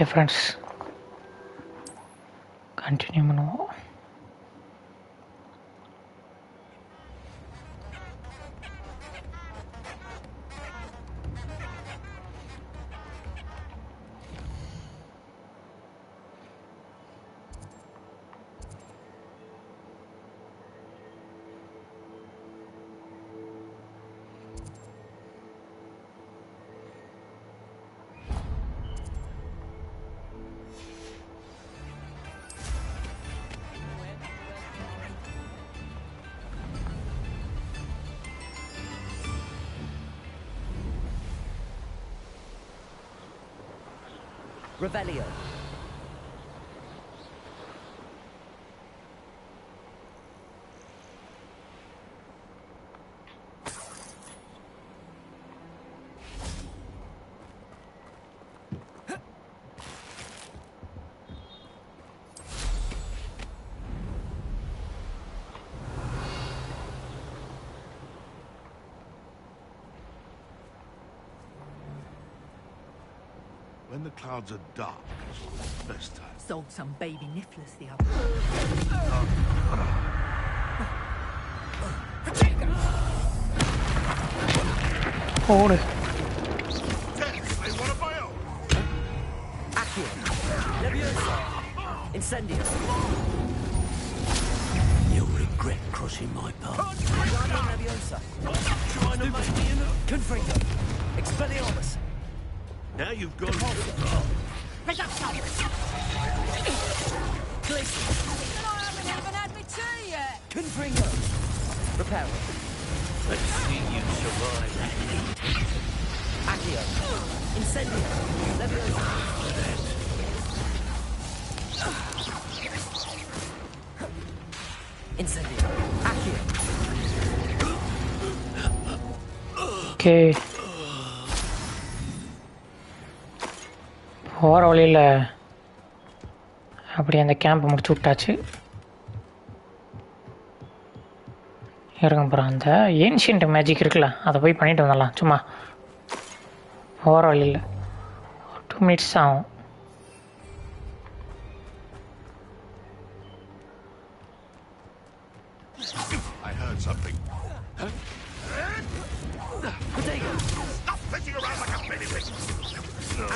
Okay friends, continue பண்ணுவோம். Revelio. When the clouds are dark, it's the best time. Sold some baby nifflers the other ஓடு. They want a bio. Accio. Leviosa. Incendio. You'll regret crossing my path. Leviosa. Trying to make me in a... Confringo. Expelliarmus. Now you've gone. Glacier. I haven't even had my tea yet. Confringo. Reparo. Let's see you survive that heat. Accio. Incendio. Leviosa. Incendio. Accio. Okay, போகிற வழியில் அப்படி அந்த camp முடிச்சு விட்டாச்சு. இருங்க, அப்புறம் அந்த ancient magic இருக்குல்ல, அதை போய் பண்ணிட்டு வந்துடலாம். சும்மா போகிற வழியில் 2 minutes ஆகும். I heard something. Protego. Stop flitting around like a baby.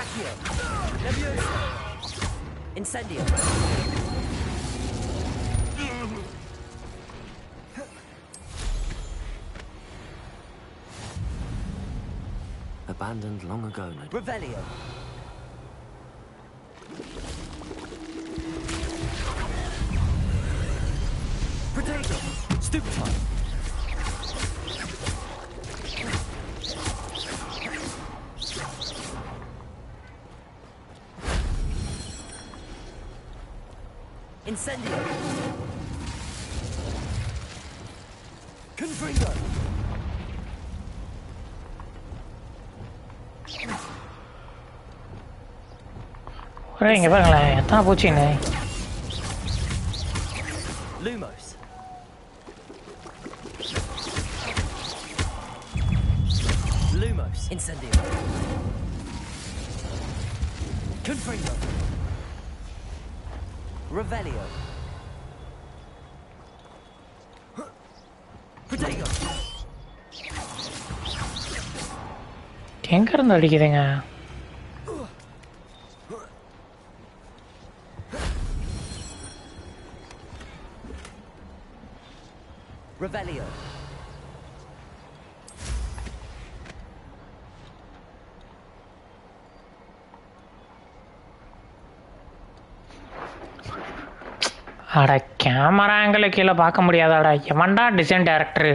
Accio. Leviosa. Incendio. Abandoned long ago, no? Revelio. Protego. Stupefy. Incendio. Confringo. ஒரே இங்கே பாருங்களேன், எத்தனை போச்சுன்னு. Lumos. Lumos. Incendio. Confringo. Revelio. Protego. எங்கேருந்து அடிக்குதுங்க? Revelio. அட, கேமரா ஆங்கிள் கீழே பார்க்க முடியாதாடா? எவன்டா டிசைன் டைரக்டரு?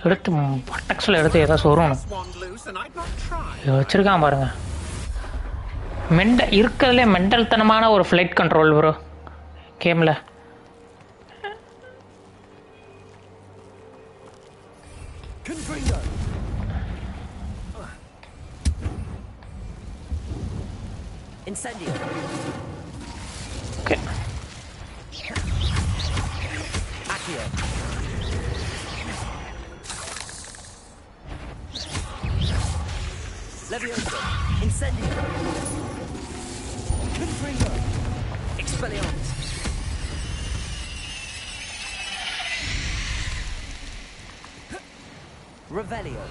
எடுத்து பட்டக்ஸில் எடுத்து ஏதோ சொருணும் வச்சுருக்கான் பாருங்க. இருக்கிறதுலே மெண்டல்தனமான ஒரு ஃப்ளைட் கண்ட்ரோல் ப்ரோ கேமில். Confringo. Incendio. Okay. Accio. Leviosa. Incendio. Expelliarmus. Revelio.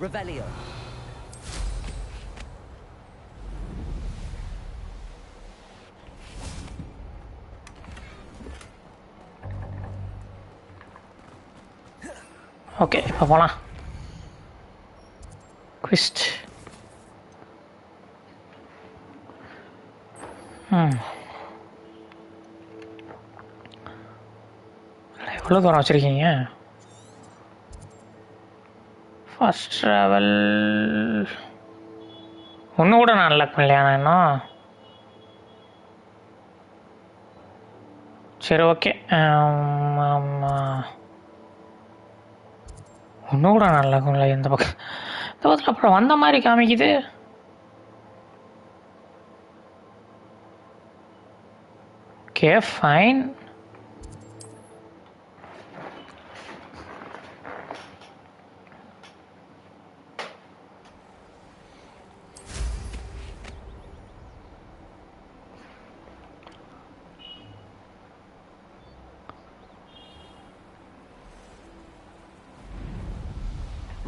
Revelio. Okay இப்போ போகலாம். குவிஸ்ட். எவ்வளோ தூரம் வச்சுருக்கீங்க? ஃபர்ஸ்ட் ட்ராவல் ஒன்று கூட நான் அன்லாக் பண்ணலையா நான் இன்னும்? சரி ஓகே. ஒன்று கூட நான் அன்லாக் பண்ணல. இந்த பக்கத்தில் அப்புறம் வந்த மாதிரி காமிக்குது. Okay fine.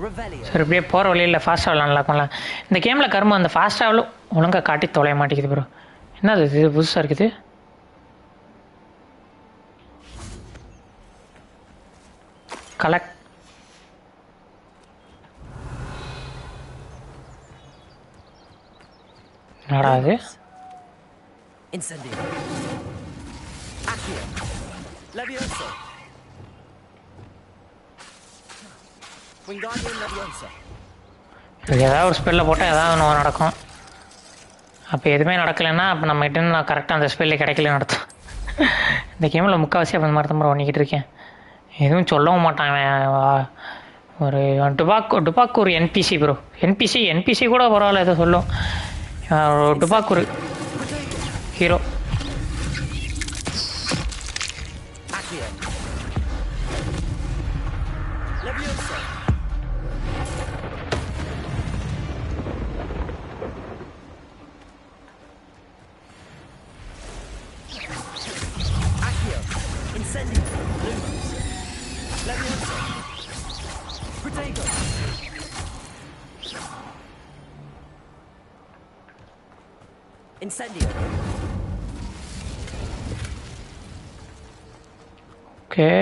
Revelio. சரி இப்படியே போகிற வழியில் ஃபாஸ்ட் ட்ராவல் அன்லாக் பண்ணலாம். இந்த கேமில் கரும்பு அந்த ஃபாஸ்ட் ட்ராவலும் ஒழுங்காக காட்டி தொலைய மாட்டேங்குது ப்ரோ. என்னது இது புதுசாக இருக்குது? கலெக்ட். என்னடா அது? Incendio. Accio. Levioso. Wingardium Levioso. இது ஏதாவது ஒரு ஸ்பெல்லில் போட்டால் ஏதாவது ஒன்று நடக்கும். அப்போ எதுவுமே நடக்கலைன்னா அப்போ நம்ம கிட்ட நான் கரெக்டாக அந்த ஸ்பெல்லே கிடைக்கலன்னு அர்த்தம். இந்த கேமில் முக்கால்வாசி அப்போ இந்த மாதிரி தான் ப்ரோ பண்ணிக்கிட்டு இருக்கேன். எதுவும் சொல்லவும் மாட்டான். ஒரு டுபாக் ஒரு என்பிசி ப்ரோ. என்பிசி கூட பரவாயில்ல, எதோ சொல்லும். டுபாக் ஒரு hero. Accio. Levioso. Accio. Incendio. Lumos. Levioso. Protego. Incendio. Okay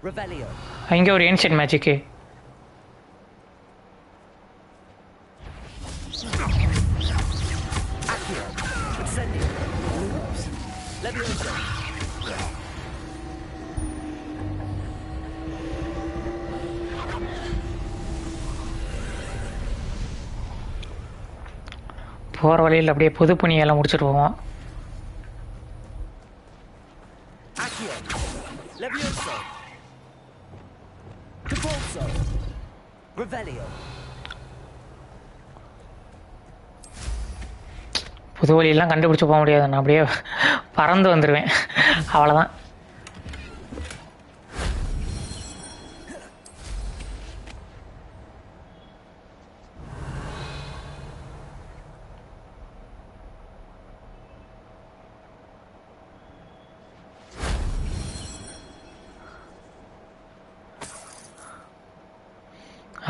Revelio. இங்கே ஒரு ancient magic. Accio. Incendio. Lumos. Levioso. போகிற வழியில் அப்படியே புது பணியெல்லாம் முடிச்சுட்டு போவோம். Accio. Levioso. Capolso. Revelio. புது வழியெல்லாம் கண்டுபிடிச்சி போக முடியாது. நான் அப்படியே பறந்து வந்துடுவேன். அவ்வளோதான்.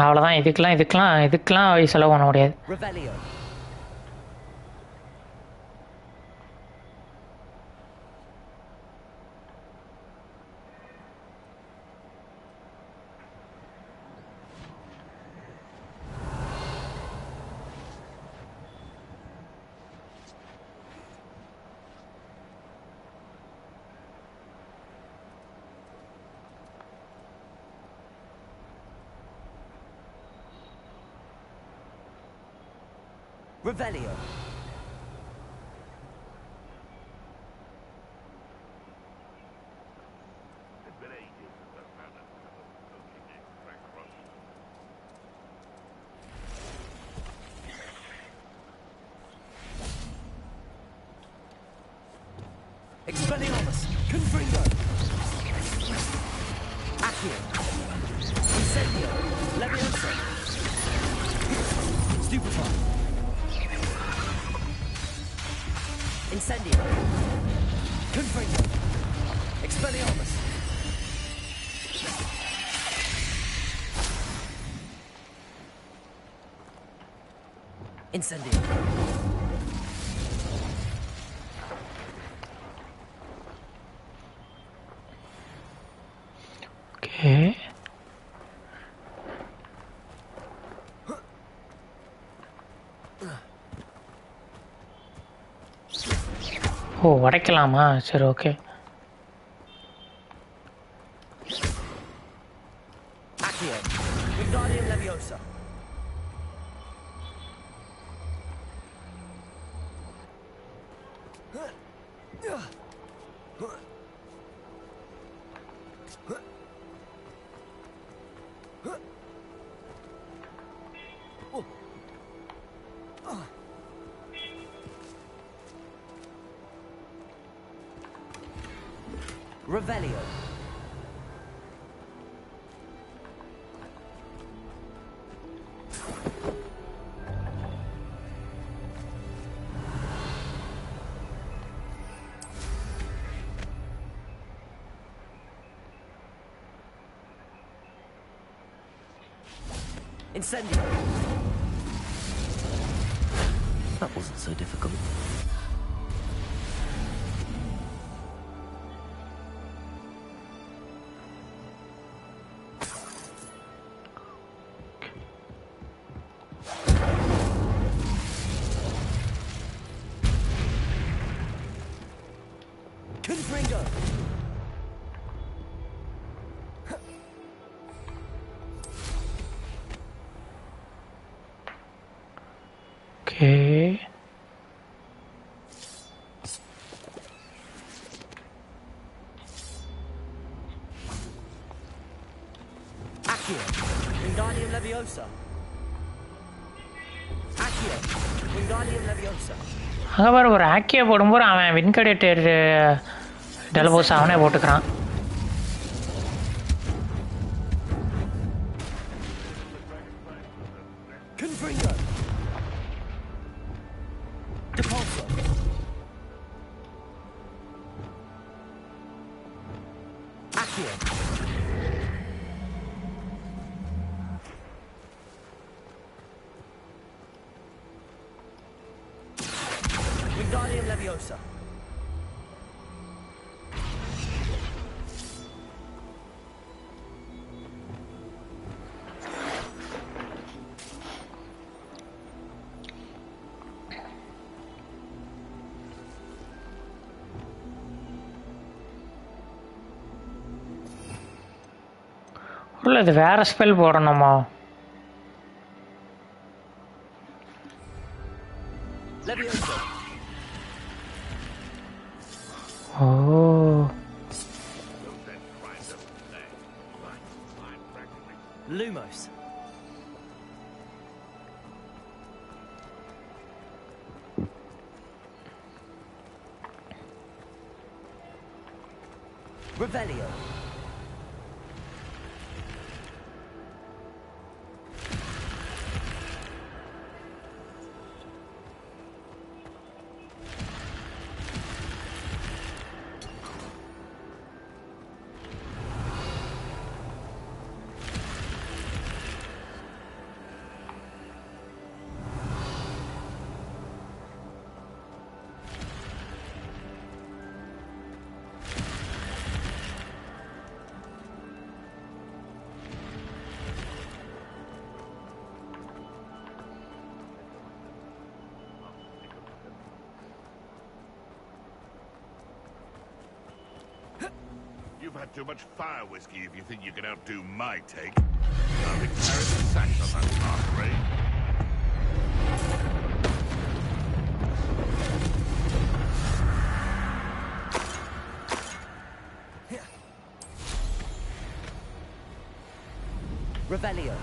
அவ்வளோதான். இதுக்கெலாம் செலவு பண்ண முடியாது. Revelio. Revelio. Expelliarmus. Confringo. Accio. Incendio. Levioso. Stupefy. Incendio. Confringo. Expelliarmus. Incendio. Okay. ஓ உடைக்கலாமா? சரி okay. Accio. Wingardium Leviosa. Revelio. Incendio. That wasn't so difficult. Confringo. Okay. Accio. Wingardium Leviosa. Accio. Wingardium Leviosa. அங்கே பாரு ஒரு ஆக்கியை போடும்போது அவன் வின்கடேட்டர் டெலபோஸ் அவனே போட்டுக்கிறான். Confringo. Depulso. Accio. Wingardium Leviosa. உள்ள இது வேற ஸ்பெல் போடணுமா? Leviosa. O Lumos. Revelio. You've had too much fire whiskey if you think you can outdo my take. I'll be carrying the sack on that last raid. Revelio.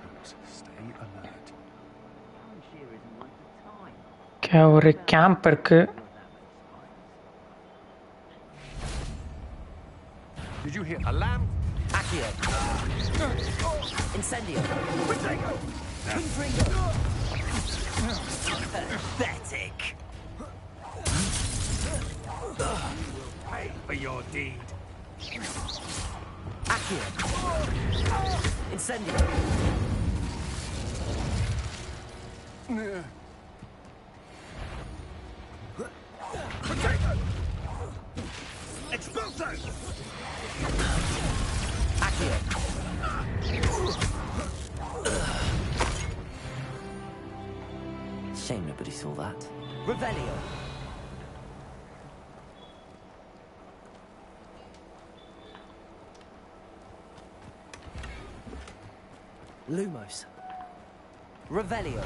hunters. Stay alert. Okay ஒரு camp இருக்கு. Did you hear? Alarm? Accio. Incendio. Confringo. Pathetic. Pay for your deed. Accio. Incendio. Expulso! Accio. Shame nobody saw that. Revelio. Lumos. Revelio.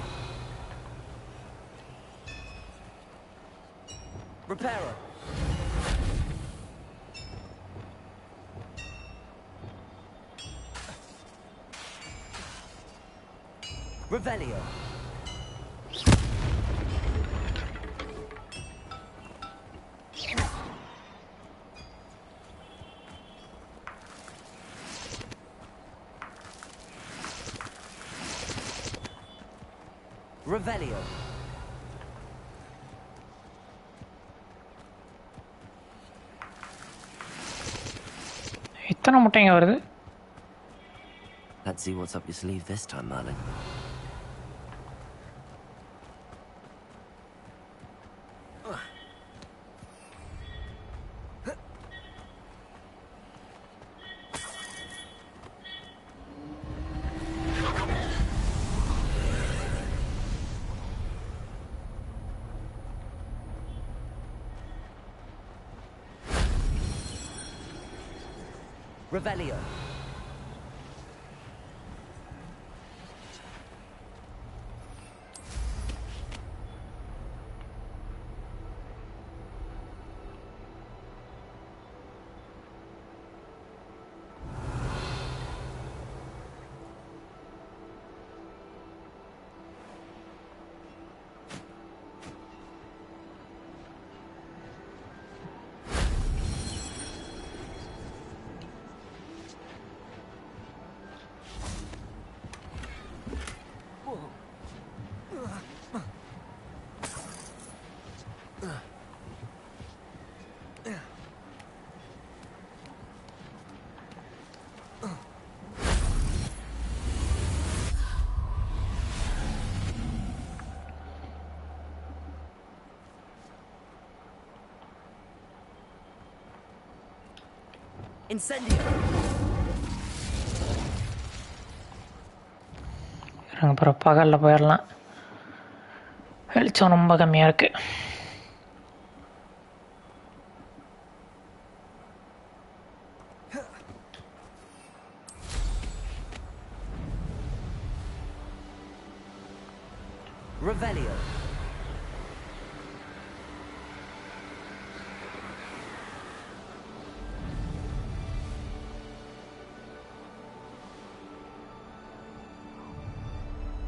Reparo. Revelio. Revelio. இத்தனை முட்டைங்க வருது. Let's see what's up your sleeve this time, Merlin. Revelio. Incendio. அப்புறம் பகலில் போயிடலாம். வெளிச்சம் ரொம்ப கம்மியாக இருக்கு. Revelio.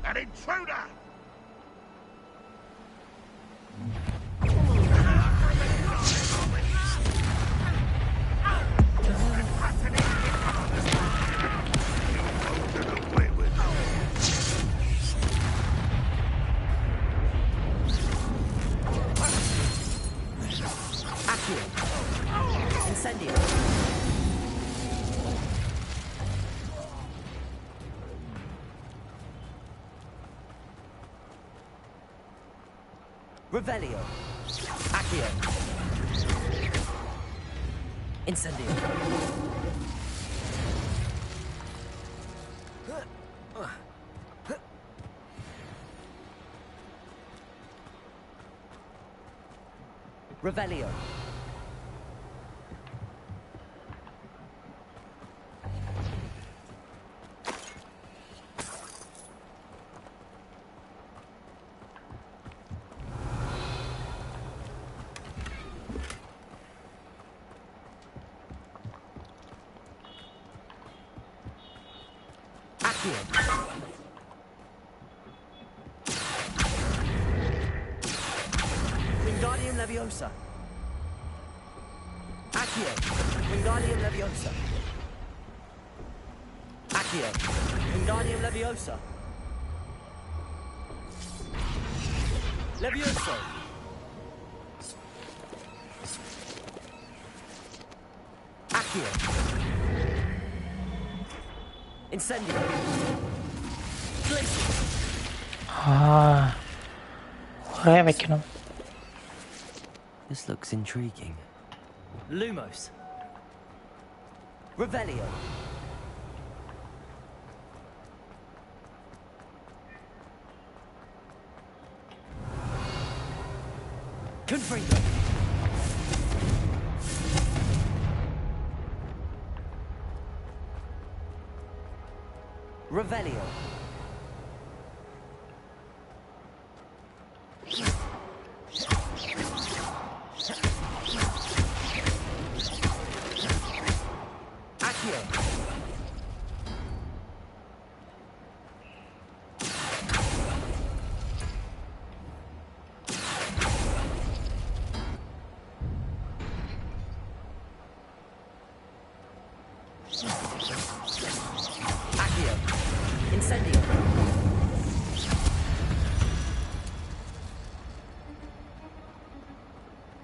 An intruder! Incendio. Revelio. Accio. Incendio. Revelio. Accio. Leviosa. Accio. Wingardium Leviosa. Accio. Wingardium Leviosa. Levioso. Accio. Incendio. Glacius. ஒரே வைக்கணும். This looks intriguing. Lumos. Revelio. Confringo. Revelio. Accio. Accio. Incendio.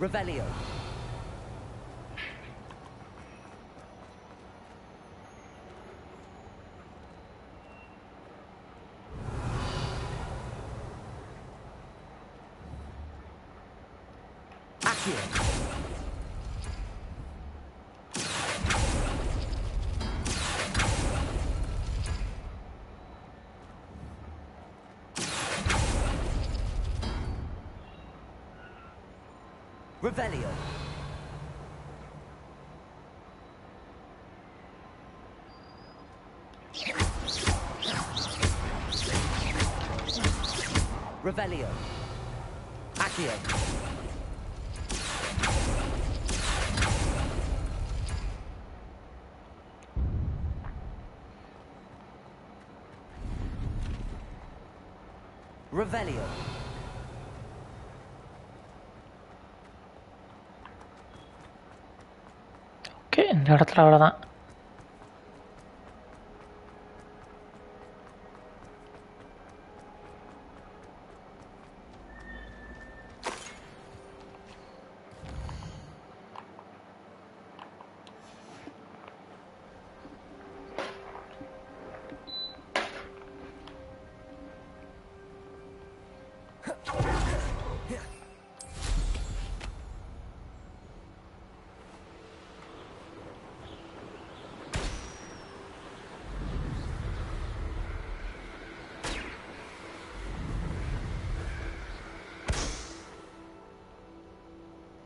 Revelio. Accio. Revelio. Revelio. Accio. Revelio. Okay, இந்த இடத்துல அவ்வளோதான்.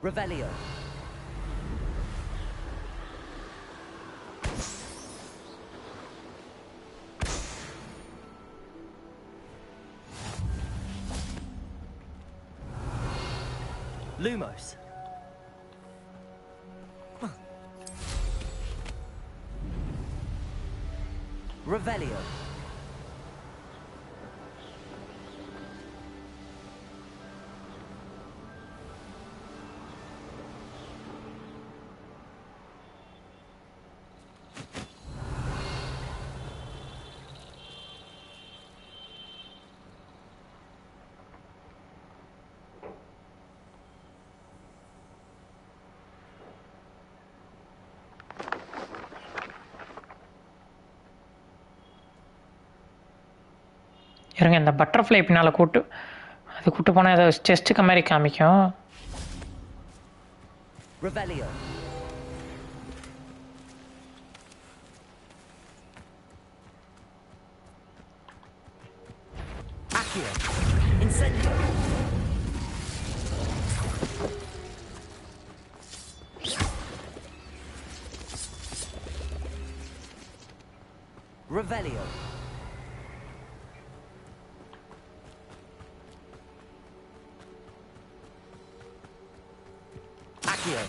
Revelio. Lumos. Revelio. இருங்க, இந்த butterfly பின்னால் கூட்டு போனால் ஏதோ செஸ்ட்டுக்கு மாதிரி காமிக்கும். Revelio. Accio. Incendio. Revelio. Accio.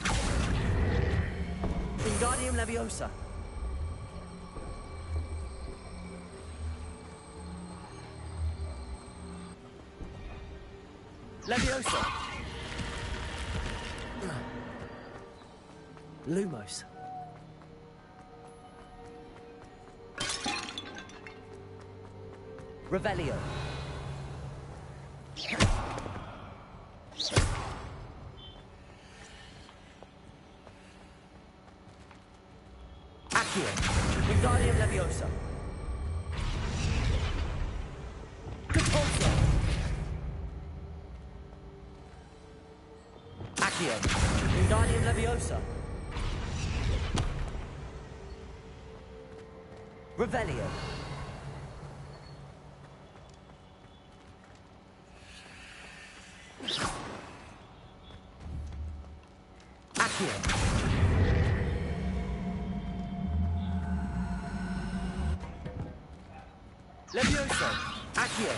Wingardium Leviosa. Leviosa. Lumos. Revelio. Accio. Wingardium Leviosa. Repulsor. Accio. Wingardium Leviosa. Revelio. Accio. Levioso. Accio.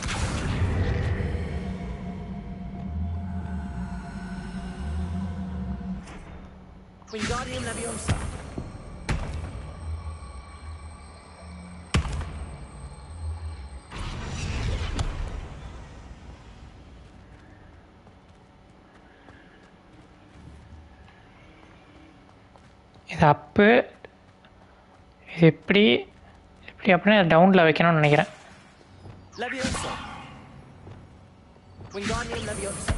Wingardium Leviosa. இது அப்பு. இது எப்படி அப்படின்னா டவுனில் வைக்கணும்னு நினைக்கிறேன். Leviosa. Wingardium Leviosa.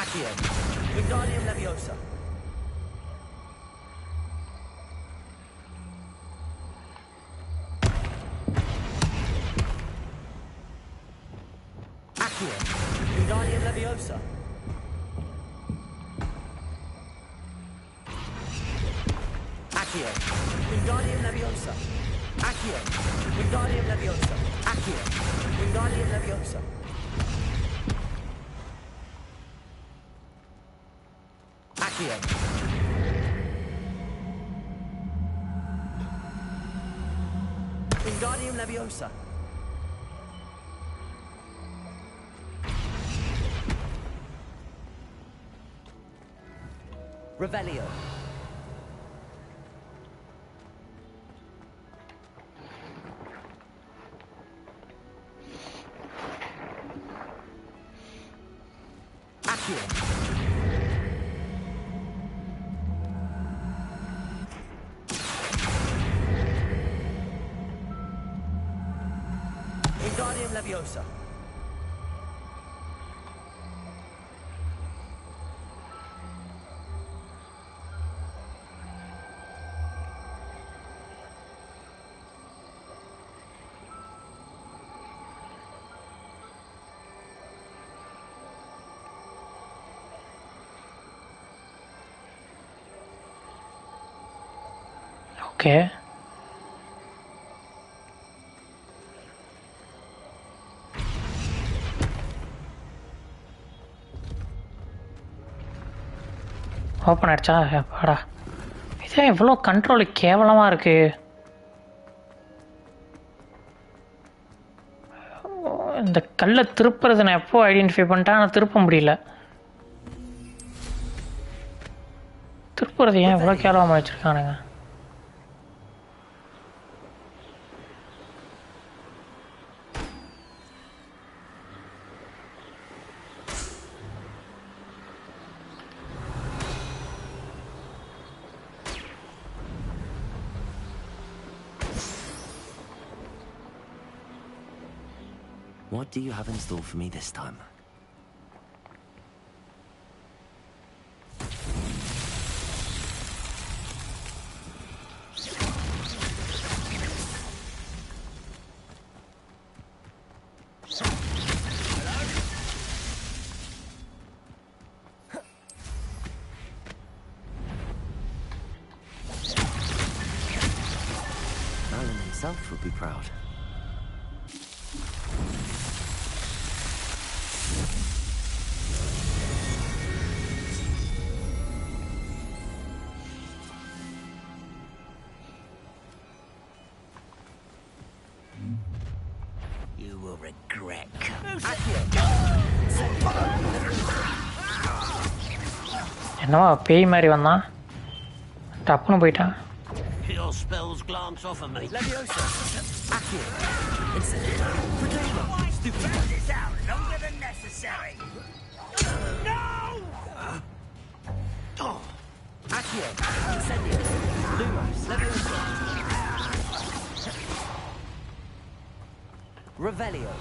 Accio. Wingardium Leviosa. Accio. Wingardium Leviosa. Accio. Wingardium Leviosa. Accio. Wingardium Leviosa. Accio. Wingardium Leviosa. Accio. Wingardium Leviosa. Revelio. Accio. Wingardium Leviosa. Okay. Open ஆயிடுச்சா? பாடா, இதே இவ்வளோ கண்ட்ரோல் கேவலமாக இருக்கு. இந்த கல்லை திருப்புறது நான் எப்போ ஐடென்டிஃபை பண்ணிட்டேன், ஆனால் திருப்ப முடியல. திருப்புறது ஏன் இவ்வளோ கேவலமாக வச்சுருக்கானுங்க? What do you have in store for me this time? himself would be proud. You will regret. என்னவா பேய் மாதிரி வந்தான், டப்புன்னு போயிட்டான். Your spells glance off of me. Leviosa! Accio! This out longer than necessary. No! Accio! Incendio! Lumos! Leviosa! Revelio!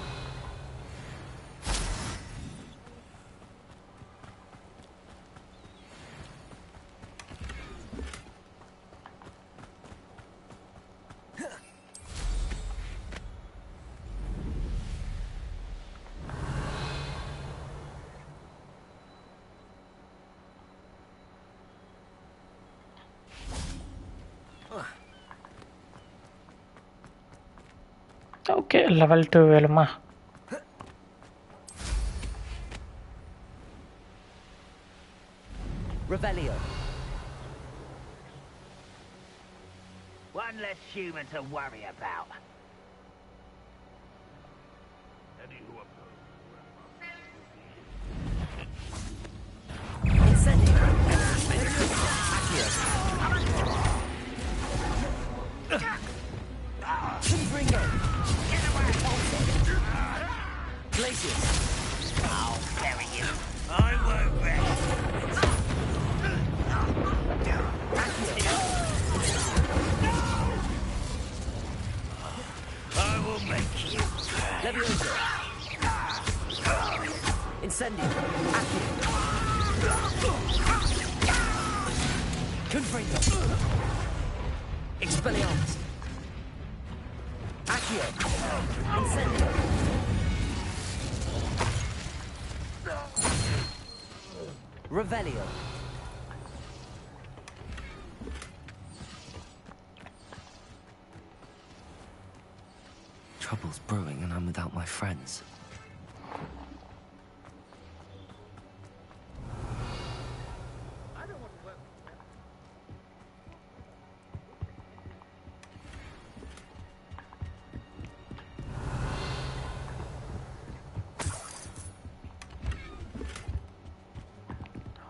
Okay, level 2 வேணுமா? Revelio! One less human to worry about. Any who oppose Incendio! Confringo! Glacius! I'll bury you. I won't rest. I will make you. Leviosa! Incendio! Accio! Confringo! Expelliarmus! Accio! Incendio! Revelio! Trouble's brewing and I'm without my friends.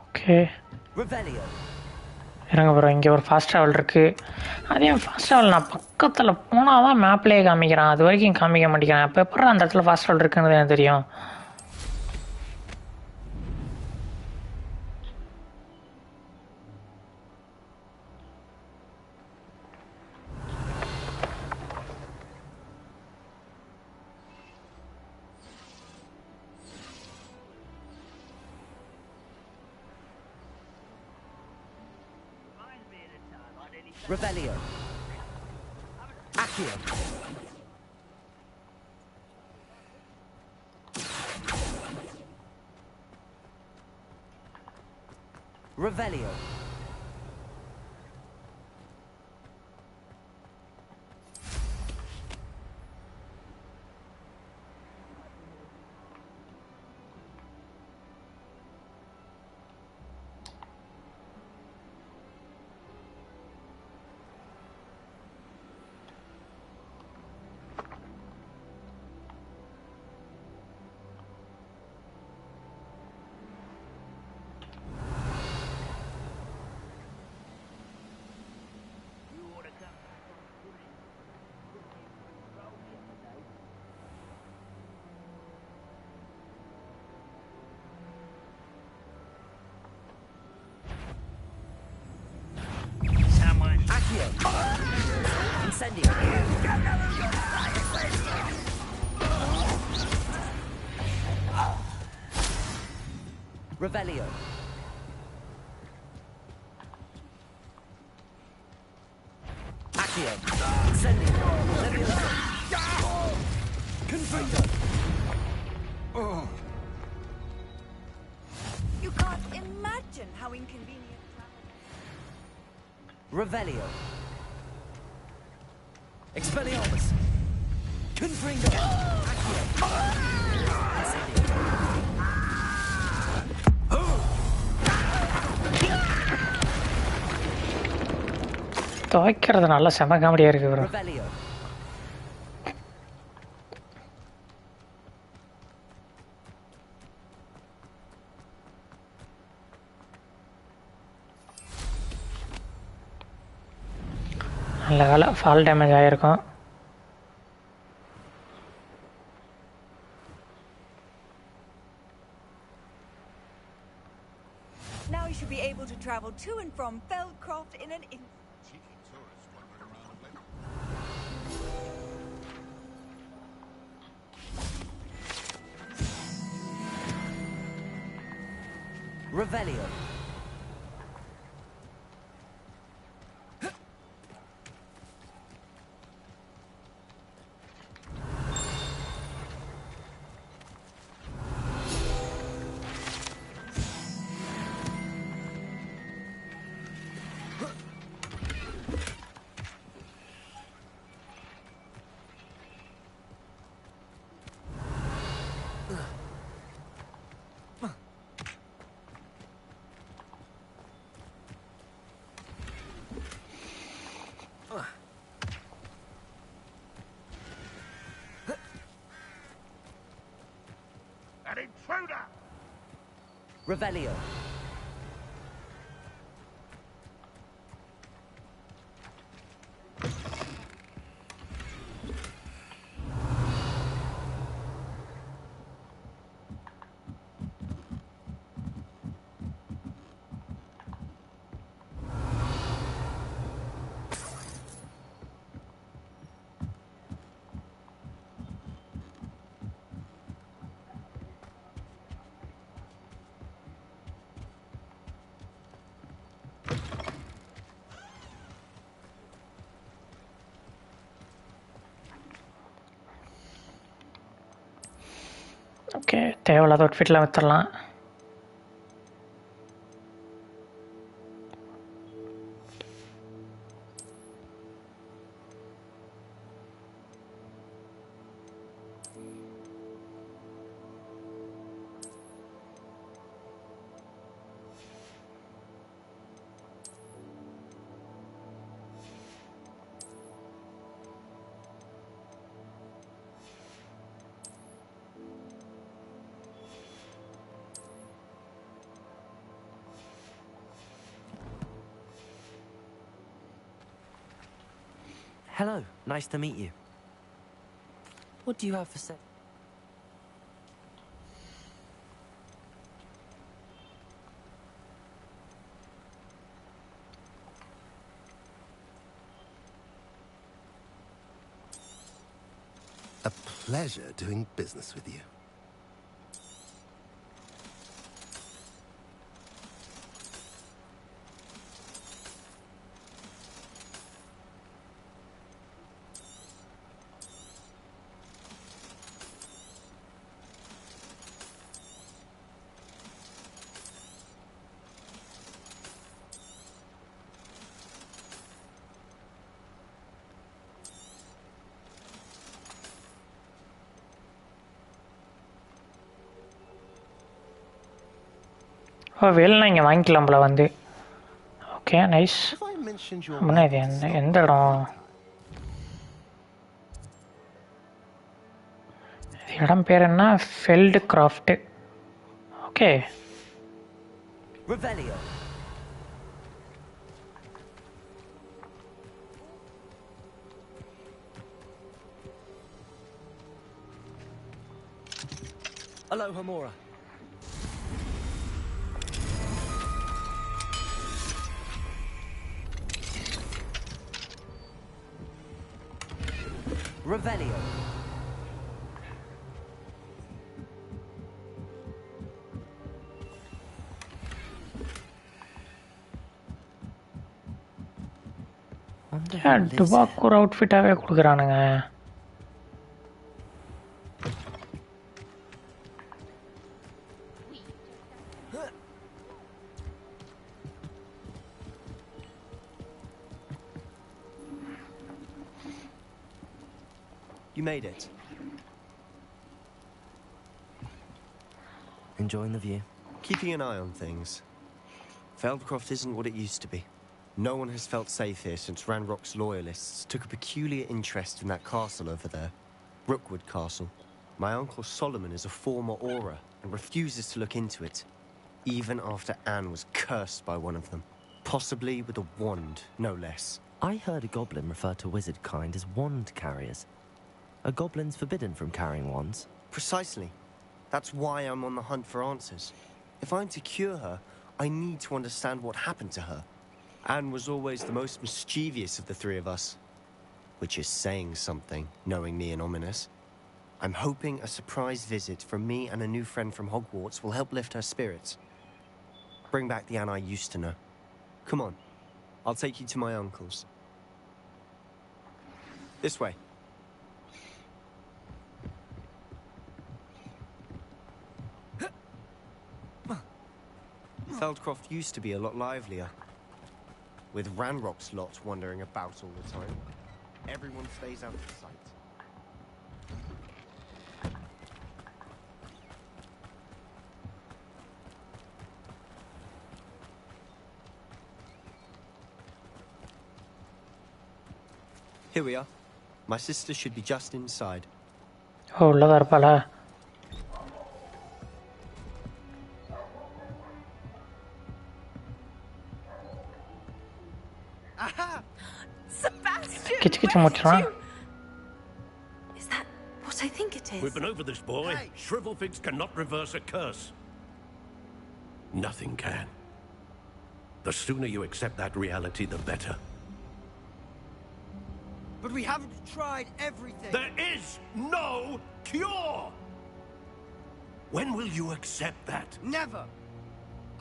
Okay, Revelio! இறங்க போகிறோம். இங்கே ஒரு fast travel இருக்குது. அதே fast travel நான் பக்கத்தில் போனால் தான் மேப்லேயே காமிக்கிறான், அது வரைக்கும் காமிக்க மாட்டேங்கிறான். அப்போ எப்படி அந்த இடத்துல ஃபாஸ்ட் ட்ராவல் இருக்குன்னு எனக்கு தெரியும். Revelio! Accio! Revelio! Someone. Accio! Incendio! Revelio! Accio! Incendio! Leviosa! Confringo! You can't imagine how inconvenient travel. Revelio! Expelliarmus. Confringo. துவைக்கிறது நல்லா செம காமெடியாக இருக்குது ப்ரோ. Revelio. நல்ல வேலை ஃபால் டேமேஜ் ஆகிருக்கும். Now you should be able to travel to and from Feldcroft in an Cheeky tourists wandering around the place. Revelio. An intruder! Revelio. Okay, தேவையில்லாத அவுட்ஃபிட்லாம் விற்றுடலாம். Hello, nice to meet you. What do you have for sale? A pleasure doing business with you. ஓ, வேலைனா இங்கே வாங்கிக்கலாம் போல வந்து. Okay, nice. Have I mentioned your அப்படின்னா இது எந்த இடம்? இடம் பேர் என்ன? Feldcroft. Okay. Revelio. Aloha Mora. Revelio. Tupac ஒரு அவுட்ஃபிட்டாகவே கொடுக்குறானுங்க. You made it. Enjoying the view? Keeping an eye on things. Feldcroft isn't what it used to be. No one has felt safe here since Ranrock's loyalists took a peculiar interest in that castle over there. Rookwood Castle. My uncle Solomon is a former Auror and refuses to look into it, even after Anne was cursed by one of them. Possibly with a wand, no less. I heard a goblin refer to wizard kind as wand carriers. Are goblins forbidden from carrying wands? Precisely. That's why I'm on the hunt for answers. If I'm to cure her, I need to understand what happened to her. Anne was always the most mischievous of the three of us. Which is saying something, knowing me and Ominous. I'm hoping a surprise visit from me and a new friend from Hogwarts will help lift her spirits. Bring back the Anne I used to know. Come on. I'll take you to my uncle's. This way. Feldcroft used to be a lot livelier. With Ranrock's lot wandering about all the time. Everyone stays out of sight. Here we are. My sister should be just inside. ஓ உள்ளதா இருப்பாளா? Sebastian! Kichu Kichu முட்டுறான். Is that what I think it is? We've been over this, boy. Shrivelfigs cannot reverse a curse. Nothing can. The sooner you accept that reality, the better. But we haven't tried everything. There is no cure! When will you accept that? Never.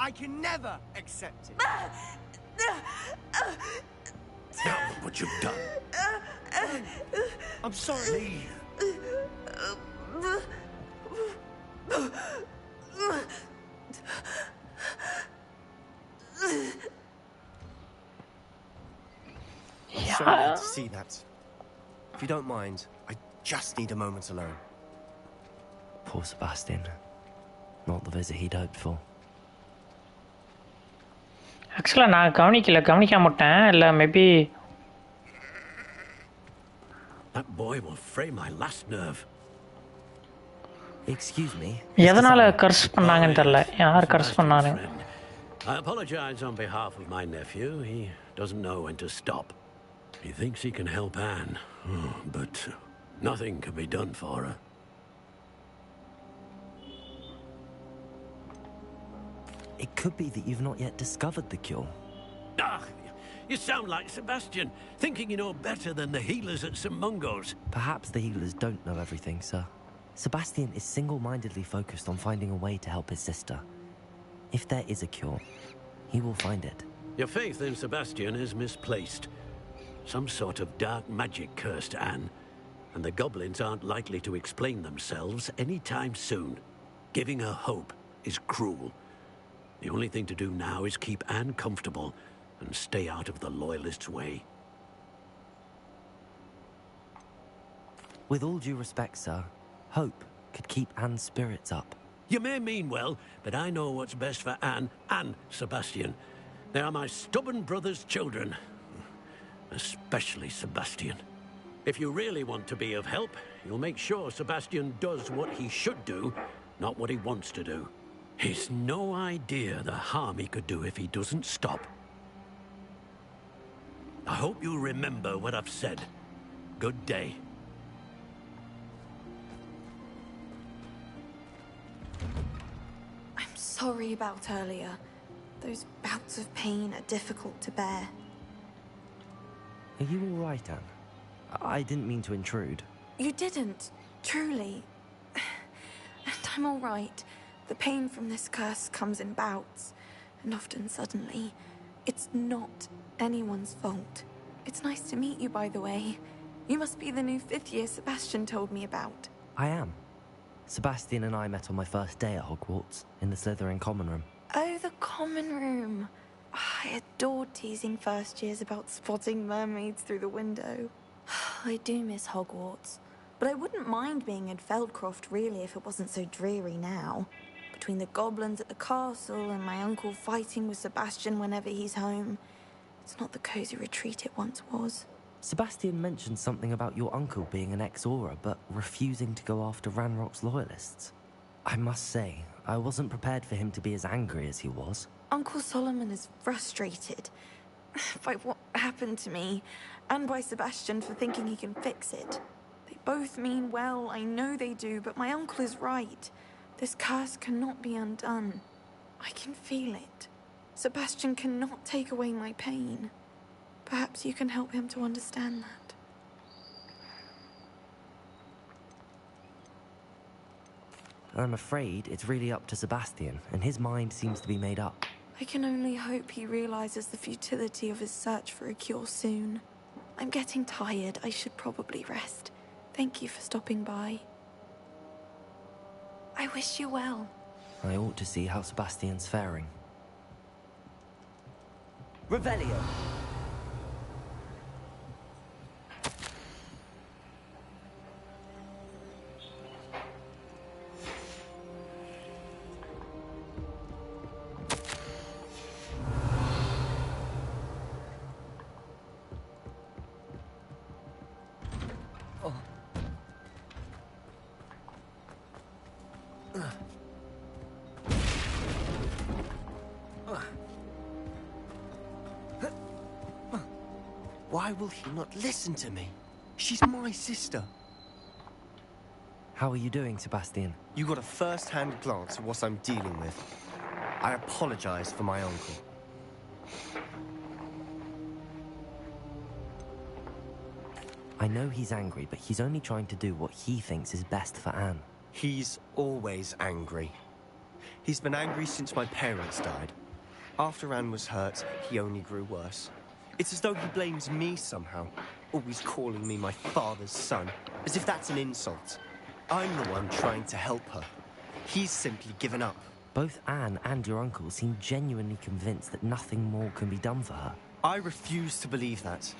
I can never accept it. Now look what you've done. I'm sorry. Sorry to see that. If you don't mind, I just need a moment alone. Poor Sebastian. Not the visit he'd hoped for. ஆக்சுவலாக நான் கவனிக்காம விட்டேன். இல்லை maybe That boy will fray my last nerve. Excuse me. எதனால் கர்ஸ் பண்ணாங்கன்னு தெரில. யார் கர்ஸ் பண்ணாங்க? I apologize on behalf of my nephew. He doesn't know when to stop. He thinks he can help Anne, but nothing can be done for her. It could be that you've not yet discovered the cure. Ah, you sound like Sebastian, thinking you know better than the healers at St. Mungo's. Perhaps the healers don't know everything, sir. Sebastian is single-mindedly focused on finding a way to help his sister. If there is a cure, he will find it. Your faith in Sebastian is misplaced. Some sort of dark magic cursed Anne, and the goblins aren't likely to explain themselves anytime soon. Giving her hope is cruel. The only thing to do now is keep Anne comfortable and stay out of the Loyalists' way. With all due respect, sir, hope could keep Anne's spirits up. You may mean well, but I know what's best for Anne and Sebastian. They are my stubborn brother's children. Especially Sebastian. If you really want to be of help, you'll make sure Sebastian does what he should do, not what he wants to do. He's no idea the harm he could do if he doesn't stop. I hope you remember what I've said. Good day. I'm sorry about earlier. Those bouts of pain are difficult to bear. Are you all right, Anne? I didn't mean to intrude. You didn't, truly. And I'm all right. The pain from this curse comes in bouts, and often suddenly. It's not anyone's fault. It's nice to meet you, by the way. You must be the new 5th year Sebastian told me about. I am. Sebastian and I met on my first day at Hogwarts, in the Slytherin common room. Oh, the common room. I adored teasing first years about spotting mermaids through the window. I do miss Hogwarts. But I wouldn't mind being in Feldcroft, really, if it wasn't so dreary now. Between the goblins at the castle and my uncle fighting with Sebastian whenever he's home, it's not the cozy retreat it once was. Sebastian mentioned something about your uncle being an ex-Aura, but refusing to go after Ranrock's loyalists. I must say, I wasn't prepared for him to be as angry as he was. Uncle Solomon is frustrated by what happened to me, and by Sebastian for thinking he can fix it. They both mean well, I know they do, but my uncle is right. This curse cannot be undone. I can feel it. Sebastian cannot take away my pain. Perhaps you can help him to understand that. I'm afraid it's really up to Sebastian, and his mind seems to be made up. I can only hope he realizes the futility of his search for a cure soon. I'm getting tired. I should probably rest. Thank you for stopping by. I wish you well. I ought to see how Sebastian's faring. Revelio. Why will he not listen to me? She's my sister. How are you doing, Sebastian? You got a first-hand glance at what I'm dealing with. I apologize for my uncle. I know he's angry, but he's only trying to do what he thinks is best for Anne. He's always angry. He's been angry since my parents died. After Anne was hurt, he only grew worse. It's as though he blames me somehow, always calling me my father's son, as if that's an insult. I'm the one trying to help her. He's simply given up. Both Anne and your uncle seem genuinely convinced that nothing more can be done for her. I refuse to believe that.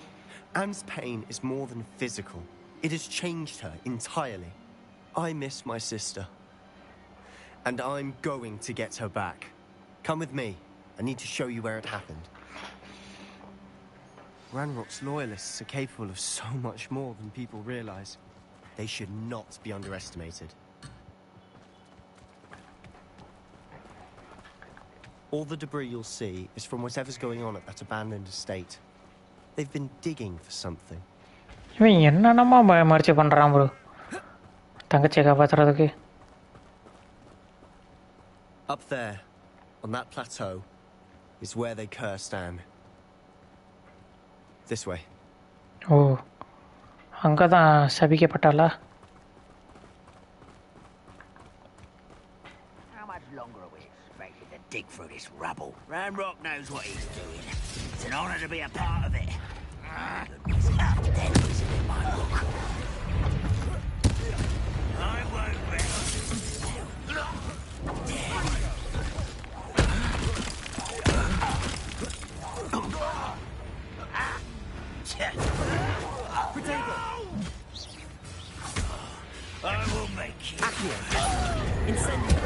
Anne's pain is more than physical. It has changed her entirely. I miss my sister. And I'm going to get her back. Come with me. I need to show you where it happened. Ranrock's loyalists are capable of so much more than people realize. They should not be underestimated. All the debris you'll see is from whatever's going on at that abandoned estate. They've been digging for something. இவன் என்னென்னமா முயற்சி பண்ணுறான் bro தங்கச்சியை காப்பாற்றுறதுக்கு. Up there, on that plateau, is where they cursed Anne. This way. ஓ அங்கே தான் சபிக்கப்பட்டாளா? How much longer are we expected to dig through this rubble? Ranrock knows what he's doing. It's an honor to be a part of it. Then isn't in my book. I won't rest. I will make you. Incendio.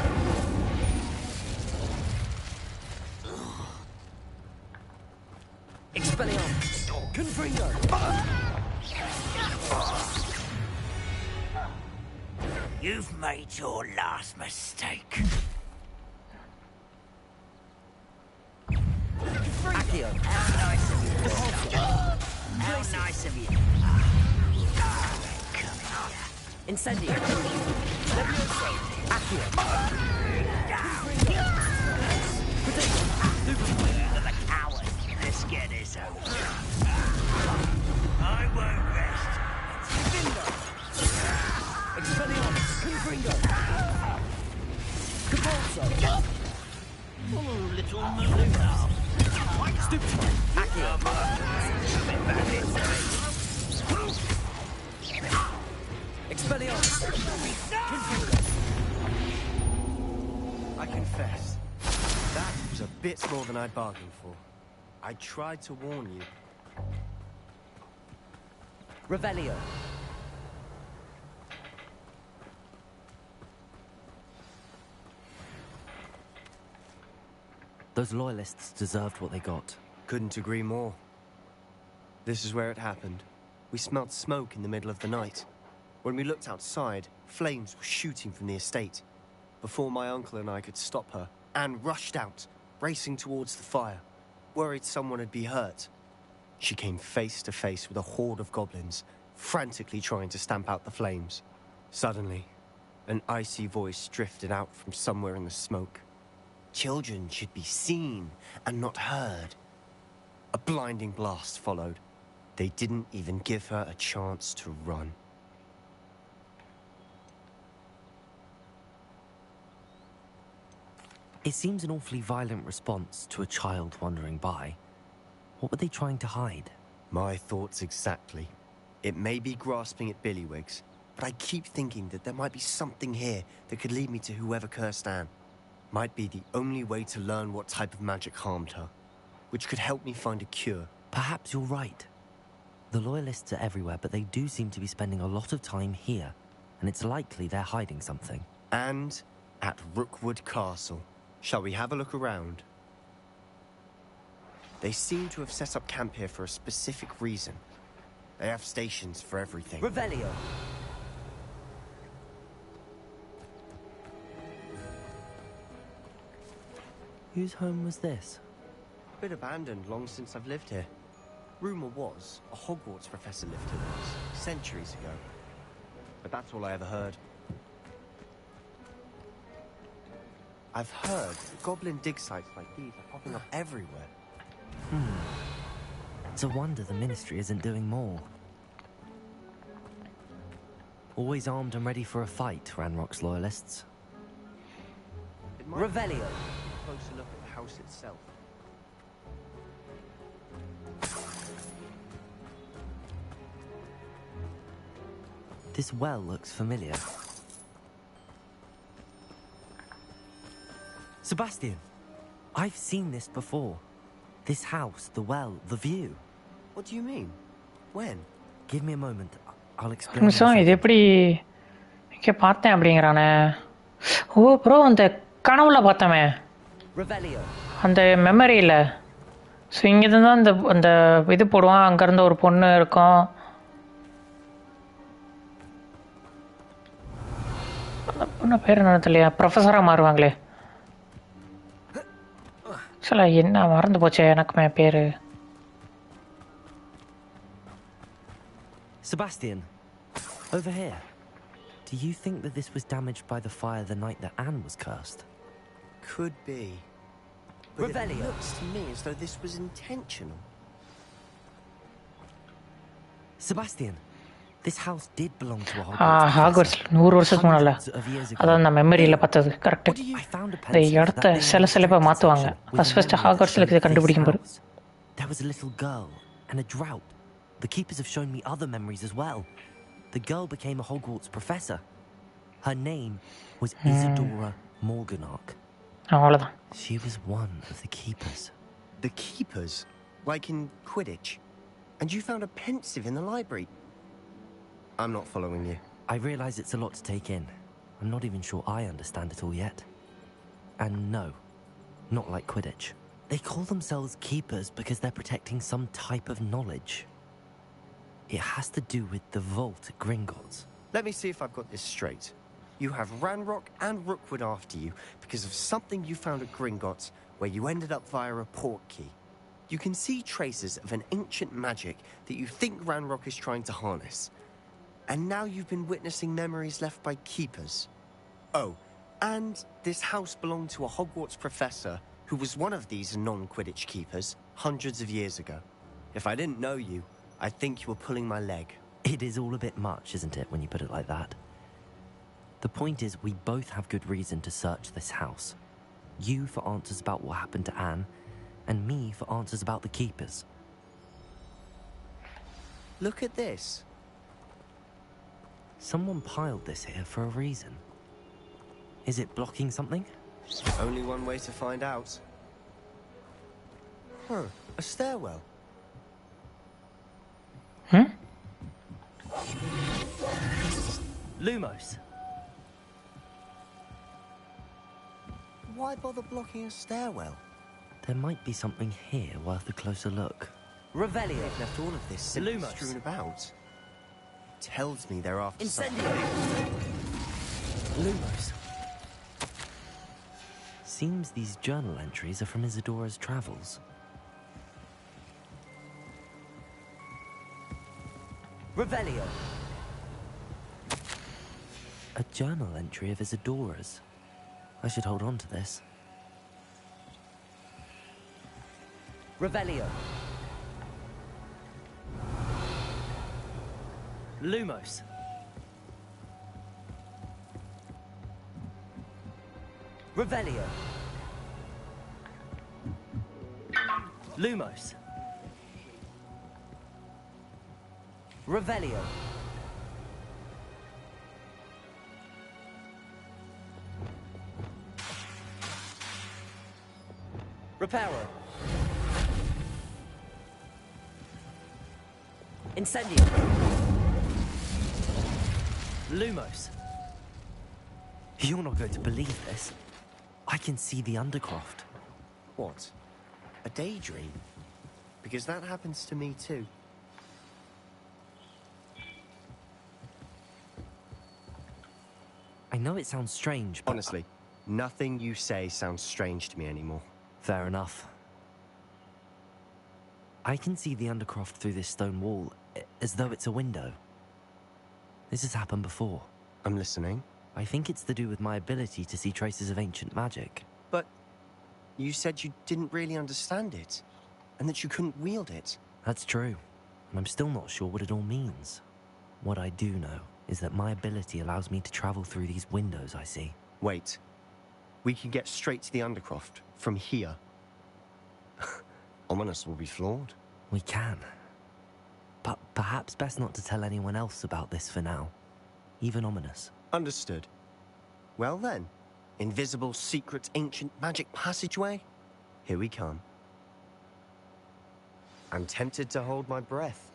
Expelliarmus. Confringo. You've made your last mistake. Accio. How nice of you. How nice of you. Come here. Incendio. Levioso. Accio. You're the coward. Let's get this over. I won't rest. Expelliarmus. Confringo. Capolso. Oh, little Maluna. Stupid. Accio. Expelliarmus. I confess, that was a bit more than I'd bargained for. I tried to warn you. Revelio. Those loyalists deserved what they got. Couldn't agree more. This is where it happened. We smelled smoke in the middle of the night. When we looked outside, flames were shooting from the estate. Before my uncle and I could stop her, Anne rushed out, racing towards the fire, worried someone would be hurt. She came face to face with a horde of goblins, frantically trying to stamp out the flames. Suddenly, an icy voice drifted out from somewhere in the smoke. Children should be seen and not heard. A blinding blast followed. They didn't even give her a chance to run. It seems an awfully violent response to a child wandering by. What were they trying to hide? My thoughts exactly. It may be grasping at Billywigs, but I keep thinking that there might be something here that could lead me to whoever cursed Anne. Might be the only way to learn what type of magic harmed her, which could help me find a cure. Perhaps you're right. The Loyalists are everywhere, but they do seem to be spending a lot of time here, and it's likely they're hiding something. And at Rookwood Castle. Shall we have a look around? They seem to have set up camp here for a specific reason. They have stations for everything. Revelio! Whose home was this? Been abandoned long since I've lived here. Rumor was a Hogwarts professor lived here once, centuries ago. But that's all I ever heard. I've heard goblin dig sites like these are popping up everywhere. It's a wonder the Ministry isn't doing more. Always armed and ready for a fight, Ranrock's Loyalists. Revelio. Closer look at the house itself. This well looks familiar. Sebastian, I've seen this before. This house, the well, the view. What do you mean? When? Give me a moment. I'll explain. நிமிஷம் இது எப்படி இங்கே பார்த்தேன் அப்படிங்கிறானே. ஓ bro அந்த கனவுல பார்த்தமே அந்த மெமரியில். So இங்கேருந்து தான் அந்த அந்த இது போடுவான். அங்கேருந்து ஒரு பொண்ணு இருக்கும். அந்த பொண்ணு பேர் என்ன தெரியலையா? ப்ரொஃபஸராக மாறுவாங்களே. சில என்ன மறந்து போச்சே எனக்குமே பேர். Sebastian, over here. Do you think that this was damaged by the fire the night that Anne was cursed? Could be. But it looks to me as though this was intentional. Sebastian, this house did belong to a Hogwarts. Hogwarts 100 வருஷத்துக்கு முன்னால. அதான் அந்த மெமரியில் பார்த்தது correct. இந்த இடத்த சில பேர் மாற்றுவாங்க. ஃபர்ஸ்ட் ஹாக்வர்ட்ஸில் இதை கண்டுபிடிக்கும் போது. There was a little girl and a drought. The keepers have shown me other memories as well. The girl became a Hogwarts professor. Her name was Isadora Morganach. அவ்வளோதான். She was one of the keepers. The keepers? Like in Quidditch? And you found a pensive in the library? I'm not following you. I realize it's a lot to take in. I'm not even sure I understand it all yet. And no, not like Quidditch. They call themselves keepers because they're protecting some type of knowledge. It has to do with the vault at Gringotts. Let me see if I've got this straight. You have Ranrock and Rookwood after you because of something you found at Gringotts where you ended up via a port key. You can see traces of an ancient magic that you think Ranrock is trying to harness. And now you've been witnessing memories left by keepers. Oh, and this house belonged to a Hogwarts professor who was one of these non-Quidditch keepers hundreds of years ago. If I didn't know you, I think you were pulling my leg. It is all a bit much, isn't it, when you put it like that? The point is, we both have good reason to search this house. You for answers about what happened to Anne, and me for answers about the keepers. Look at this. Someone piled this here for a reason. Is it blocking something? Only one way to find out. Huh, a stairwell. Lumos. Why bother blocking a stairwell? There might be something here worth a closer look. Revelio. They've left all of this simply Lumos. strewn about. Tells me they're after Incendio. Lumos. Seems these journal entries are from Isadora's travels. Revelio. A journal entry of Isadora's. I should hold on to this. Revelio. Lumos. Revelio. Lumos. Revelio. Reparo. Incendio. Lumos. You're not going to believe this. I can see the Undercroft. What? A daydream? Because that happens to me too. I know it sounds strange, but... Honestly, nothing you say sounds strange to me anymore. Fair enough. I can see the Undercroft through this stone wall, as though it's a window. This has happened before. I'm listening. I think it's to do with my ability to see traces of ancient magic. But you said you didn't really understand it, and that you couldn't wield it. That's true, and I'm still not sure what it all means. What I do know is that my ability allows me to travel through these windows I see. Wait. We can get straight to the Undercroft from here. Ominous will be floored. We can. But perhaps best not to tell anyone else about this for now. Even Ominous. Understood. Well then, invisible, secret, ancient magic passageway? Here we come. I'm tempted to hold my breath.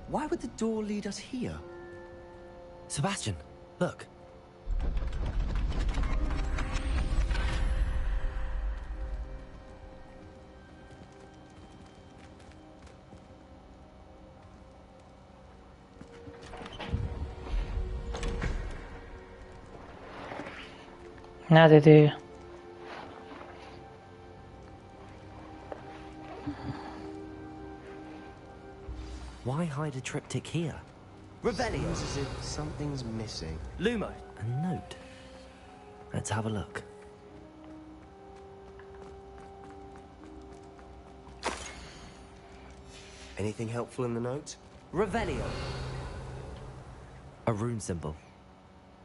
Why would the door lead us here? Sebastian, look. என்னது இது? Why hide a triptych here? Revelio. Seems as if something's missing. Lumo. A note. Let's have a look. Anything helpful in the note? Revelio. A rune symbol.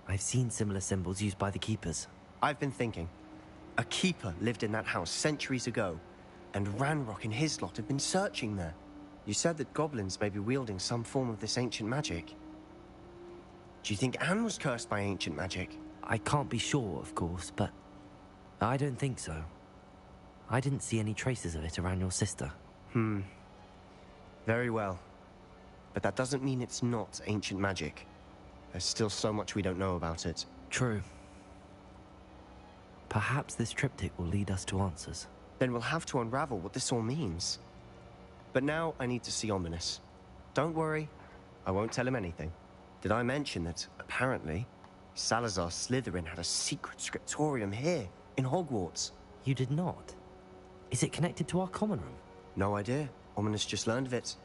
I've seen similar symbols used by the keepers. I've been thinking. A keeper lived in that house centuries ago, and Ranrock and his lot have been searching there. You said that goblins may be wielding some form of this ancient magic. Do you think Anne was cursed by ancient magic? I can't be sure, of course, but I don't think so. I didn't see any traces of it around your sister. Very well. But that doesn't mean it's not ancient magic. There's still so much we don't know about it. True. Perhaps this triptych will lead us to answers. Then we'll have to unravel what this all means. But now I need to see Ominous. Don't worry, I won't tell him anything. Did I mention that, apparently, Salazar Slytherin had a secret scriptorium here, in Hogwarts? You did not? Is it connected to our common room? No idea. Ominous just learned of it.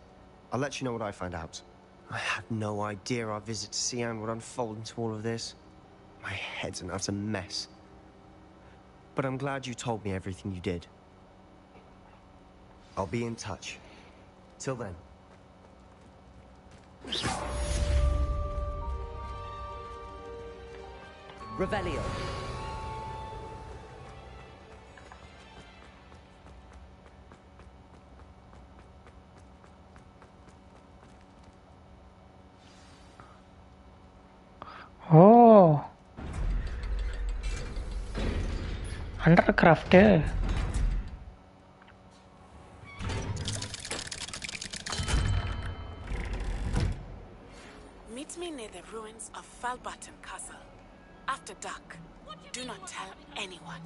I'll let you know what I find out. I had no idea our visit to Sian would unfold into all of this. My head's an utter mess. But I'm glad you told me everything you did. I'll be in touch. Till then. Revelio. Oh. Undercraft. near the ruins of Falbutton Castle. After dark. Do not tell anyone.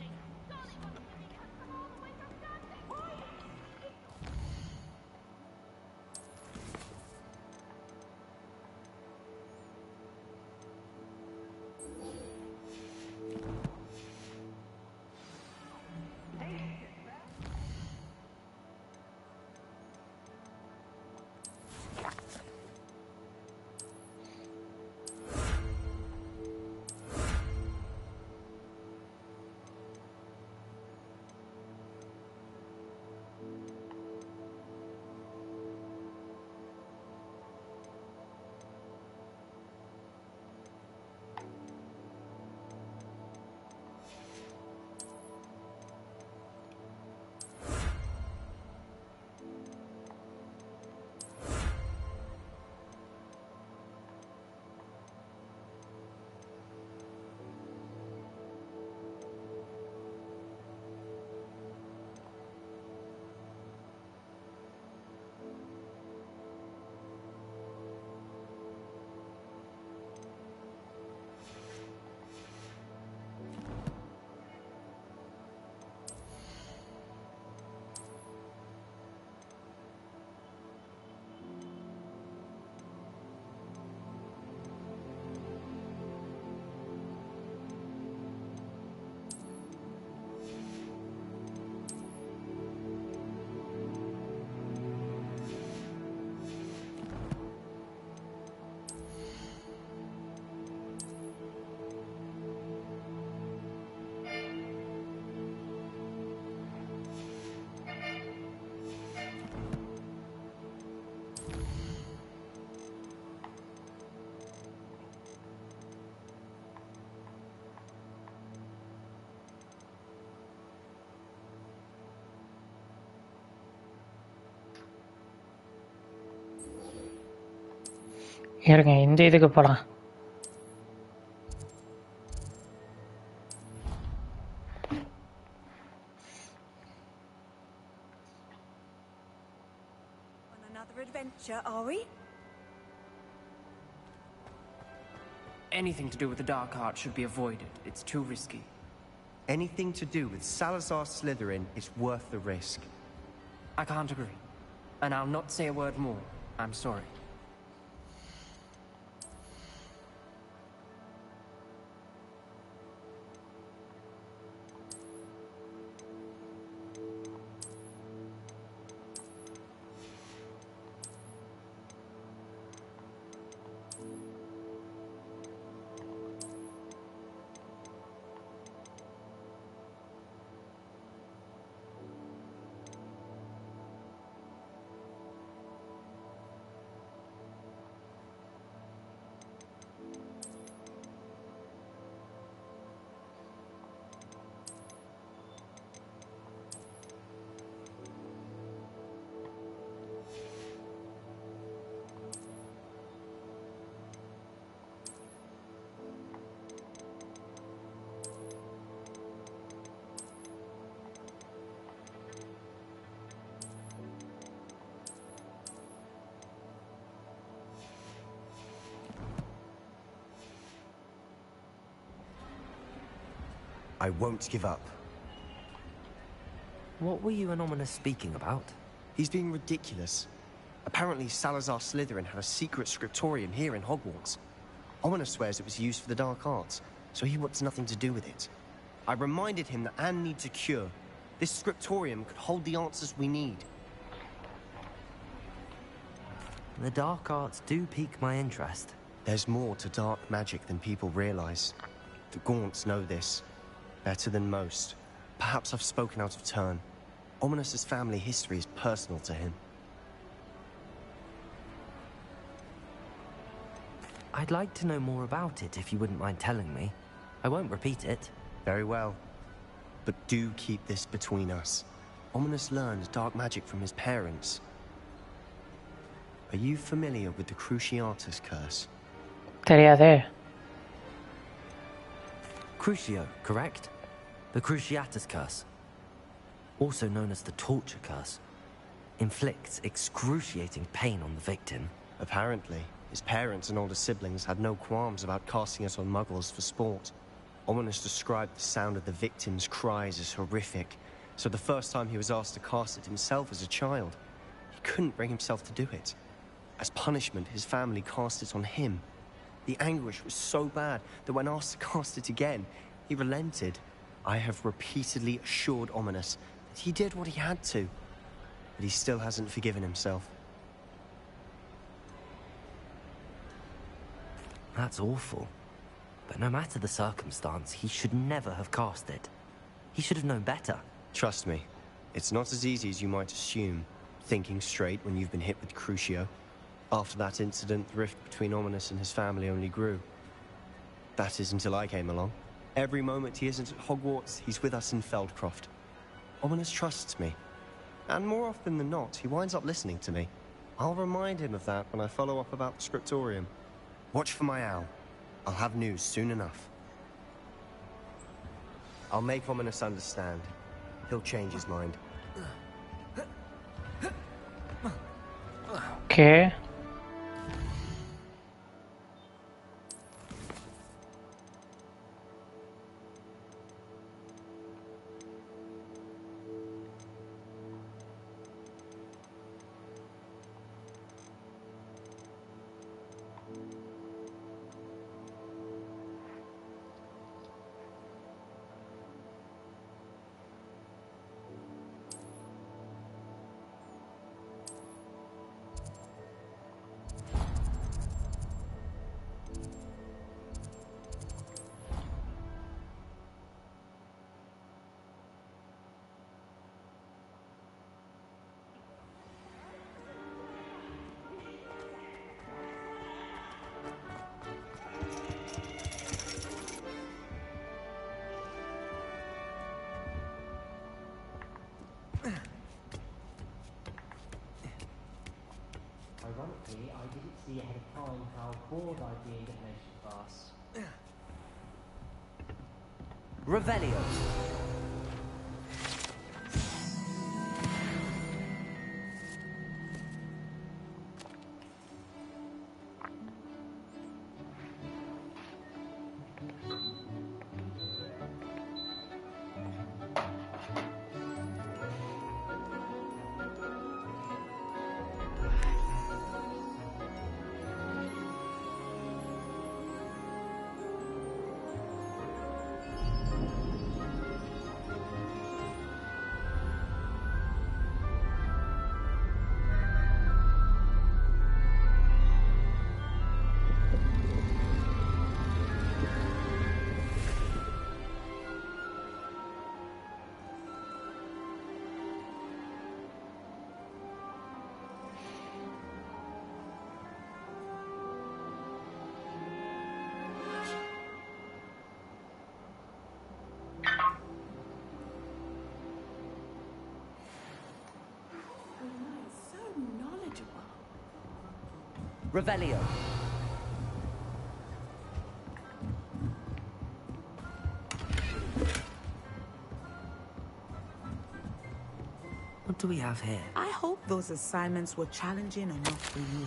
இருங்க, இந்த இதுக்கு போகலாம். On another adventure, are we? Anything to do with the dark art should be avoided. It's too risky. Anything to do with Salazar Slytherin is worth the risk. I can't agree. And I'll not say a word more. I'm sorry. I won't give up. What were you and Ominous speaking about? He's being ridiculous. Apparently Salazar Slytherin had a secret scriptorium here in Hogwarts. Ominous swears it was used for the dark arts, so he wants nothing to do with it. I reminded him that Anne needs a cure. This scriptorium could hold the answers we need. The dark arts do pique my interest. There's more to dark magic than people realize. The Gaunts know this. Better than most. Perhaps I've spoken out of turn. Ominous's family history is personal to him. I'd like to know more about it if you wouldn't mind telling me. I won't repeat it. Very well. But do keep this between us. Ominous learned dark magic from his parents. Are you familiar with the Cruciatus curse? தெரியாதே. Crucio, correct? The Cruciatus curse. Also known as the torture curse. Inflicts excruciating pain on the victim. Apparently. His parents and older siblings had no qualms about casting us on muggles for sport. Ominous described the sound of the victims' cries as horrific, so the first time he was asked to cast it himself as a child, he couldn't bring himself to do it. As punishment, his family cast it on him. The anguish was so bad that when asked to cast it again, he relented. I have repeatedly assured Ominous that he did what he had to, but he still hasn't forgiven himself. That's awful. But no matter the circumstance, he should never have cast it. He should have known better. Trust me, it's not as easy as you might assume, thinking straight when you've been hit with Crucio. After that incident, the rift between Ominous and his family only grew. That is until I came along. Every moment he isn't at Hogwarts, he's with us in Feldcroft. Ominous trusts me. And more often than not, he winds up listening to me. I'll remind him of that when I follow up about the scriptorium. Watch for my owl. I'll have news soon enough. I'll make Ominous understand. He'll change his mind. Okay. Ironically, I didn't see ahead of time how bored I'd be in divination class. Revelio. Revelio. What do we have here? I hope those assignments were challenging enough for you.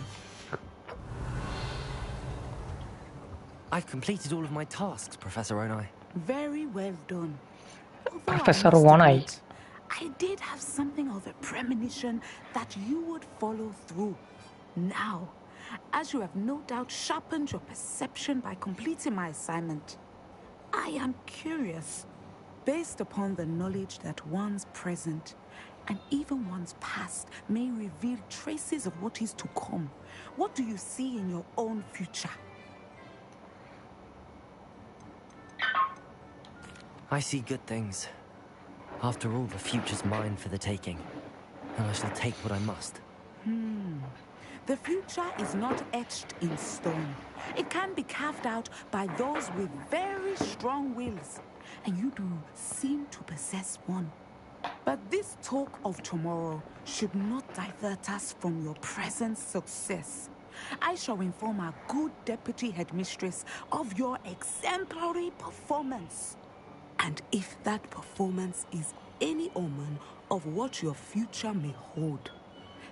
I've completed all of my tasks, Professor Onai. Very well done. Although Professor I must Onai. admit, I did have something of a premonition that you would follow through. Now, as you have no doubt sharpened your perception by completing my assignment, I am curious, based upon the knowledge that one's present and even one's past may reveal traces of what is to come. What do you see in your own future? I see good things. After all, the future's mine for the taking, and I shall take what I must. The future is not etched in stone. It can be carved out by those with very strong wills, and you do seem to possess one. But this talk of tomorrow should not divert us from your present success. I shall inform our good deputy headmistress of your exemplary performance. And if that performance is any omen of what your future may hold,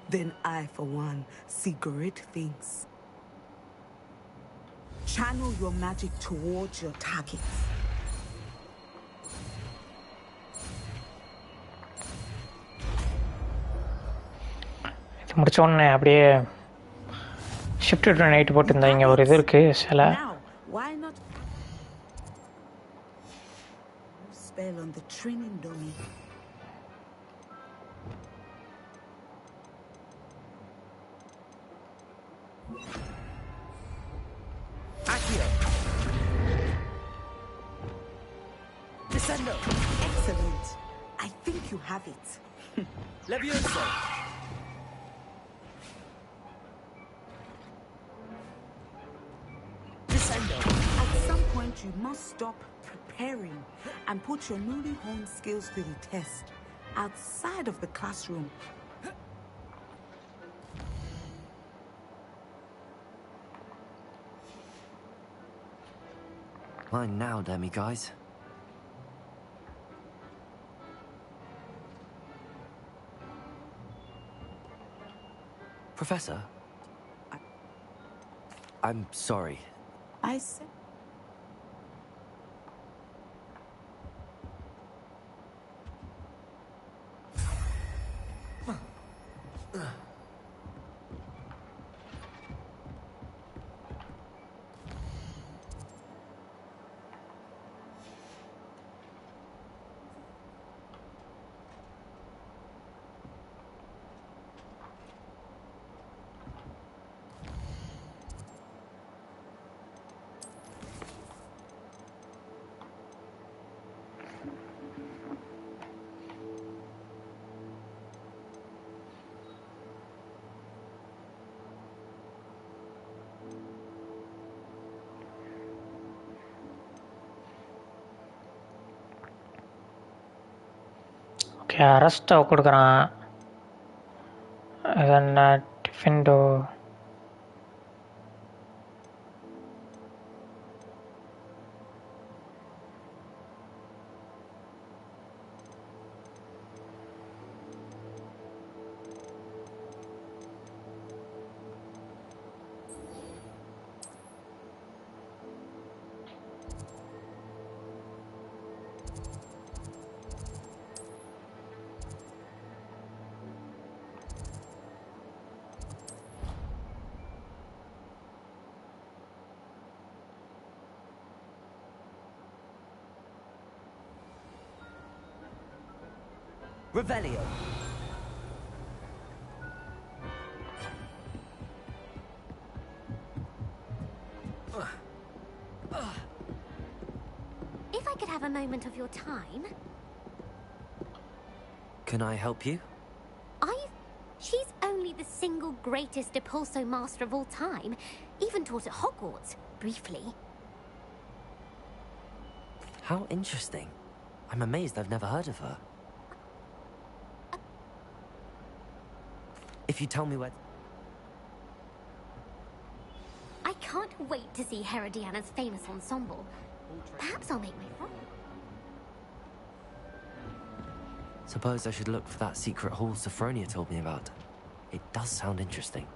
then I, for one, see great things. Channel your magic towards your targets. இது முடிச்ச உடனே அப்படியே shift night போட்டுருந்தா இங்கே ஒரு இது இருக்கு சில Now, why not spell on the training dummy? Accio. Descendo. Excellent. I think you have it. Levioso. Descendo. At some point, you must stop preparing and put your newly honed skills to the test outside of the classroom. Mine now, Demi guys. Professor, I'm sorry. I said. Okay அரெஸ்ட்டை கொடுக்குறான் அது என்ன டிஃபெண்டோ Revelio. If I could have a moment of your time. Can I help you? She's only the single greatest Depulso master of all time. Even taught at Hogwarts, briefly. How interesting. I'm amazed I've never heard of her. If you tell me where... I can't wait to see Herodiana's famous ensemble. Perhaps I'll make my friend. Suppose I should look for that secret hall Sophronia told me about. It does sound interesting.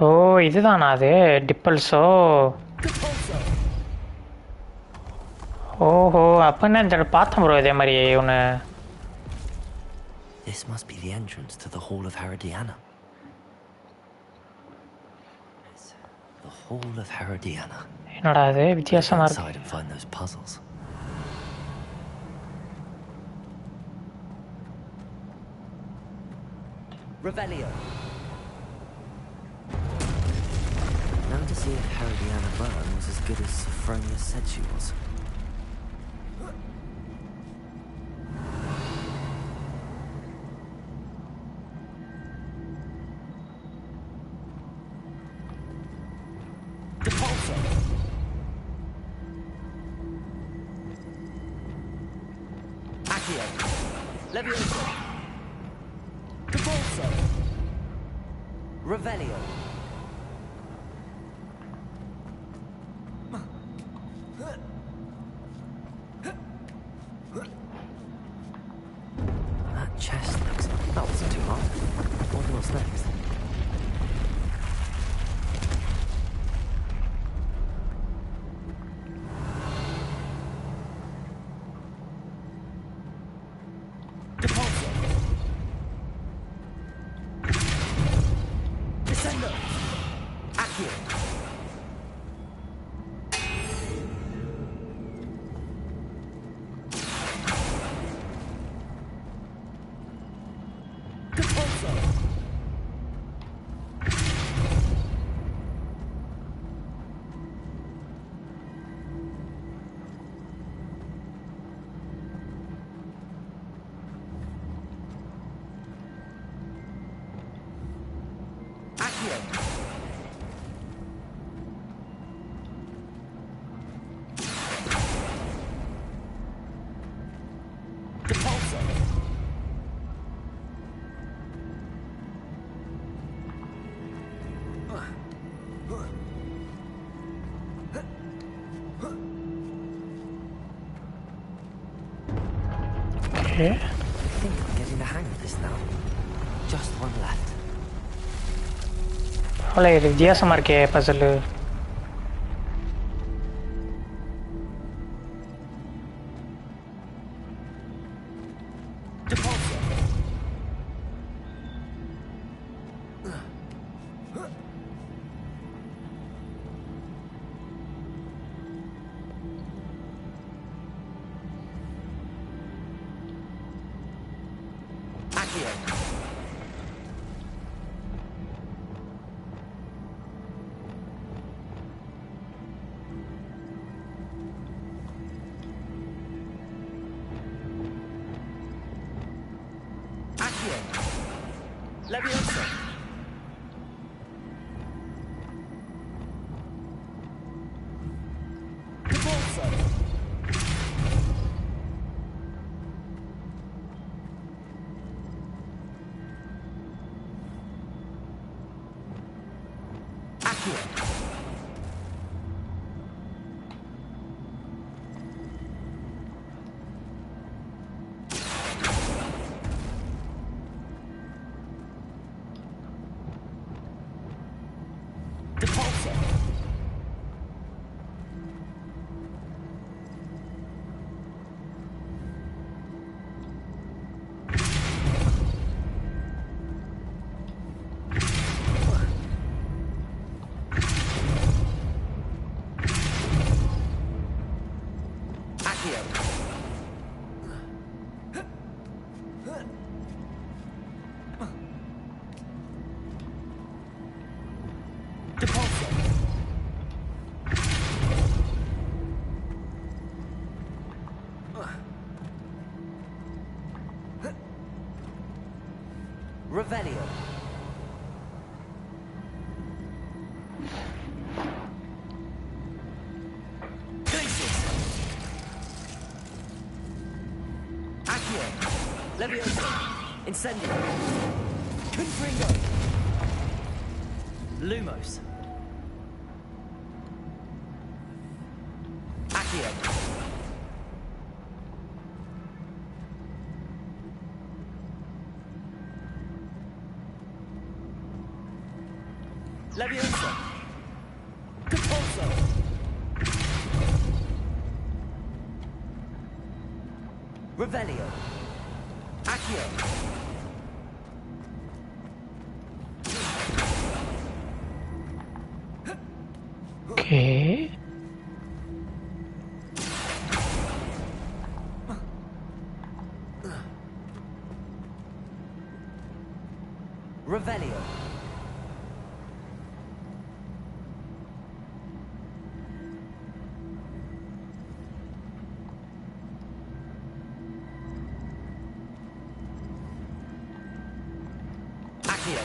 ஓ இதுதானா அது டிப்பல்ஸோ ஓஹோ அப்பன்னா இந்த பார்த்தேன் bro இதே மாதிரி ஒன்று This must be the entrance to the Hall of Herodiana. Yes, the Hall of Herodiana. என்னடா அது வித்தியாசமா இருக்கு Inside and find those puzzles. Revelio. Now to see if Herodiana Byrne was as good as Sophronia said she was. Accio. Levioso. Depulso. Revelio. That chest looks... That wasn't too hard. Wonder what's next. Okay. I think I'm getting the hang of this now. Just one left. அவ்வளோ இது வித்தியாசமாக இருக்கே Basil. Levioso. Depulso. Accio. Depulso. Accio. Depulso. Revelio. Glacius. Accio. Levioso. Incendio. Confringo. Lumos. Accio. Levioso. Depulso. Revelio. Accio. Okay. Revelio. Accio.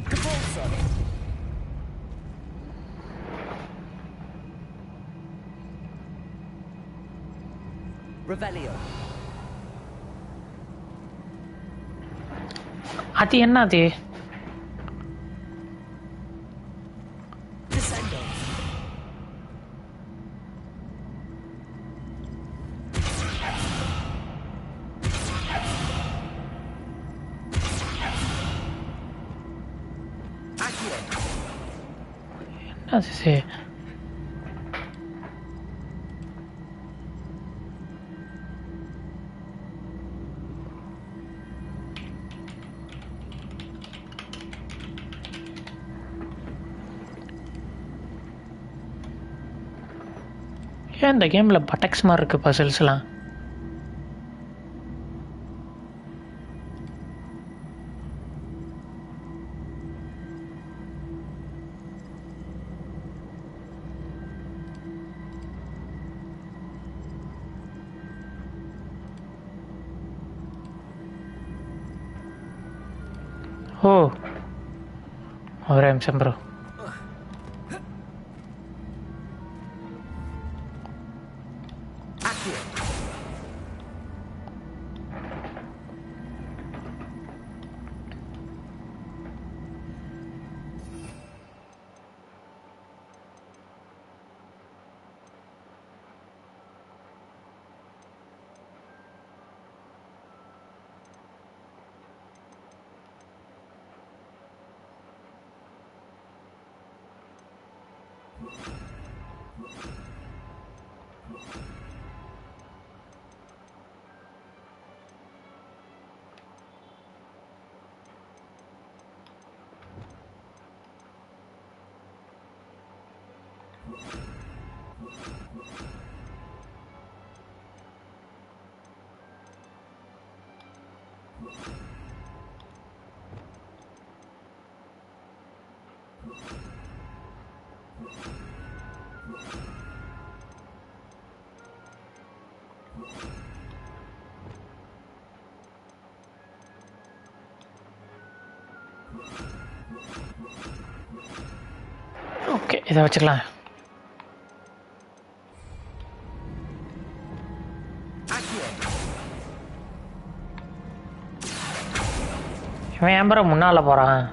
Depulso. Revelio. அது என்ன அது? Descendo. Accio. என்ன அது? ஏன் இந்த கேமில் பட்டக்ஸ் மாதிரி இருக்குது பசில்ஸ்லாம்? ஓ, ஒரே நிமிஷம் ப்ரோ. ஓகே, இதை வச்சுக்கலாம். இவன் ஏன் ப்ரோ முன்னால போறான்?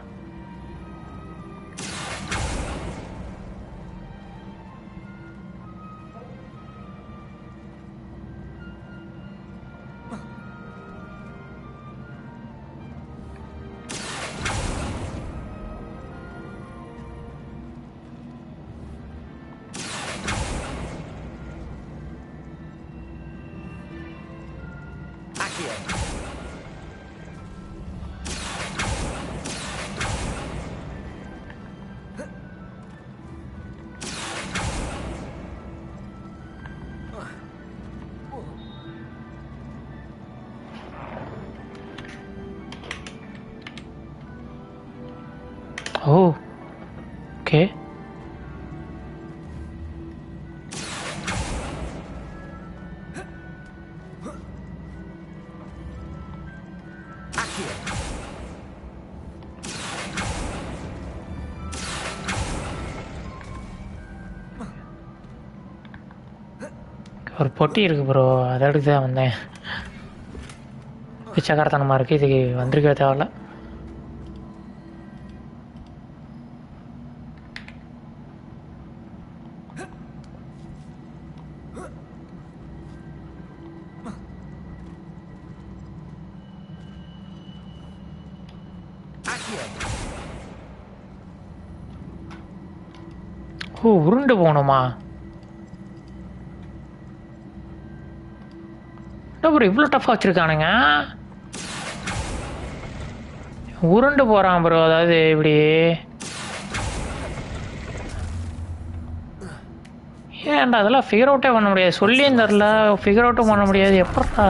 Oh, okay. ஒரு பொட்டி இருக்கு ப்ரோ, அதை எடுத்து தான் வந்தேன். பிச்சைக்காரத்தனமாக இருக்குது, இதுக்கு வந்திருக்கவே தேவையில்ல. ஓ, உருண்டு போகணுமா? ப்ரோ இவ்வளோ டஃப்பாக வச்சுருக்கானுங்க. உருண்டு போகிறான் ப்ரோ, அதாவது இப்படி. ஏன்டா அதெல்லாம் ஃபிகர் அவுட்டே பண்ண முடியாது, சொல்லியும் தரல, ஃபிகர் அவுட்டும் பண்ண முடியாது. எப்படா?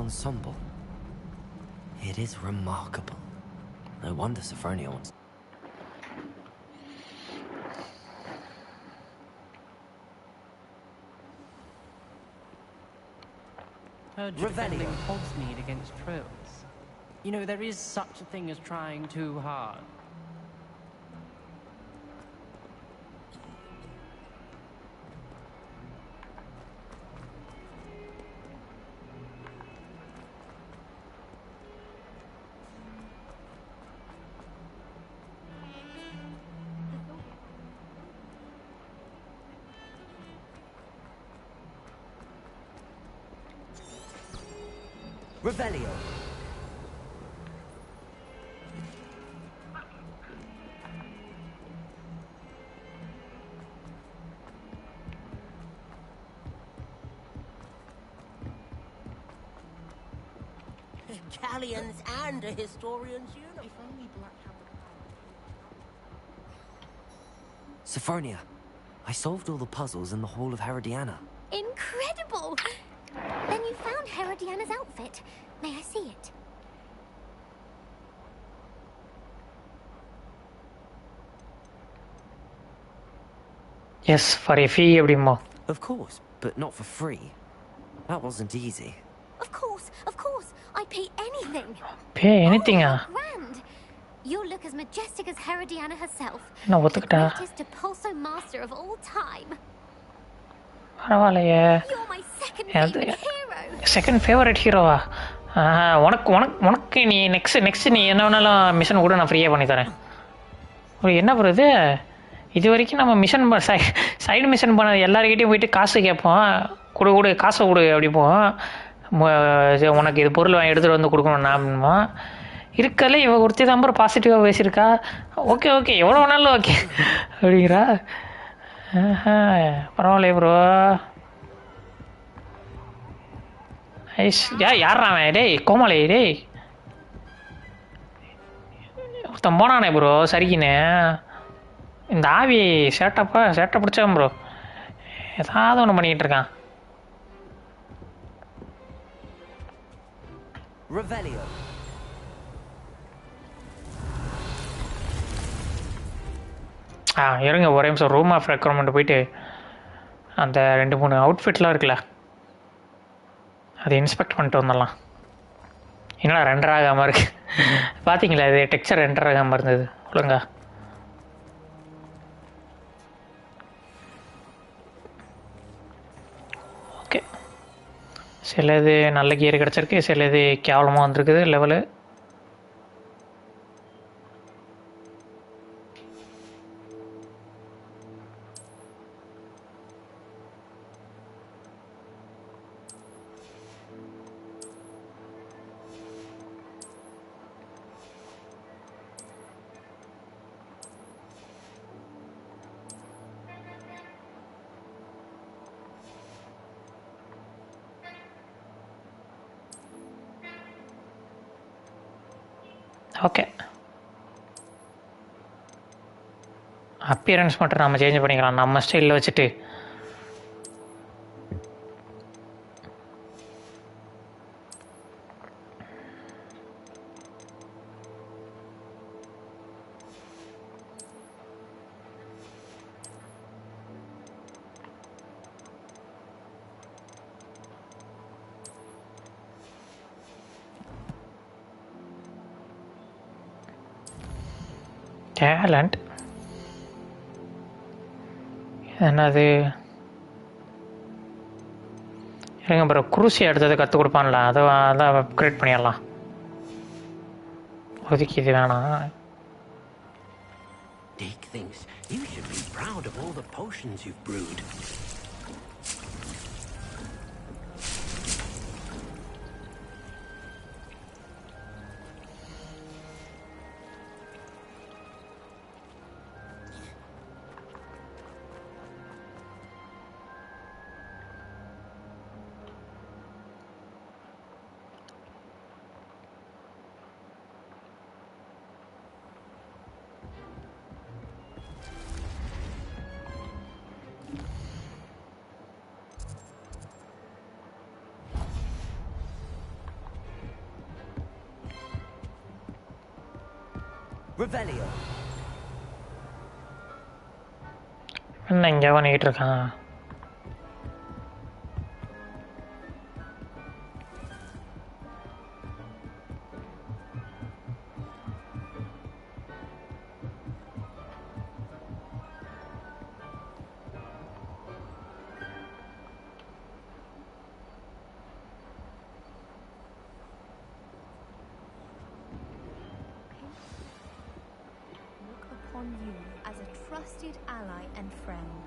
Ensemble. It is remarkable. No wonder Sophronia wants. Heard you defending Hogsmeade against trolls. You know, there is such a thing as trying too hard. Revelio. Galleons and a historian's uniform. Sophronia, I solved all the puzzles in the Hall of Herodiana. Incredible! Then you found Herodiana's outfit. May I see it? Yes, for a fee அப்படிமோ. Of course, but not for free. That wasn't easy. Of course. I'd pay anything. Pay anything? Grand. You'll look as majestic as Herodiana herself. No, the greatest Depulso master of all time. பரவாயில்லையே. You're my second favorite hero. Second favorite hero-வா? உனக்கு நீ next நீ என்ன வேணாலும் mission கூட நான் ஃப்ரீயாக பண்ணி தரேன். என்ன பண்ணுறது, இது வரைக்கும் நம்ம மிஷன் சைடு மிஷன் பண்ணது எல்லாருக்கிட்டையும் போயிட்டு காசு கேட்போம். கொடு காசை கொடு அப்படிப்போம். உனக்கு இது பொருள் வாங்கி எடுத்துகிட்டு வந்து கொடுக்கணும் அப்படின்போம். இருக்கல இவ ஒருத்தி தான் அப்புறம் பாசிட்டிவாக பேசியிருக்கா. ஓகே எவ்வளோ வேணாலும் ஓகே அப்படிங்கிறா. பரவாயில்லையே ப்ரோ. ஐஸ் யார்றான் டேய் கோமாளி டேய். ஒருத்தன் போனானே ப்ரோ சரிக்கின்னு. இந்த ஆவி சேட்டை பிடிச்சான் ப்ரோ. ஏதாவது ஒன்று பண்ணிக்கிட்டு இருக்கான். Revelio. இருங்க ஒரே நிமிஷம். ரூம் ஆஃப் ரெக்ரூட்மெண்ட் போயிட்டு அந்த 2-3 அவுட்ஃபிட்லாம் இருக்குல்ல அதை இன்ஸ்பெக்ட் பண்ணிட்டு வந்துடலாம். என்னடா ரெண்டர் ஆகாமல் இருக்கு பார்த்தீங்களா? இது டெக்ஸ்சர் ரெண்டர் ஆகாமல் இருந்தது ஒழுங்கா. ஓகே, சிலது நல்ல கியர் கிடச்சிருக்கு, சிலது கேவலமாக வந்திருக்குது லெவலு. ஓகே, அப்பியரன்ஸ் மட்டும் நம்ம சேஞ்ச் பண்ணிக்கலாம் நம்ம ஸ்டைலில் வச்சுட்டு. டேலண்ட் என்னது? இருங்க அப்புறம் குரூசியை எடுத்தது கற்றுக் கொடுப்பான்ல, அதை அப்கிரேட் பண்ணிடலாம். ஒதுக்கி இது வேணாம். Dick thinks you should be proud of all the potions you've brewed. Revelio. என்ன இங்கே பண்ணிக்கிட்டு இருக்கான்? You as a trusted ally and friend.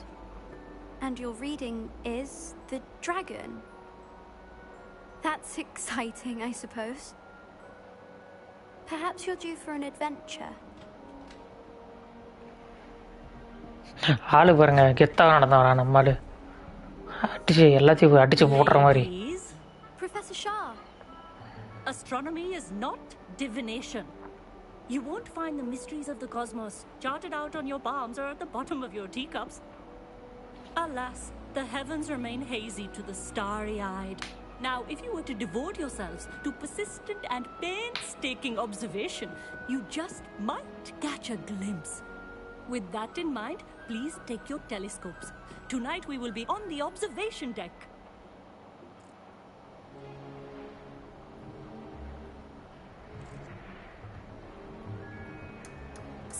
And your reading is the dragon. That's exciting, I suppose. Perhaps you're due for an adventure. ஆளு பாருங்க கெத்தாக நடந்தவரா நம்மளு அடிச்சு எல்லாத்தையும் அடிச்சு போடுற மாதிரி. Professor Shah, astronomy is not divination. You won't find the mysteries of the cosmos charted out on your palms or at the bottom of your teacups. Alas, the heavens remain hazy to the starry-eyed. Now, if you were to devote yourselves to persistent and painstaking observation, you just might catch a glimpse. With that in mind, please take your telescopes. Tonight we will be on the observation deck.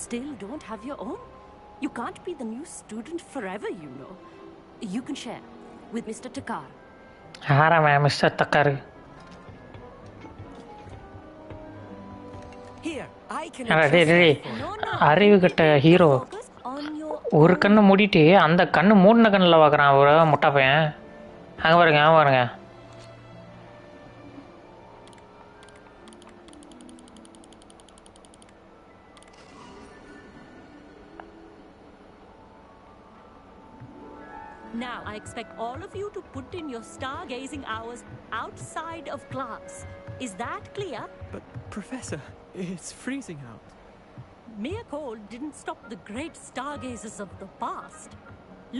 Still don't have your own? You can't be the new student forever, you know. You can share with Mr. Takar. ஆறாம mister Takar. அறிவு கட்ட hero ஒரு கண்ணு மூடிட்டு அந்த கண்ணு மூடின கண்ணில் பார்க்குறான் ஒரு முட்டா பையன். அங்கே பாருங்க அங்கே பாருங்க. Now, I expect all of you to put in your stargazing hours outside of class. Is that clear? But, Professor, it's freezing out. Mere cold didn't stop the great stargazers of the past.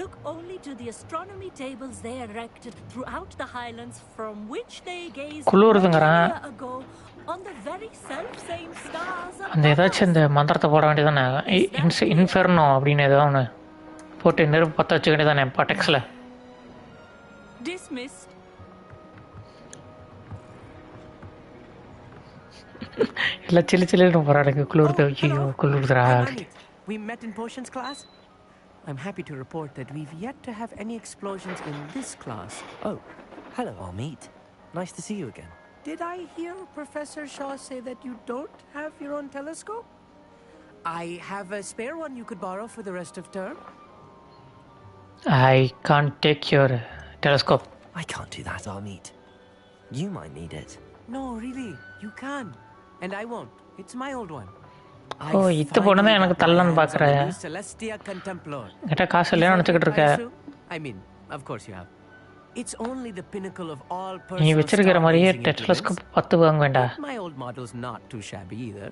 Look only to the astronomy tables they erected throughout the highlands from which they gazed millennia ago on the very self-same stars. அந்த ஏதாச்சும் இந்த மந்திரத்தை போட வேண்டியதானே Inferno அப்படின்னு ஏதோ ஒன்று போட்டு நெருப்பு பற்ற வச்சுக்க வேண்டியதானே பாட்டெக்ஸில். Dismissed. இல்லை சில்லு சில்லுன்னு போகிறாங்க குளிர்து. ஐயோ குளிர்துரா. We met in potions class. I'm happy to report that we've yet to have any explosions in this class. Oh, hello, Amit. Nice to see you again. Did I hear Professor Shaw say that you don't have your own telescope? I have a spare one you could borrow for the rest of term. I can't take your telescope. I can't do that, Amit. You might need it. No, really, you can. And I won't. It's my old one. ஓ இத்து பொண்ணு தான் எனக்கு தள்ளன்னு பார்க்குறேன். கிட்ட காசு இல்லையா நினச்சிக்கிட்டு இருக்க. I mean, of course you have. It's only the pinnacle of all நீ வச்சிருக்கிற மாதிரியே டெலஸ்கோப் 10 வாங்க வேண்டாம். My old model's not too shabby either.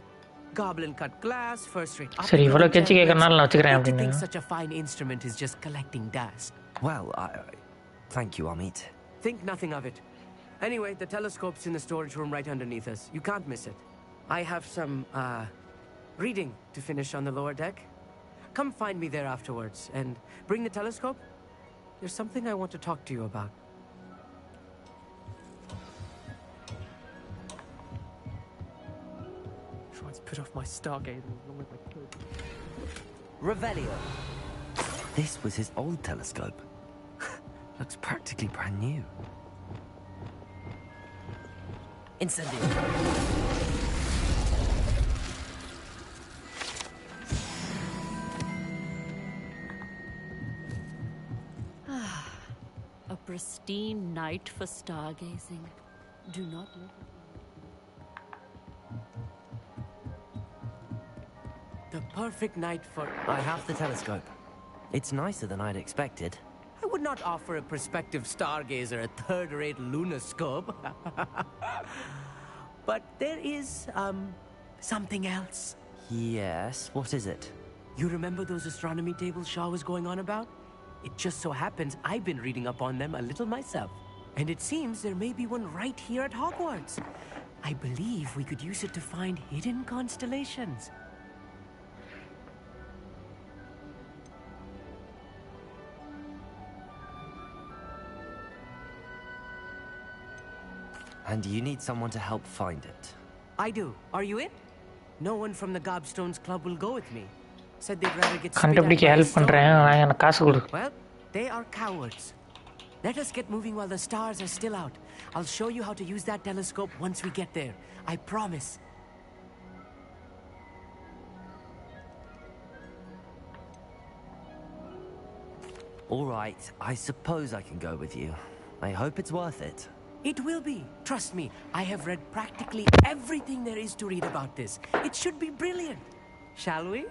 Goblin cut glass, first rate. சரி இவ்வளோ கெஞ்சி கேட்கறனால நான் வச்சுக்கிறேன் அப்படின்னு. I think such a fine instrument is just collecting dust. Well, thank you, Amit. Think nothing of it. Anyway, the telescope's in the storage room right underneath us. You can't miss it. I have some, reading to finish on the lower deck. Come find me there afterwards, and bring the telescope. There's something I want to talk to you about. Try to put off my stargazing as long as I could. Revelio. This was his old telescope. Looks practically brand new. Incendio. A pristine night for stargazing. Do not look. The perfect night for... I have the telescope. It's nicer than I'd expected. I would not offer a prospective stargazer a third-rate lunoscope. But there is, something else. Yes, what is it? You remember those astronomy tables Shaw was going on about? It just so happens I've been reading up on them a little myself. And it seems there may be one right here at Hogwarts. I believe we could use it to find hidden constellations. And you need someone to help find it. I do. Are you in? No one from the Gobstones Club will go with me. Said they'd rather get கண்டுபிடிக்க help பண்றேன் நான் எனக்கு காசு கொடு. Well, they are cowards. Let us get moving while the stars are still out. I'll show you how to use that telescope once we get there. I promise. All right, I suppose I can go with you. I hope it's worth it. It will be. Trust me, I have read practically everything there is to read about this. It should be brilliant. Shall we?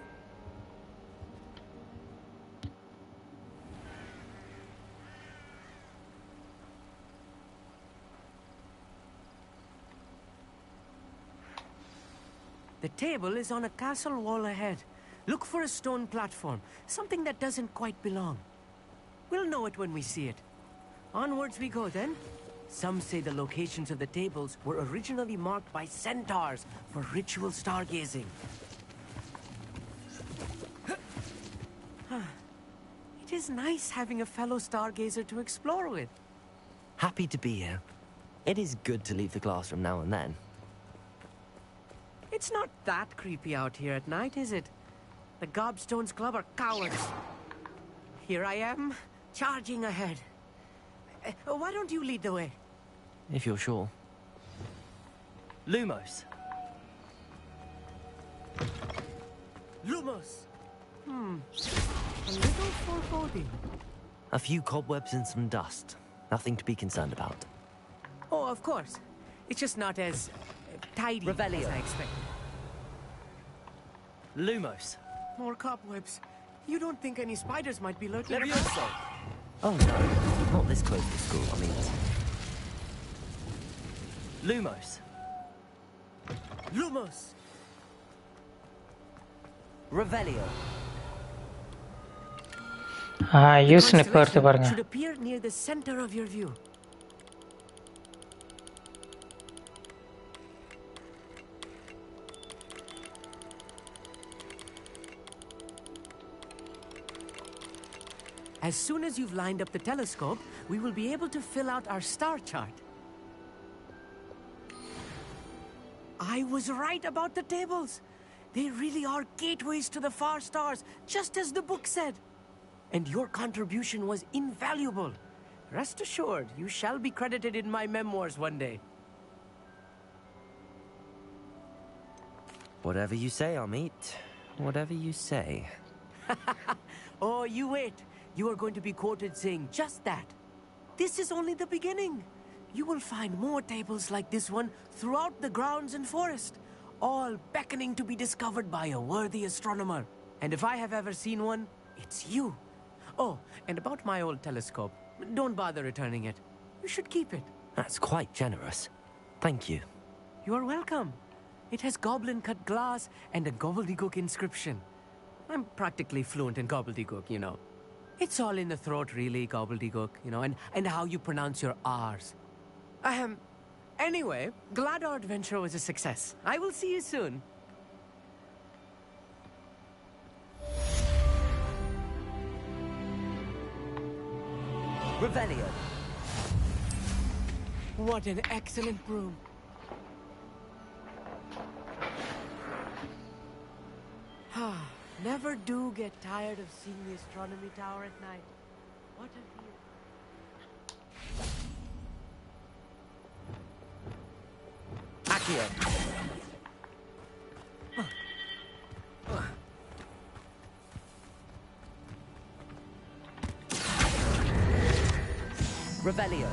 The table is on a castle wall ahead. Look for a stone platform, something that doesn't quite belong. We'll know it when we see it. Onwards we go then. Some say the locations of the tables were originally marked by centaurs for ritual stargazing. It is nice having a fellow stargazer to explore with. Happy to be here. It is good to leave the classroom now and then. It's not that creepy out here at night, is it? The Gobstones Club are cowards. Here I am, charging ahead. Why don't you lead the way? If you're sure. Lumos. Lumos! A little foreboding. A few cobwebs and some dust. Nothing to be concerned about. Oh, of course. It's just not as tidy as I expected. Lumos. More cobwebs. You don't think any spiders might be lurking around? Levioso. Oh no, not this close to school, I mean. Lumos. Lumos! Revelio. Use இப்போ எடுத்து பாருங்க. Should appear near the center of your view. As soon as you've lined up the telescope, we will be able to fill out our star chart. I was right about the tables. They really are gateways to the far stars, just as the book said. And your contribution was invaluable. Rest assured, you shall be credited in my memoirs one day. Whatever you say, Amit. Whatever you say. Oh, you wait. You are going to be quoted saying just that. This is only the beginning. You will find more tables like this one throughout the grounds and forest, all beckoning to be discovered by a worthy astronomer. And if I have ever seen one, it's you. Oh, and about my old telescope, don't bother returning it. You should keep it. That's quite generous. Thank you. You are welcome. It has goblin-cut glass and a gobbledygook inscription. I'm practically fluent in gobbledygook, you know. It's all in the throat, really, gobbledygook, you know, and how you pronounce your R's. Anyway, glad our adventure was a success. I will see you soon. Revelio. What an excellent broom. Never do get tired of seeing the astronomy tower at night. What a view. Accio. Revelio.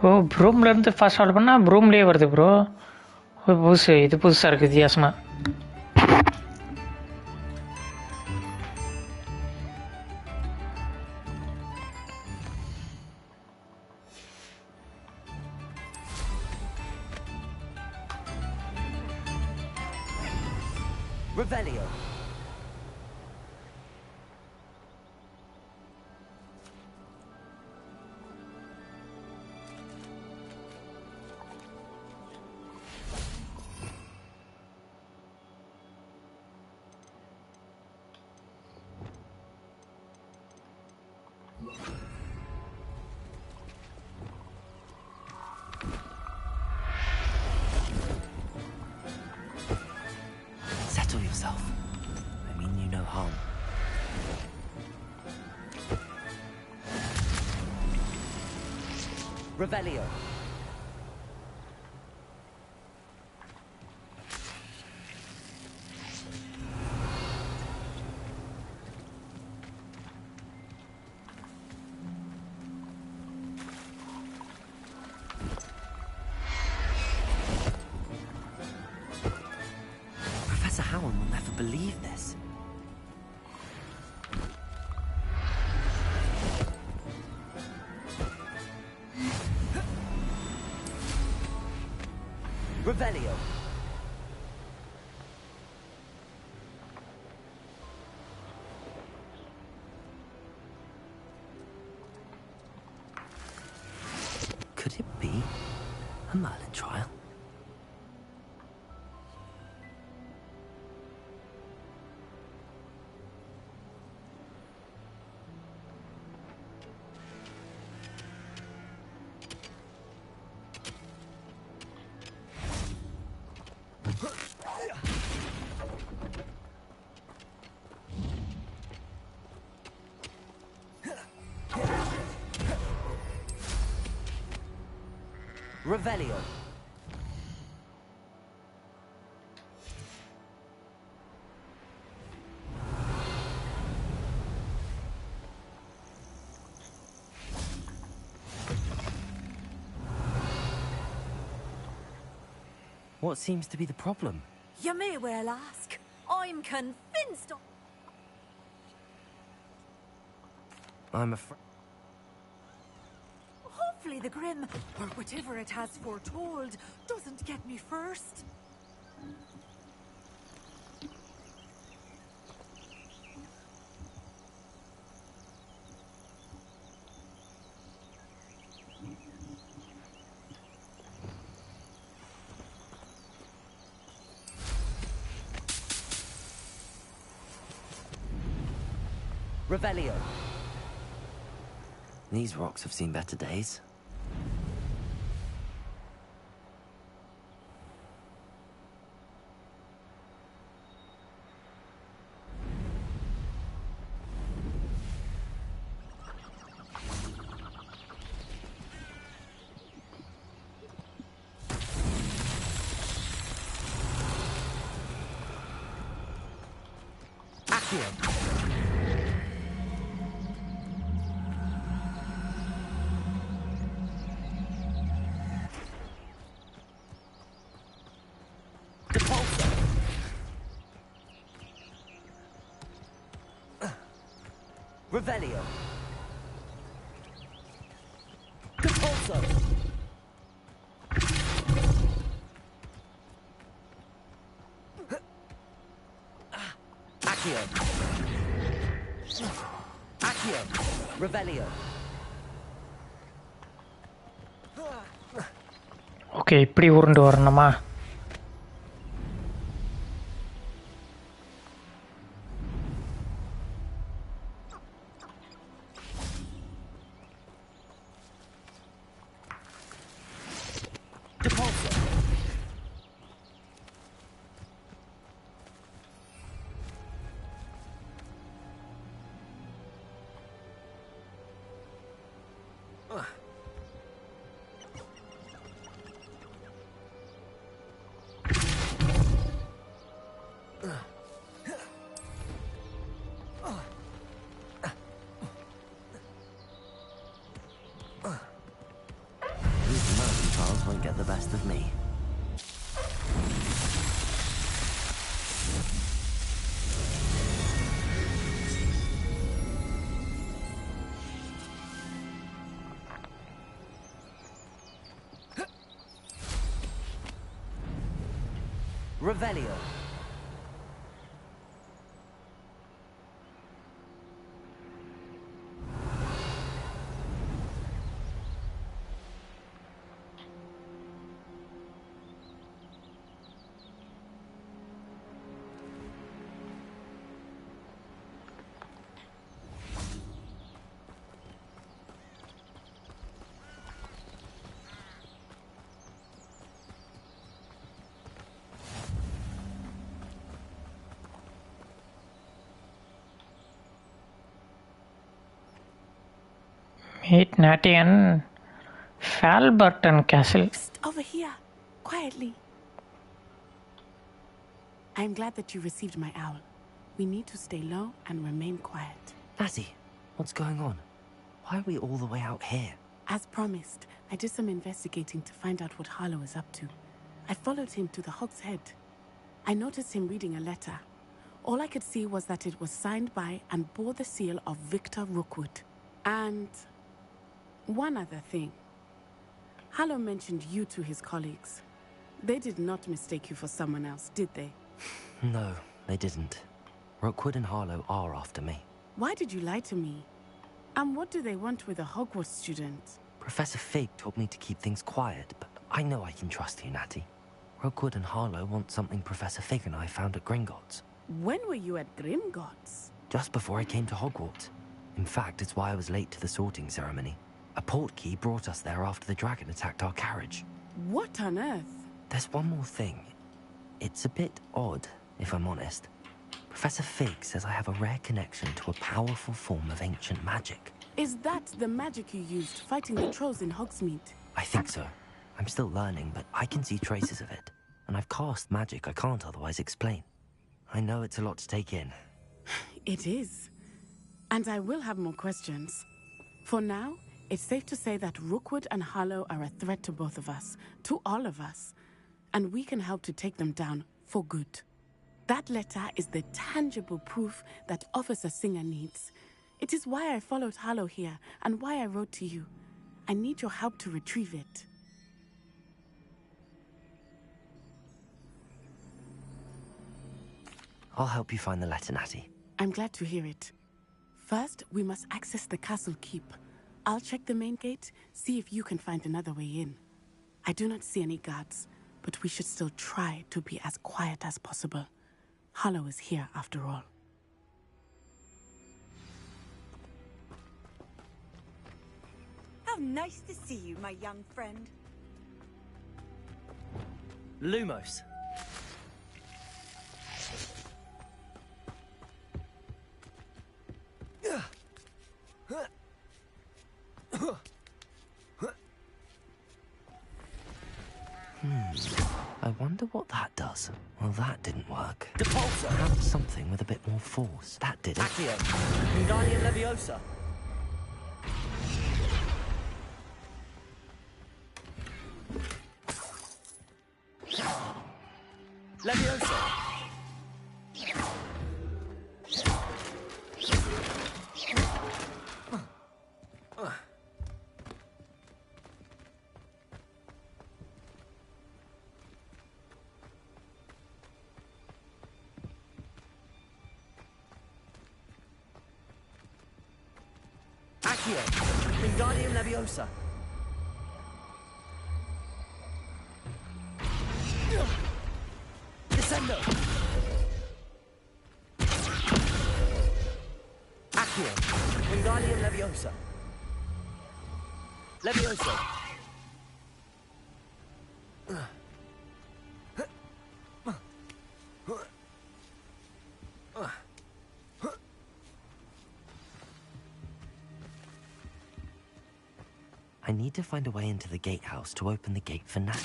ஓ ப்ரூம்லேருந்து fast travel பண்ணால் ப்ரூம்லேயே வருது bro. ஓ புதுசு, இது புதுசாக இருக்குது வித்தியாசமாக. Revelio. Settle yourself. I mean you no harm. Revelio. Professor Howard will never believe this. Revelio. Could it be a Merlin trial? Revelio. What seems to be the problem? You may well ask. I'm convinced. I'm afraid. Hopefully the Grim, or whatever it has foretold, doesn't get me first. Revelio. These rocks have seen better days. Accio. Revelio. Depulso. Accio. Accio. Revelio. Okay இப்படி உருண்டு வரணுமா? Revelio. Meet Natty and Falburton Castle. Over here, quietly. I'm glad that you received my owl. We need to stay low and remain quiet. Natty, what's going on? Why are we all the way out here? As promised, I did some investigating to find out what Harlow is up to. I followed him to the Hog's Head. I noticed him reading a letter. All I could see was that it was signed by and bore the seal of Victor Rookwood. And one other thing. Harlow mentioned you to his colleagues. They did not mistake you for someone else, did they? No, they didn't. Rookwood and Harlow are after me. Why did you lie to me? And what do they want with a Hogwarts student? Professor Fig told me to keep things quiet, but I know I can trust you, Natty. Rookwood and Harlow want something Professor Fig and I found at Gringotts. When were you at Gringotts? Just before I came to Hogwarts. In fact, it's why I was late to the sorting ceremony. A portkey brought us there after the dragon attacked our carriage. What on earth? There's one more thing. It's a bit odd, if I'm honest. Professor Fig says I have a rare connection to a powerful form of ancient magic. Is that the magic you used fighting the trolls in Hogsmeade? I think so. I'm still learning, but I can see traces of it. And I've cast magic I can't otherwise explain. I know it's a lot to take in. It is. And I will have more questions. For now, it's safe to say that Rookwood and Harlow are a threat to both of us, to all of us. And we can help to take them down for good. That letter is the tangible proof that Officer Singer needs. It is why I followed Harlow here and why I wrote to you. I need your help to retrieve it. I'll help you find the letter, Natty. I'm glad to hear it. First, we must access the castle keep. I'll check the main gate, see if you can find another way in. I do not see any guards, but we should still try to be as quiet as possible. Harlow is here after all. How nice to see you, my young friend. Lumos. I wonder what that does. Well, that didn't work. Depulso. Perhaps something with a bit more force. That did it. Accio. Wingardium Leviosa. Leviosa. Accio. Wingardium Leviosa. Descendo. Accio. Wingardium Leviosa. Leviosa. I need to find a way into the gatehouse to open the gate for Natty.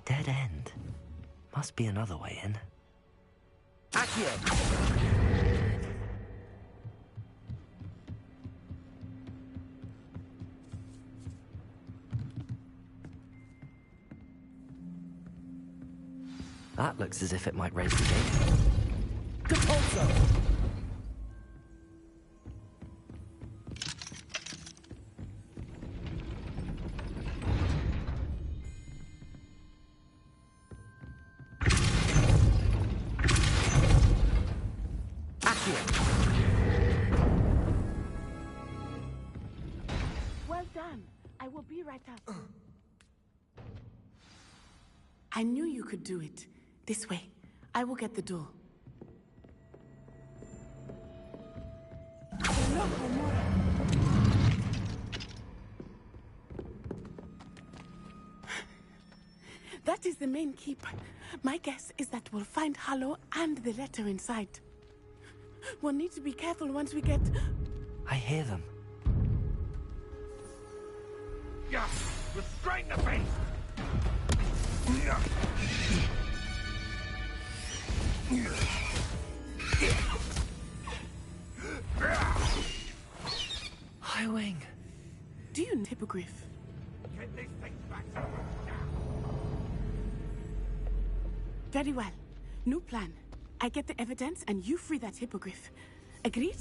Dead end. Must be another way in. Accio. That looks as if it might raise the gate. Depulso! Well done. I will be right up. I knew you could do it. This way. I will get the door. That is the main keeper. My guess is that we'll find Hollow and the letter inside. We'll need to be careful once we get... I hear them. Yeah, restrain the beast! High Wing. Do you know hippogriff? Get this thing back to Very well. New plan. I get the evidence and you free that hippogriff. Agreed?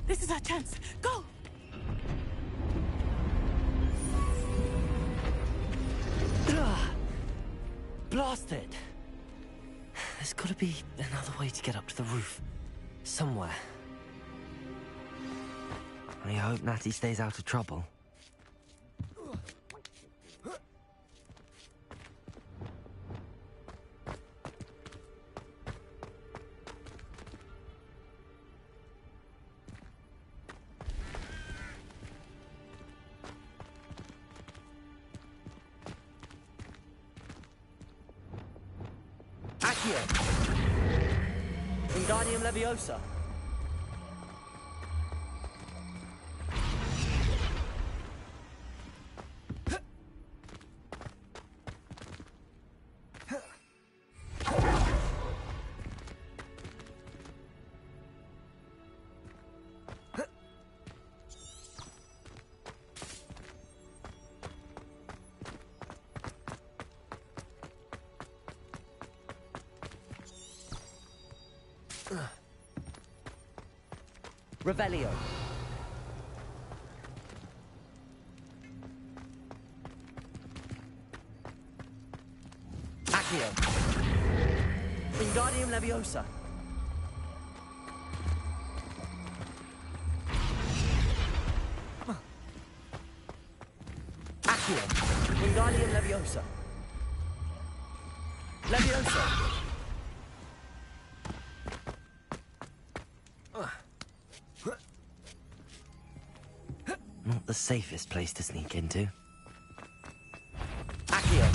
This is our chance. Go! Blast it! There's gotta be another way to get up to the roof. Somewhere. I hope Natty stays out of trouble. Accio! Wingardium Leviosa! Revelio. Accio. Wingardium Leviosa. Accio. Wingardium Leviosa. Leviosa. Not the safest place to sneak into. Accio.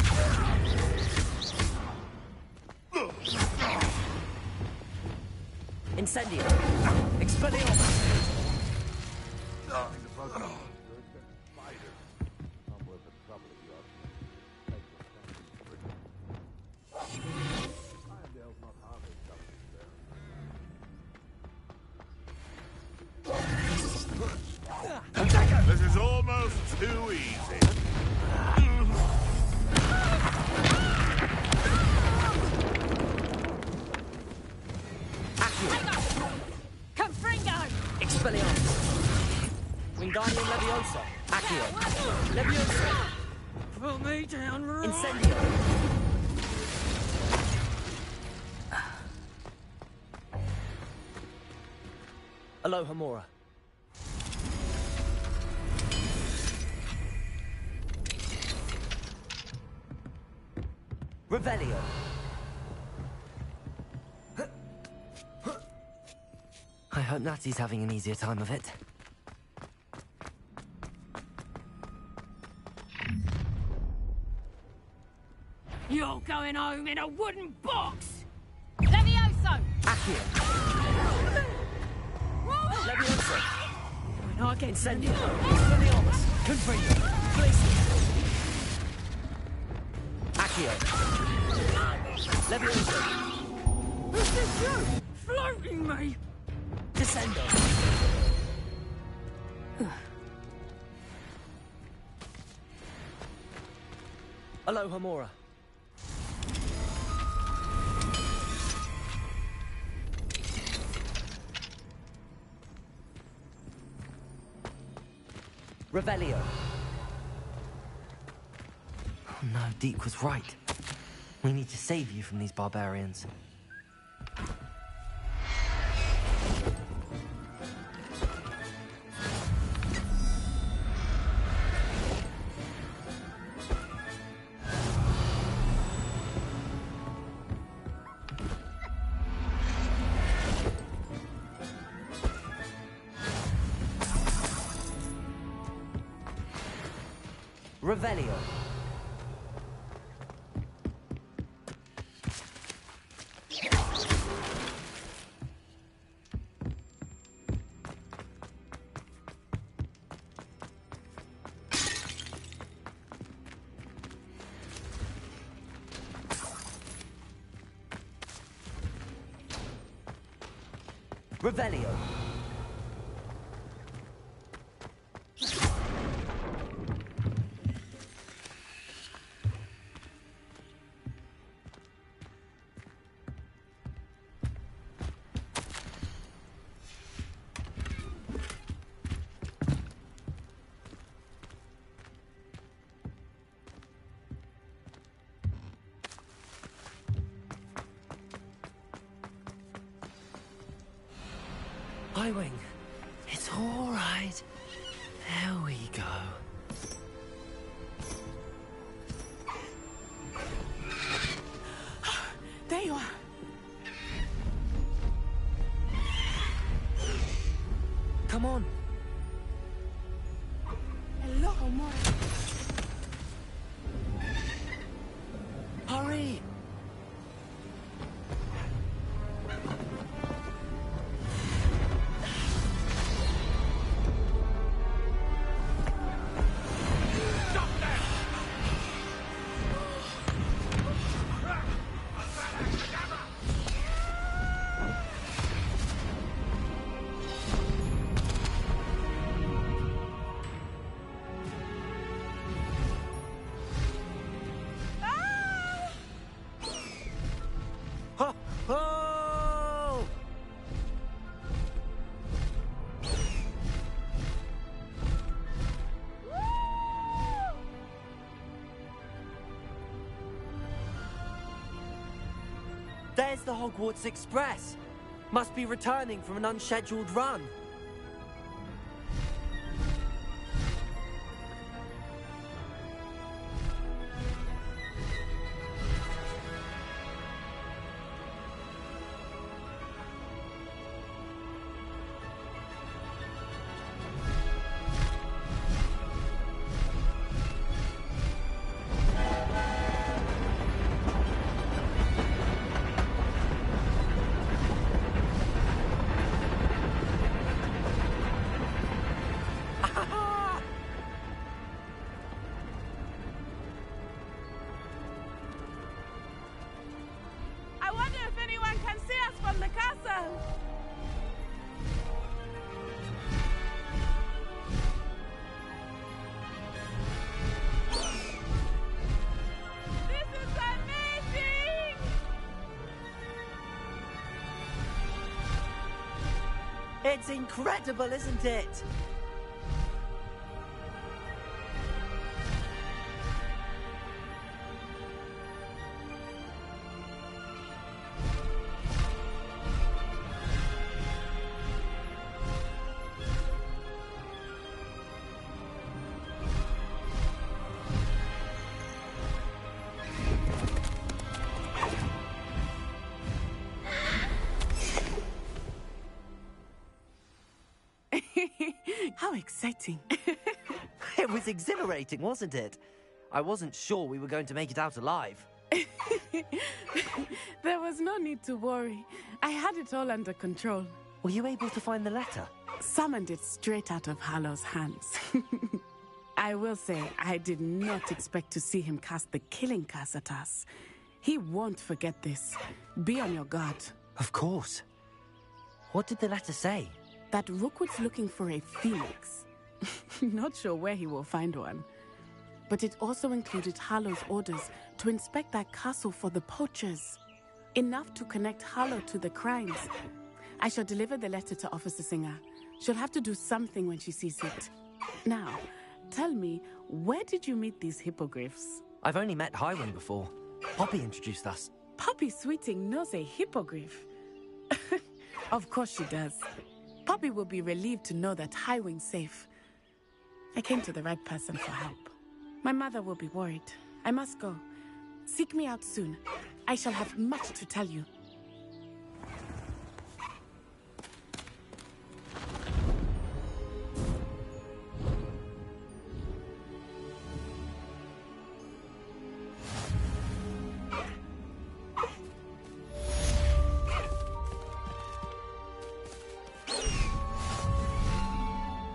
Incendio. Expelliarmus. This is almost too easy. Confringo! Expelliarmus. Wingardium Leviosa. Accio. Leviosa. Put me down, right? Incendio. Alohomora. Revelio. I hope Natty's having an easier time of it. You're going home in a wooden box! Levioso! Accio. Leviosa. We're not getting Incendio. Expelliarmus. Confringo. Glacius. Accio. Leviosa. Is this you? Floating me! Descendo. Alohomora. Revelio. Oh no, Deke was right. We need to save you from these barbarians. Revelio. Revelio. Highwing, it's all right. There we go. There you are. Come on. Hello, Mora. Hurry! Oh! There's the Hogwarts Express. Must be returning from an unscheduled run. I wonder if anyone can see us from the castle. This is amazing! It's incredible, isn't it? How exciting. It was exhilarating, wasn't it? I wasn't sure we were going to make it out alive. There was no need to worry. I had it all under control. Were you able to find the letter? Summoned it straight out of Hallow's hands. I will say, I did not expect to see him cast the killing curse at us. He won't forget this. Be on your guard. Of course. What did the letter say? That Rookwood's looking for a phoenix. Not sure where he will find one. But it also included Hallow's orders to inspect that castle for the poachers. Enough to connect Hallow to the crimes. I shall deliver the letter to Officer Singer. She'll have to do something when she sees it. Now, tell me, where did you meet these hippogriffs? I've only met Highwing before. Poppy introduced us. Poppy Sweeting knows a hippogriff. Of course she does. Poppy will be relieved to know that Highwing's safe. I came to the right person for help. My mother will be worried. I must go. Seek me out soon. I shall have much to tell you.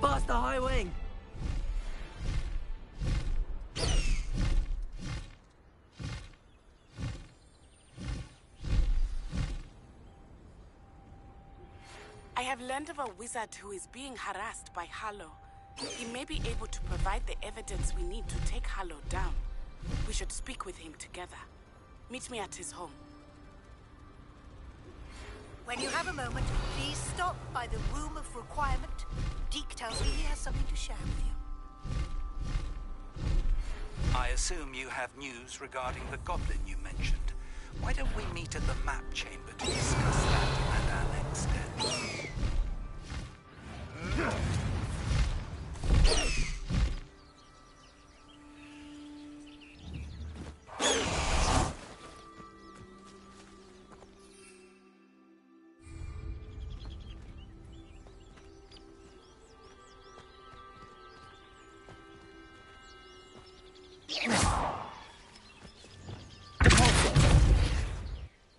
Faster, Highwing! I have learned of a wizard who is being harassed by Harlow. He may be able to provide the evidence we need to take Harlow down. We should speak with him together. Meet me at his home. When you have a moment, please stop by the Room of Requirement. Deke tells me he has something to share with you. I assume you have news regarding the goblin you mentioned. Why don't we meet at the map chamber to discuss that and our next steps?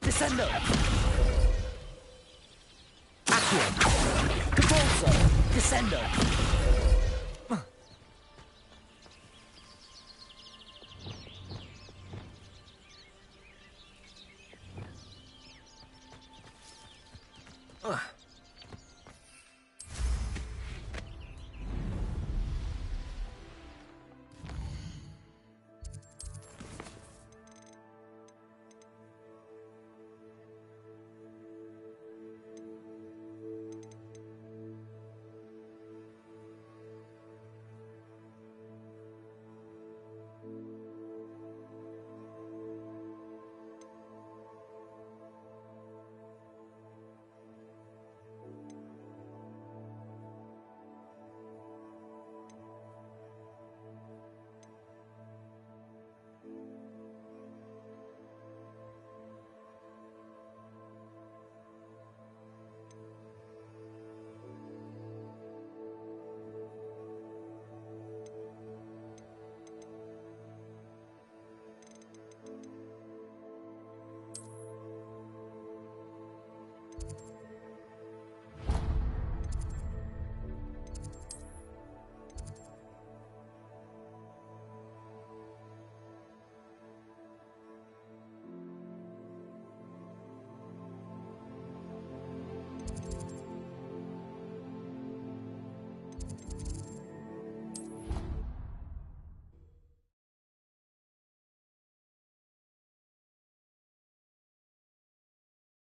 Descendo! Accio! Capolso! Descendo!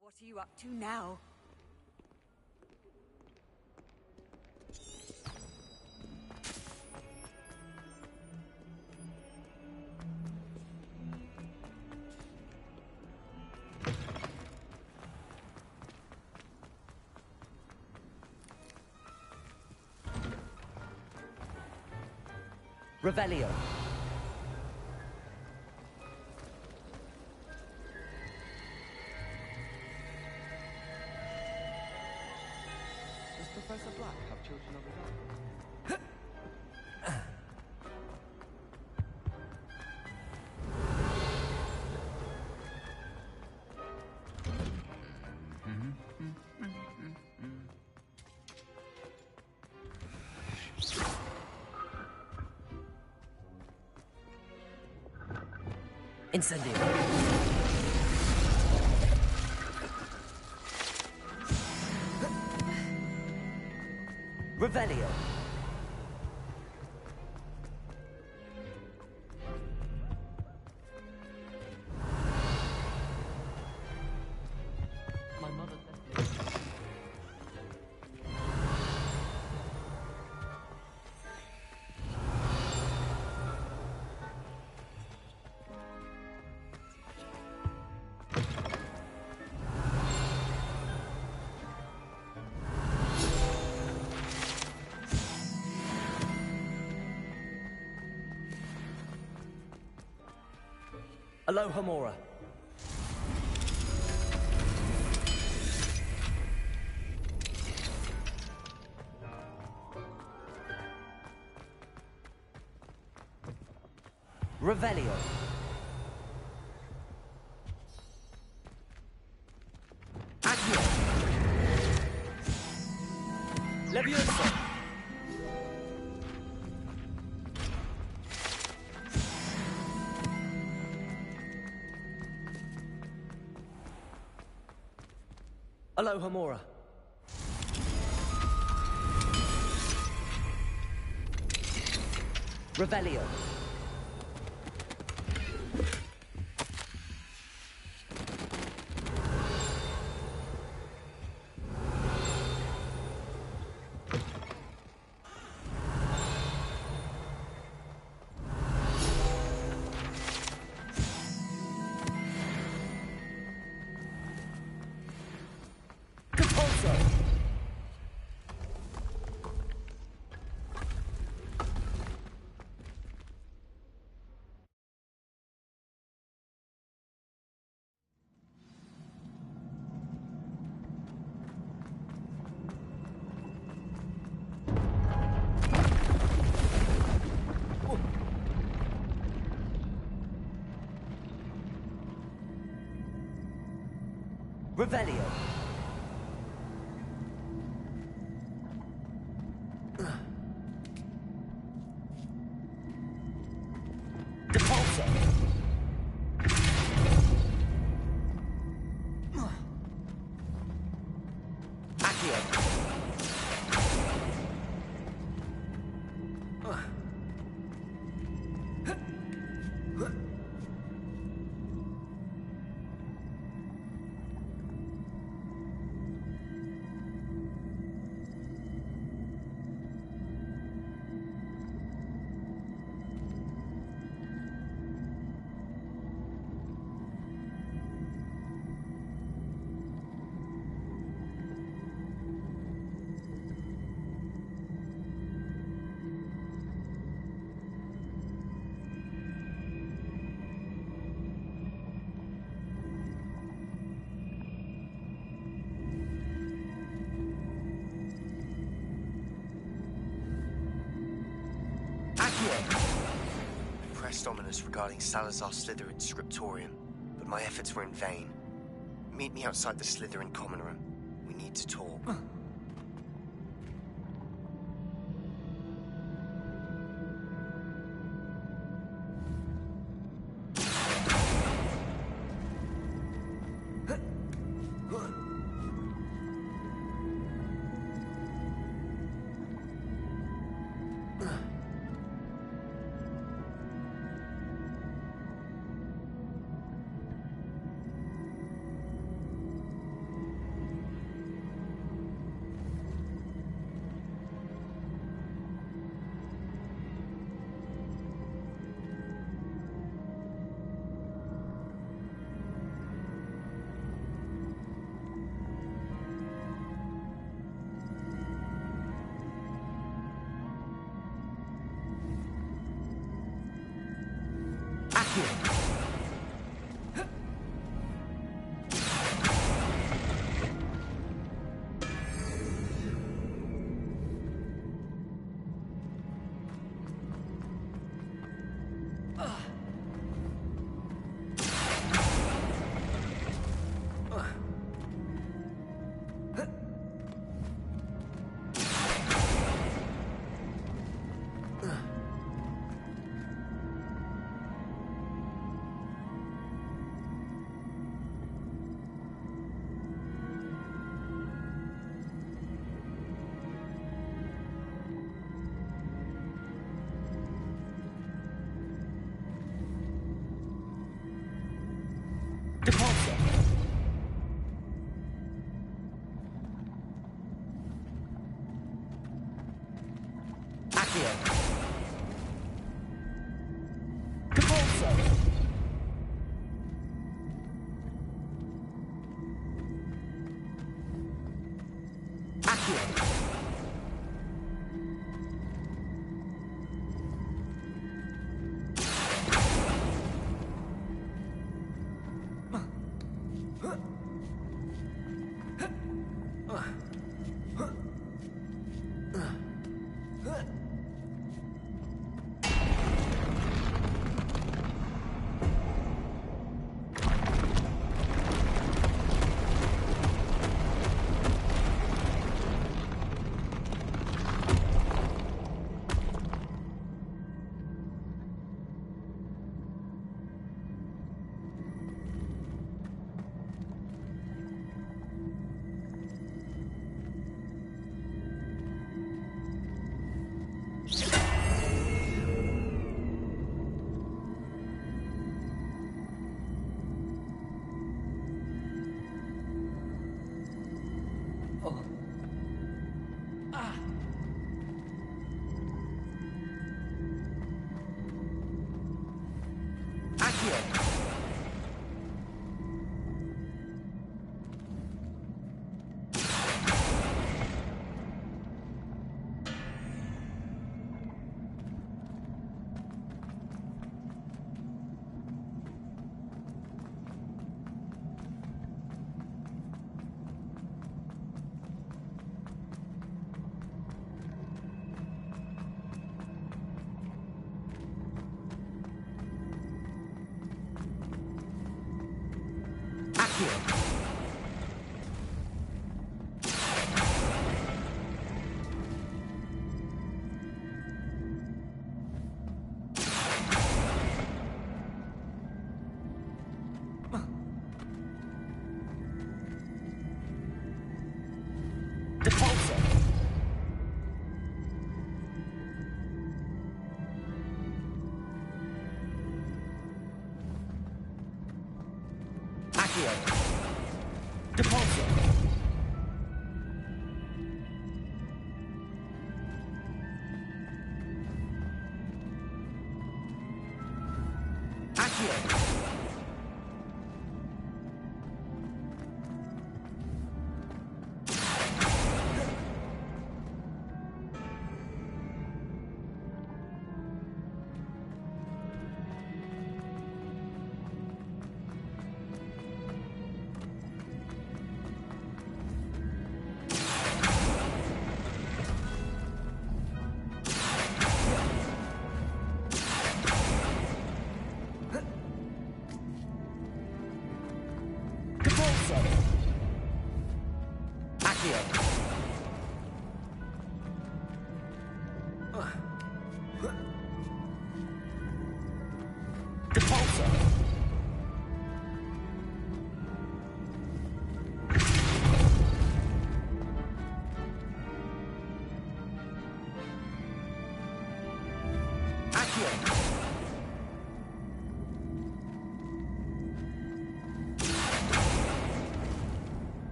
What are you up to now? Revelio. Does Professor Black have children of his own? Incendio. Revelio. My mother Aloha Mora. Revelio. Accio. Levioso. Aloha Mora. Revelio. Revelio. Depulso. Accio. Pressed ominous regarding Salazar Slytherin scriptorium, but my efforts were in vain. Meet me outside the Slytherin common room. We need to talk.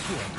Accio!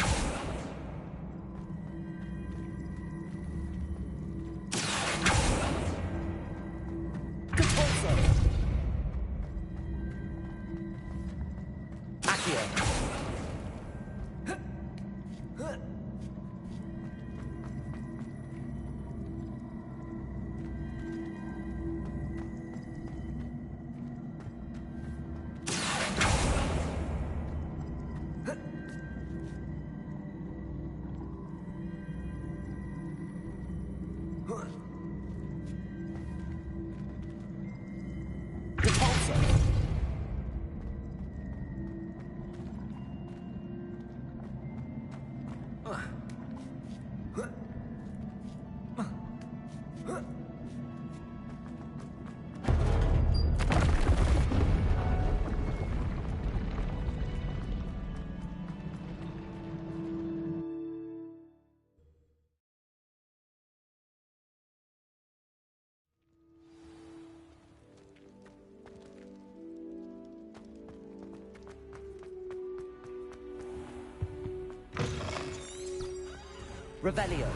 Revelio.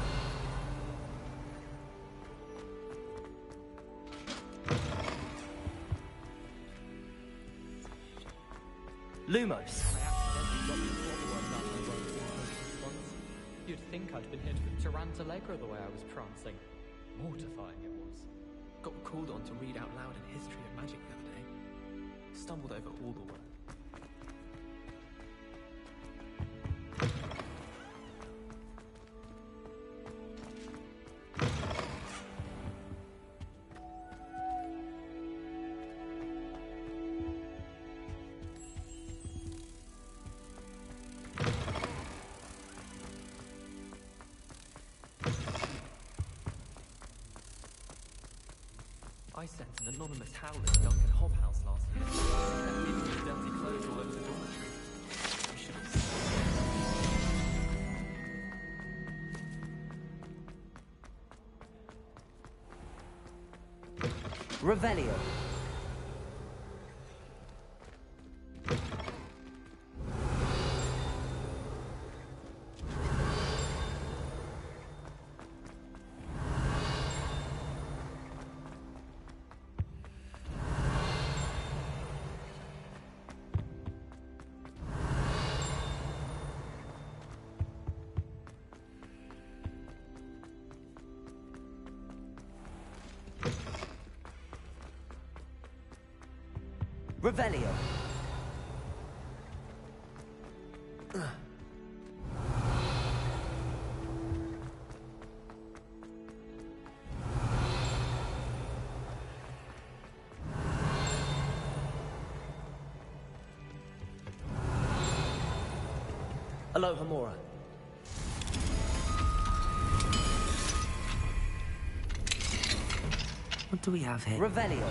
Lumos. You'd think I'd been hit with Tarantalegre the way I was prancing. Mortifying it was. Got called on to read out loud a history of magic the other day. Stumbled over all the work. I sent an anonymous howler to Duncan Hobhouse last year. Left him with dirty clothes all over the dormitory. You should have seen. Revelio. Revelio. Aloha Mora. What do we have here? Revelio.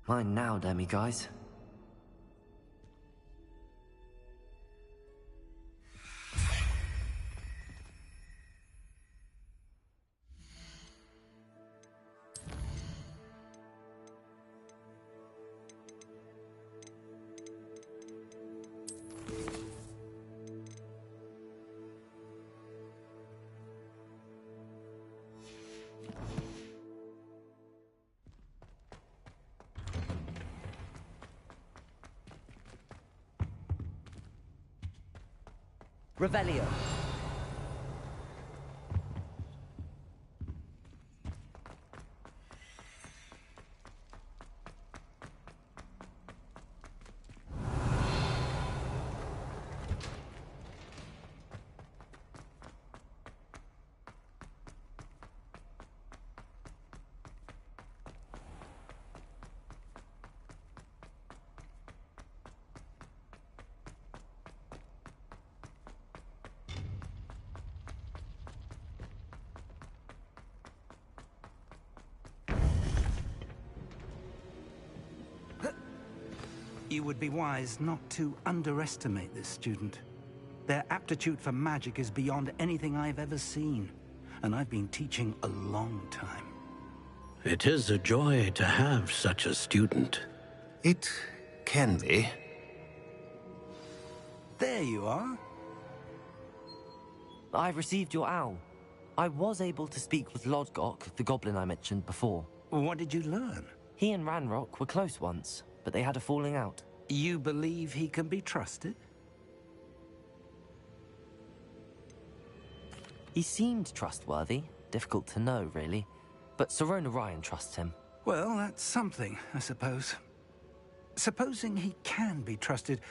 Mine now, demi guys. Revelio. You would be wise not to underestimate this student. Their aptitude for magic is beyond anything I've ever seen, and I've been teaching a long time. It is a joy to have such a student. It can be. There you are. I've received your owl. I was able to speak with Lodgok, the goblin I mentioned before. What did you learn? He and Ranrock were close once, but they had a falling out. You believe he can be trusted? He seemed trustworthy. Difficult to know, really. But Sirona Ryan trusts him. Well, that's something, I suppose. Supposing he can be trusted,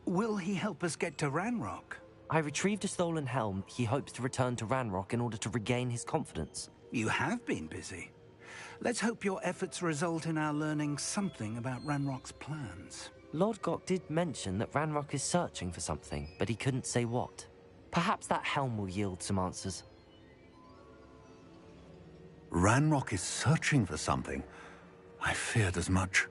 will he help us get to Ranrock? I retrieved a stolen helm. He hopes to return to Ranrock in order to regain his confidence. You have been busy. Let's hope your efforts result in our learning something about Ranrock's plans. Lodgok did mention that Ranrock is searching for something, but he couldn't say what. Perhaps that helm will yield some answers. Ranrock is searching for something? I feared as much.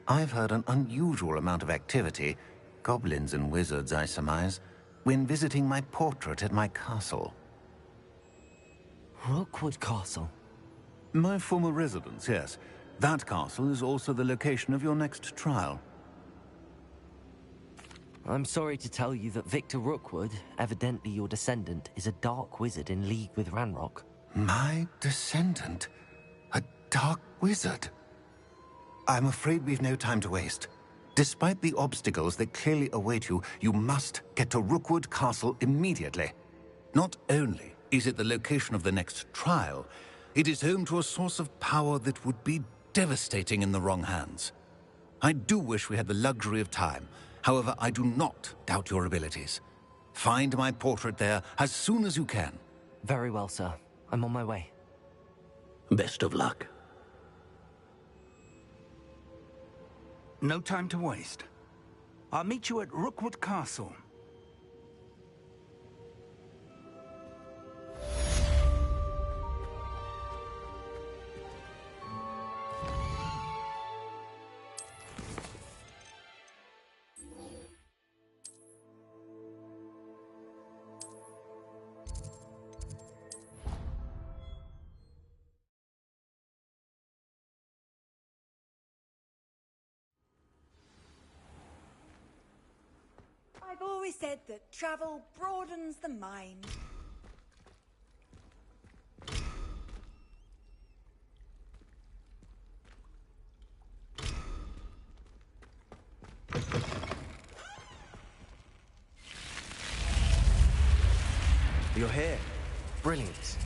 I've heard an unusual amount of activity, goblins and wizards, I surmise, when visiting my portrait at my castle. Rookwood Castle? My former residence, yes. That castle is also the location of your next trial. I'm sorry to tell you that Victor Rookwood, evidently your descendant, is a dark wizard in league with Ranrock. My descendant? A dark wizard? I'm afraid we've no time to waste. Despite the obstacles that clearly await you, you must get to Rookwood Castle immediately. Not only is it the location of the next trial, it is home to a source of power that would be devastating in the wrong hands. I do wish we had the luxury of time. However, I do not doubt your abilities. Find my portrait there as soon as you can. Very well, sir. I'm on my way. Best of luck. No time to waste. I'll meet you at Rookwood Castle. I've always said that travel broadens the mind. You're here. Brilliant.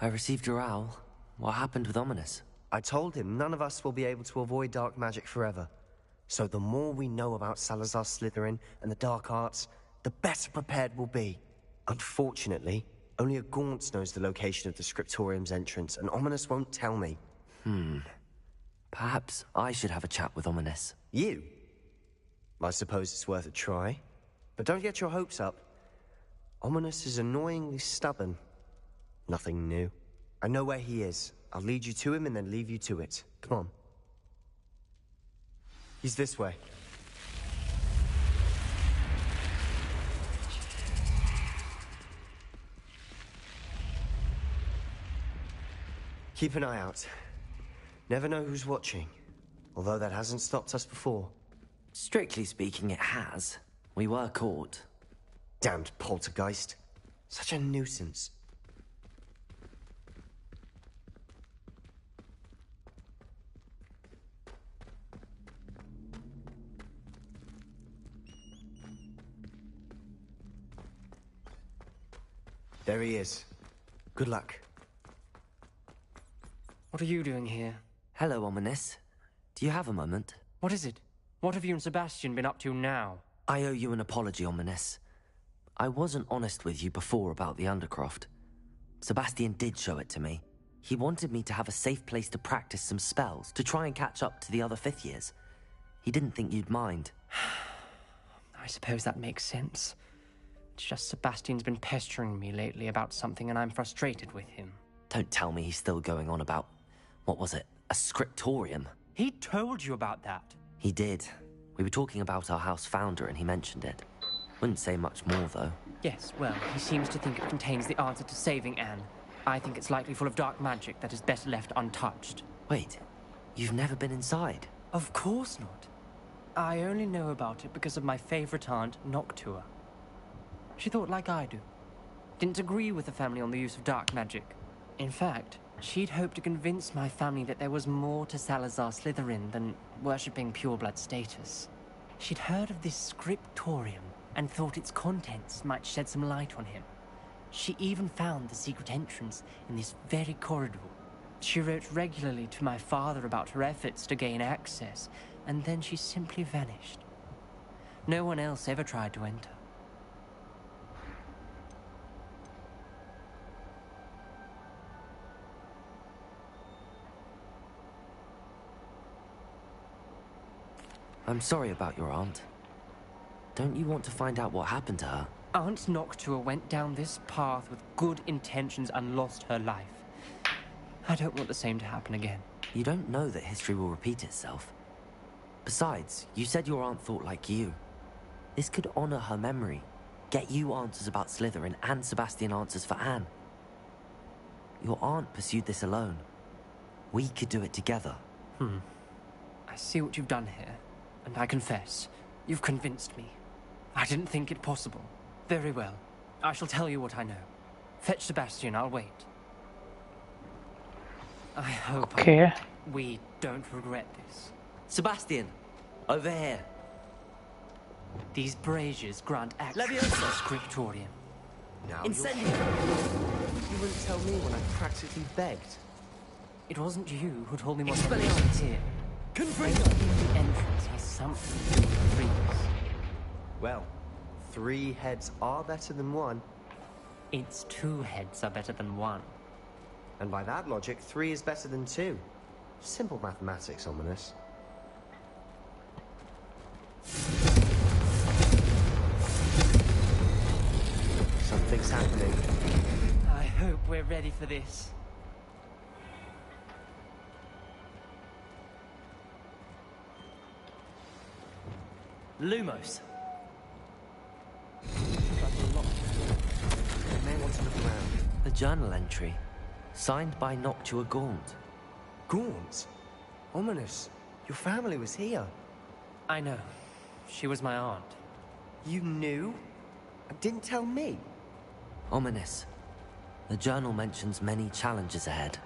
I received your owl. What happened with Ominous? I told him none of us will be able to avoid dark magic forever. So the more we know about Salazar Slytherin and the dark arts, the better prepared we'll be. Unfortunately, only a Gaunt knows the location of the Scriptorium's entrance, and Ominous won't tell me. Perhaps I should have a chat with Ominous. You? I suppose it's worth a try. But don't get your hopes up. Ominous is annoyingly stubborn. Nothing new. I know where he is. I'll lead you to him and then leave you to it. Come on. He's this way. Keep an eye out. Never know who's watching. Although that hasn't stopped us before. Strictly speaking, it has. We were caught. Damned poltergeist. Such a nuisance. There he is. Good luck. What are you doing here? Hello, Ominous. Do you have a moment? What is it? What have you and Sebastian been up to now? I owe you an apology, Ominous. I wasn't honest with you before about the Undercroft. Sebastian did show it to me. He wanted me to have a safe place to practice some spells, to try and catch up to the other fifth years. He didn't think you'd mind. I suppose that makes sense. It's just Sebastian's been pestering me lately about something and I'm frustrated with him. Don't tell me he's still going on about, what was it, a scriptorium? He told you about that? He did. We were talking about our house founder and he mentioned it. Wouldn't say much more, though. Yes, well, he seems to think it contains the answer to saving Anne. I think it's likely full of dark magic that is best left untouched. Wait, you've never been inside? Of course not. I only know about it because of my favorite aunt, Noctua. She thought like I do. Didn't agree with the family on the use of dark magic. In fact, she'd hoped to convince my family that there was more to Salazar Slytherin than worshipping pureblood status. She'd heard of this scriptorium and thought its contents might shed some light on him. She even found the secret entrance in this very corridor. She wrote regularly to my father about her efforts to gain access, and then she simply vanished. No one else ever tried to enter. I'm sorry about your aunt. Don't you want to find out what happened to her? Aunt Noctua went down this path with good intentions and lost her life. I don't want the same to happen again. You don't know that history will repeat itself. Besides, you said your aunt thought like you. This could honor her memory, get you answers about Slytherin, and Sebastian answers for Anne. Your aunt pursued this alone. We could do it together. I see what you've done here, and I confess, you've convinced me. I didn't think it possible. Very well. I shall tell you what I know. Fetch Sebastian, I'll wait. I hope we don't regret this. Sebastian, over here. These braziers grant access to Leviosa! the scriptorium. Now Incendio! You wouldn't tell me when I practically begged. It wasn't you who told me what Expelliarmus! was here. Confringo! The entrance has something to do with trees. Well, 3 heads are better than 1. It's 2 heads are better than 1. And by that logic, 3 is better than 2. Simple mathematics, Ominous. Something's happening. I hope we're ready for this. Lumos. You may want to look around. A journal entry, signed by Noctua Gaunt. Gaunt? Ominous. Your family was here. I know. She was my aunt. You knew? Didn't tell me? Ominous. The journal mentions many challenges ahead.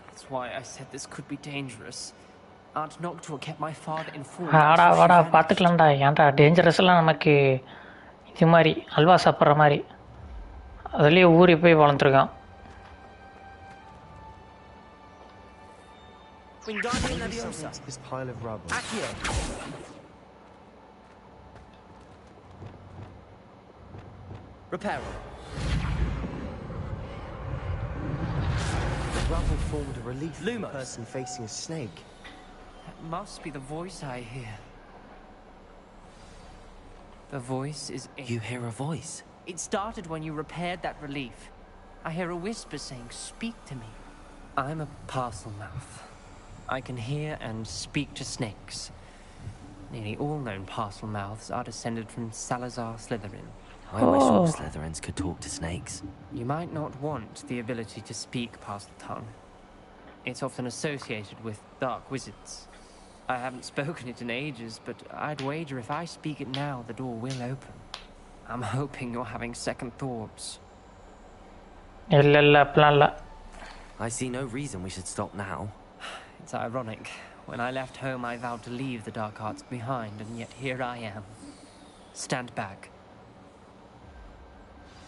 That's why I said this could be dangerous. Aunt Noctua kept my father informed. வாடா வாடா பார்த்துக்கலாம்டா ஏன்டா டேஞ்சரஸ்லாம் நமக்கு இது மாதிரி அல்வா சாப்பிட்ற மாதிரி அதுலேயே ஊறி போய் வளர்ந்துருக்கான். Wingardium Leviosa. This pile of rubble. Accio. Reparo. The rubble formed a relief for Lumos. a person facing a snake. That must be the voice I hear. The voice is You hear a voice? It started when you repaired that relief. I hear a whisper saying, "Speak to me." I'm a parcel mouth. I can hear and speak to snakes. Nearly all known parcel mouths are descended from Salazar Slytherin. I wish all Slytherins could talk to snakes. You might not want the ability to speak parcel tongue. It's often associated with dark wizards. I haven't spoken it in ages, but I'd wager if I speak it now, the door will open. I'm hoping you're having second thoughts. இல்லை அப்படிலாம் இல்லை. I see no reason we should stop now. It's ironic. When I left home, I vowed to leave the dark arts behind, and yet here I am. Stand back.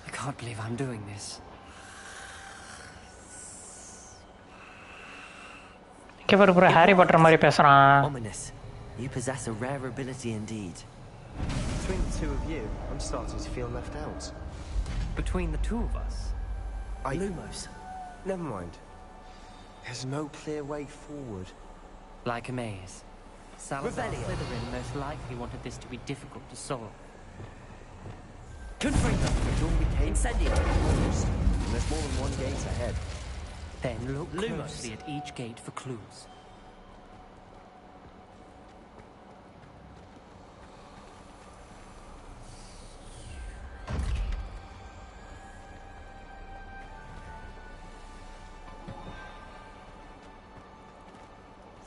I can't believe I'm doing this. கேப்பர் Harry Potter மாதிரி பேசுகிறான். Ominous. You possess a rare ability indeed. Between the 2 of you, I'm starting to feel left out. Between the 2 of us? Lumos. Never mind. There's no clear way forward. Like a maze. Salazar Slytherin most likely wanted this to be difficult to solve. Confringo. The door we came Incendio. and there's more than one gate ahead. Then look Lumos. closely at each gate for clues.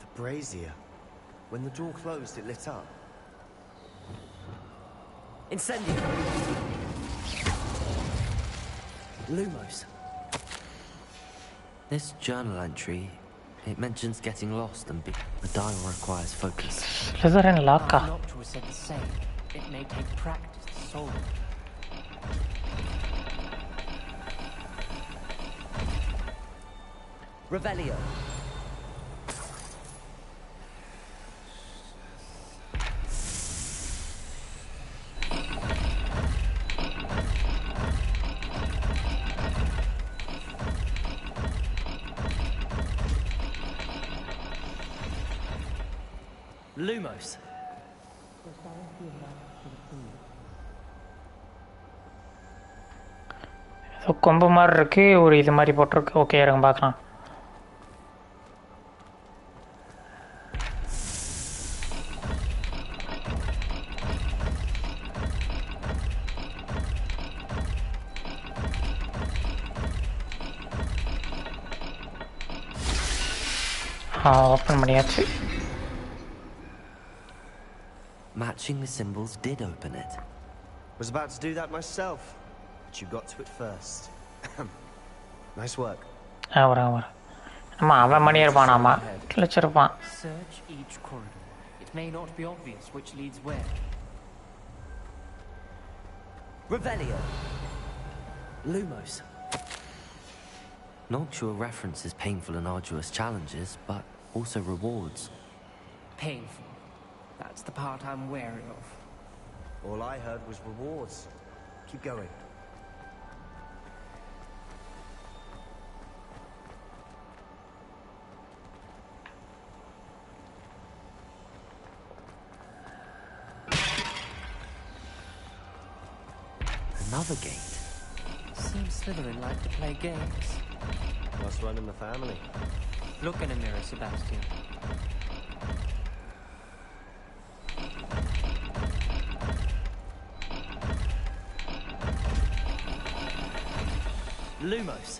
The brazier. When the door closed, it lit up. Incendio. Lumos. This journal entry, it mentions getting lost and the dial requires focus. Slytherin லாக்கா? Aunt Noctua said the same. It may take practice to solve it. Revelio. Lumos. ஏதோ கொம்பு மாதிரி இருக்கு, ஒரு இது மாதிரி போட்டிருக்கு. Okay, இருங்க பார்க்கலாம். ஓப்பன் பண்ணியாச்சு. Matching the symbols did open it. Was about to do that myself, but you got to it first. Nice work. வரேன். ஆமா, அவன் மணி இருப்பானாமா, கிழிச்சிருப்பான். Search each corridor. It may not be obvious which leads where. Revelio. Lumos. Noctua references painful and arduous challenges, but also rewards. Painful. That's the part I'm wary of. All I heard was rewards. Keep going. Another gate. Seems Slytherin like to play games. Must run in the family. Look in a mirror, Sebastian. Lumos.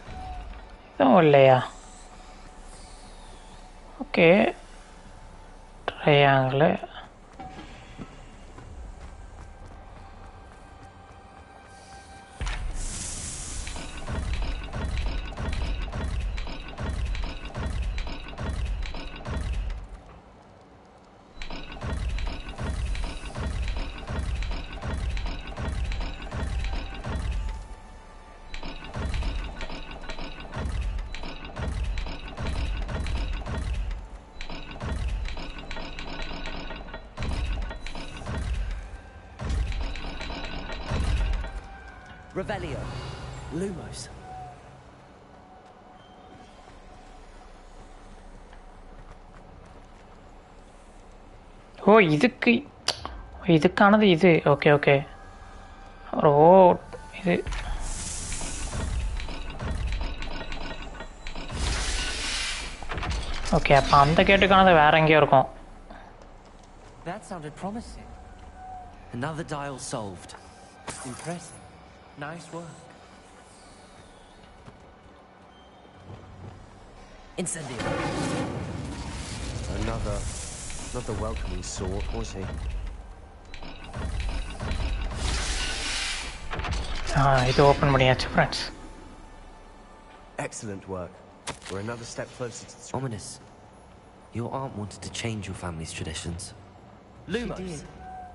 இல்லையா? Okay, triangle. Revelio. Lumos. ஓ, இதுக்கானது இது. Okay okay. ஓ, இது okay. அப்போ அந்த கேட்டுக்கானது வேற எங்கேயோ இருக்கும். That sounded promising. Another dial solved. Impressive. Nice work. Incendio. Not the welcoming sort, was he? இது open பண்ணியாச்சு friends. Excellent work. We're another step closer to the... Ominous. Your aunt wanted to change your family's traditions. Lumos. She did.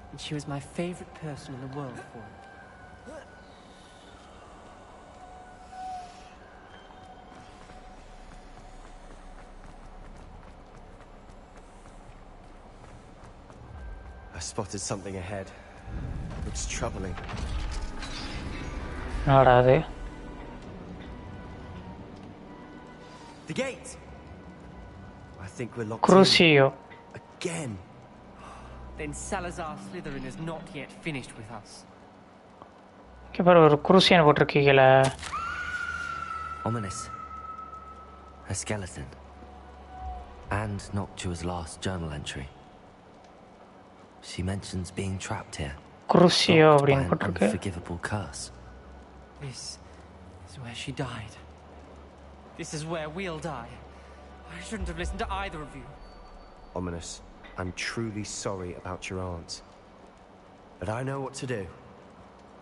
And she was my favorite person in the world for it. I spotted something ahead. Looks troubling. என்னடாது? The gate! I think we're locked Crucio. in. Again. Then Salazar Slytherin is not yet finished with us. இங்கே பாரு, ஒரு குரூசியன் போட்டிருக்கீங்கள. Ominous. A skeleton. And Noctua's last journal entry. She mentions being trapped here. Crucio Locked by அப்படின்னு an போட்டிருக்கு. unforgivable curse. This is where she died. This is where we'll die. I shouldn't have listened to either of you. Ominous. I'm truly sorry about your aunt. But I know what to do.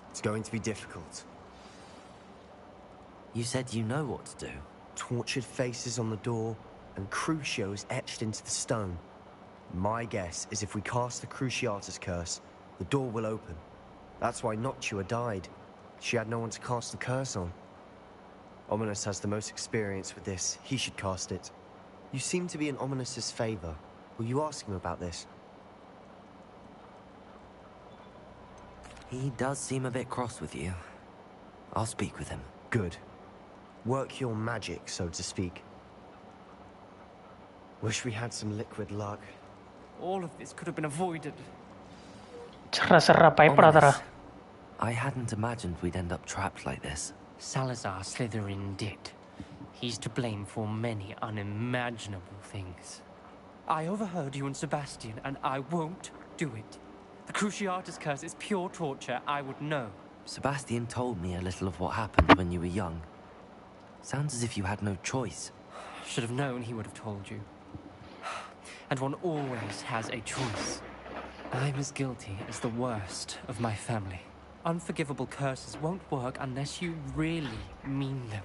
It's going to be difficult. You said you know what to do. Tortured faces on the door, and Crucio is etched into the stone. My guess is if we cast the Cruciatus curse, the door will open. That's why Noctua died. She had no one to cast the curse on. Ominous has the most experience with this. He should cast it. You seem to be in Ominous's favor. Will you ask him about this? He does seem a bit cross with you. I'll speak with him. Good. Work your magic, so to speak. Wish we had some liquid luck. All of this could have been avoided. Ominous, I hadn't imagined we'd end up trapped like this. Salazar Slytherin did. He's to blame for many unimaginable things. I overheard you and Sebastian, and I won't do it. The Cruciatus curse is pure torture. I would know. Sebastian told me a little of what happened when you were young. Sounds as if you had no choice. Should have known he would have told you. And one always has a choice. I'm as guilty as the worst of my family. Unforgivable curses won't work unless you really mean them.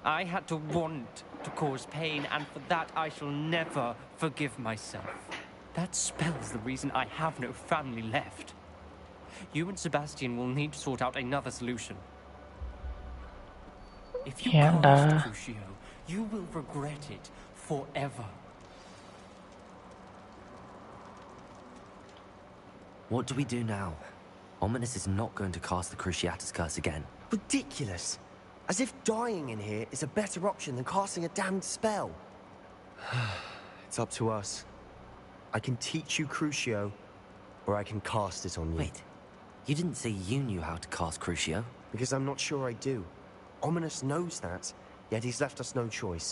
I had to want to cause pain, and for that I shall never forgive myself. That spells the reason I have no family left. You and Sebastian will need to sort out another solution. If you cast Crucio, you will regret it forever. What do we do now? Ominous is not going to cast the Cruciatus curse again. Ridiculous! As if dying in here is a better option than casting a damned spell. It's up to us. I can teach you Crucio, or I can cast it on you. Wait, you didn't say you knew how to cast Crucio? Because I'm not sure I do. Ominous knows that, yet he's left us no choice.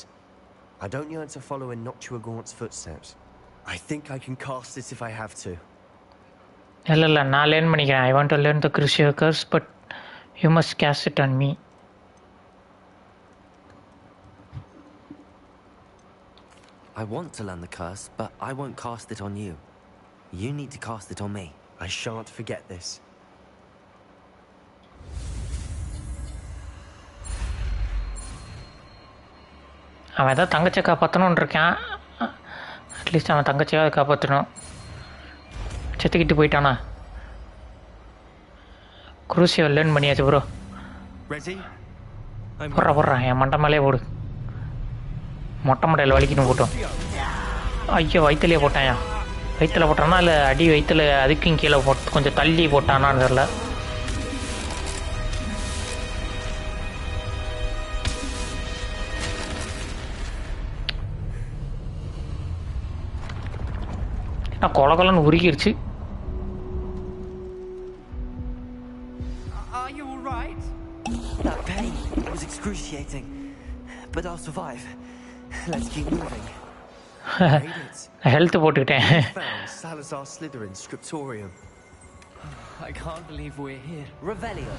I don't yearn to follow in Noctua Gaunt's footsteps. I think I can cast it if I have to. இல்ல நான் learn பண்ணிக்கிறேன். I want to learn the Crucio curse, but you must cast it on me. I want to learn the curse, but I won't cast it on you. You need to cast it on me. I shan't forget this. அவன் ஏதாவது தங்கச்சியை காப்பாற்றணுன்னு இருக்கான். At least அவன் தங்கச்சியாவது காப்பாற்றணும். செத்துக்கிட்டு போயிட்டானா? குரூசியோ learn பண்ணியாச்சு bro. போடுறா என் மண்டை மேலே போடு. மொட்டை மண்டையில் வலிக்கணும் போட்டோம். ஐயோ வயிற்றுலேயே போட்டாயா? வயிற்றில் போட்டானா இல்லை அடி வயிற்றில் அதுக்கும் கீழே போட்டு கொஞ்சம் தள்ளி போட்டானான்னு தெரில. கொலகொலன்னு உருகிருச்சு. Are you all right? That pain was excruciating, but I'll survive. Let's keep moving. Health போட்டுக்கிட்டேன். Found Salazar Slytherin's scriptorium. I can't believe we're here. Revelio.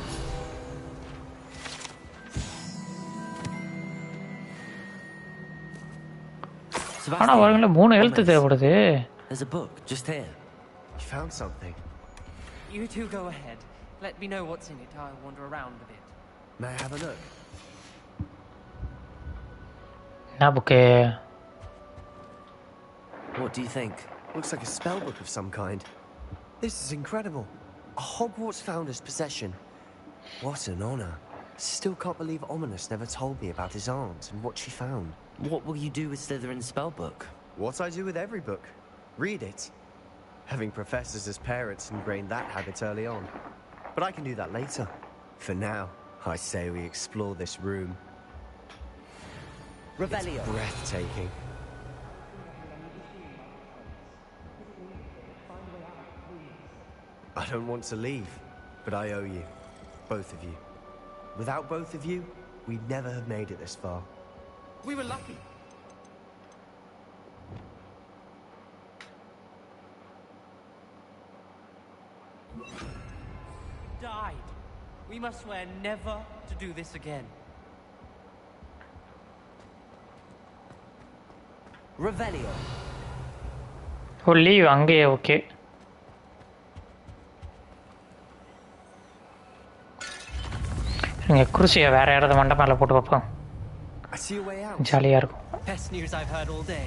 ஆனா பாருங்களேன் 3 ஹெல்த் தேவைப்படுது. There's a book just here. You found something. You two go ahead. Let me know what's in it. I'll wander around a bit. May I have a look? என்ன book? What do you think? Looks like a spell book of some kind. This is incredible. A Hogwarts founder's possession. What an honor. Still can't believe Ominous never told me about his aunt and what she found. What will you do with Slytherin's spellbook? What I do with every book. Read it. Having professors as parents ingrained that habit early on. But I can do that later. For now, I say we explore this room. Revelio. It's breathtaking. I don't want to leave, but I owe you. Both of you. Without both of you, we'd never have made it this far. We were lucky. Died. We must swear never to do this again. Revelio. ஓ leave அங்கேயே okay. நீங்கள் குருசியை வேறு யாராவது மண்டை மேலே போட்டு வைப்போம். ஜாலியாக இருக்கும். Best news I've heard all day.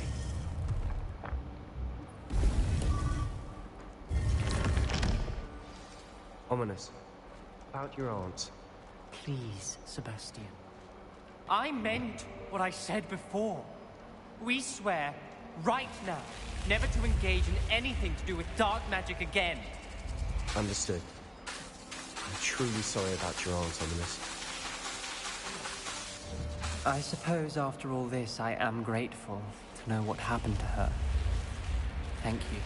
Ominous. About your aunt. Please, Sebastian. I meant what I said before. We swear, right now, never to engage in anything to do with dark magic again. Understood. I'm truly sorry about your aunt, Ominous. I suppose after all this, I am grateful to know what happened to her. Thank you.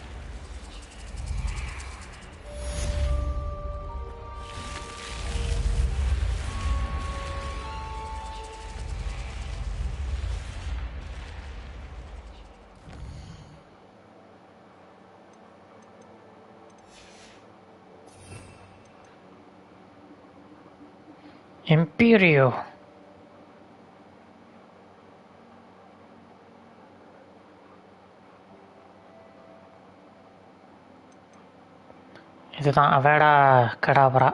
Imperio. இதுதான் அவேடா கடாபரா.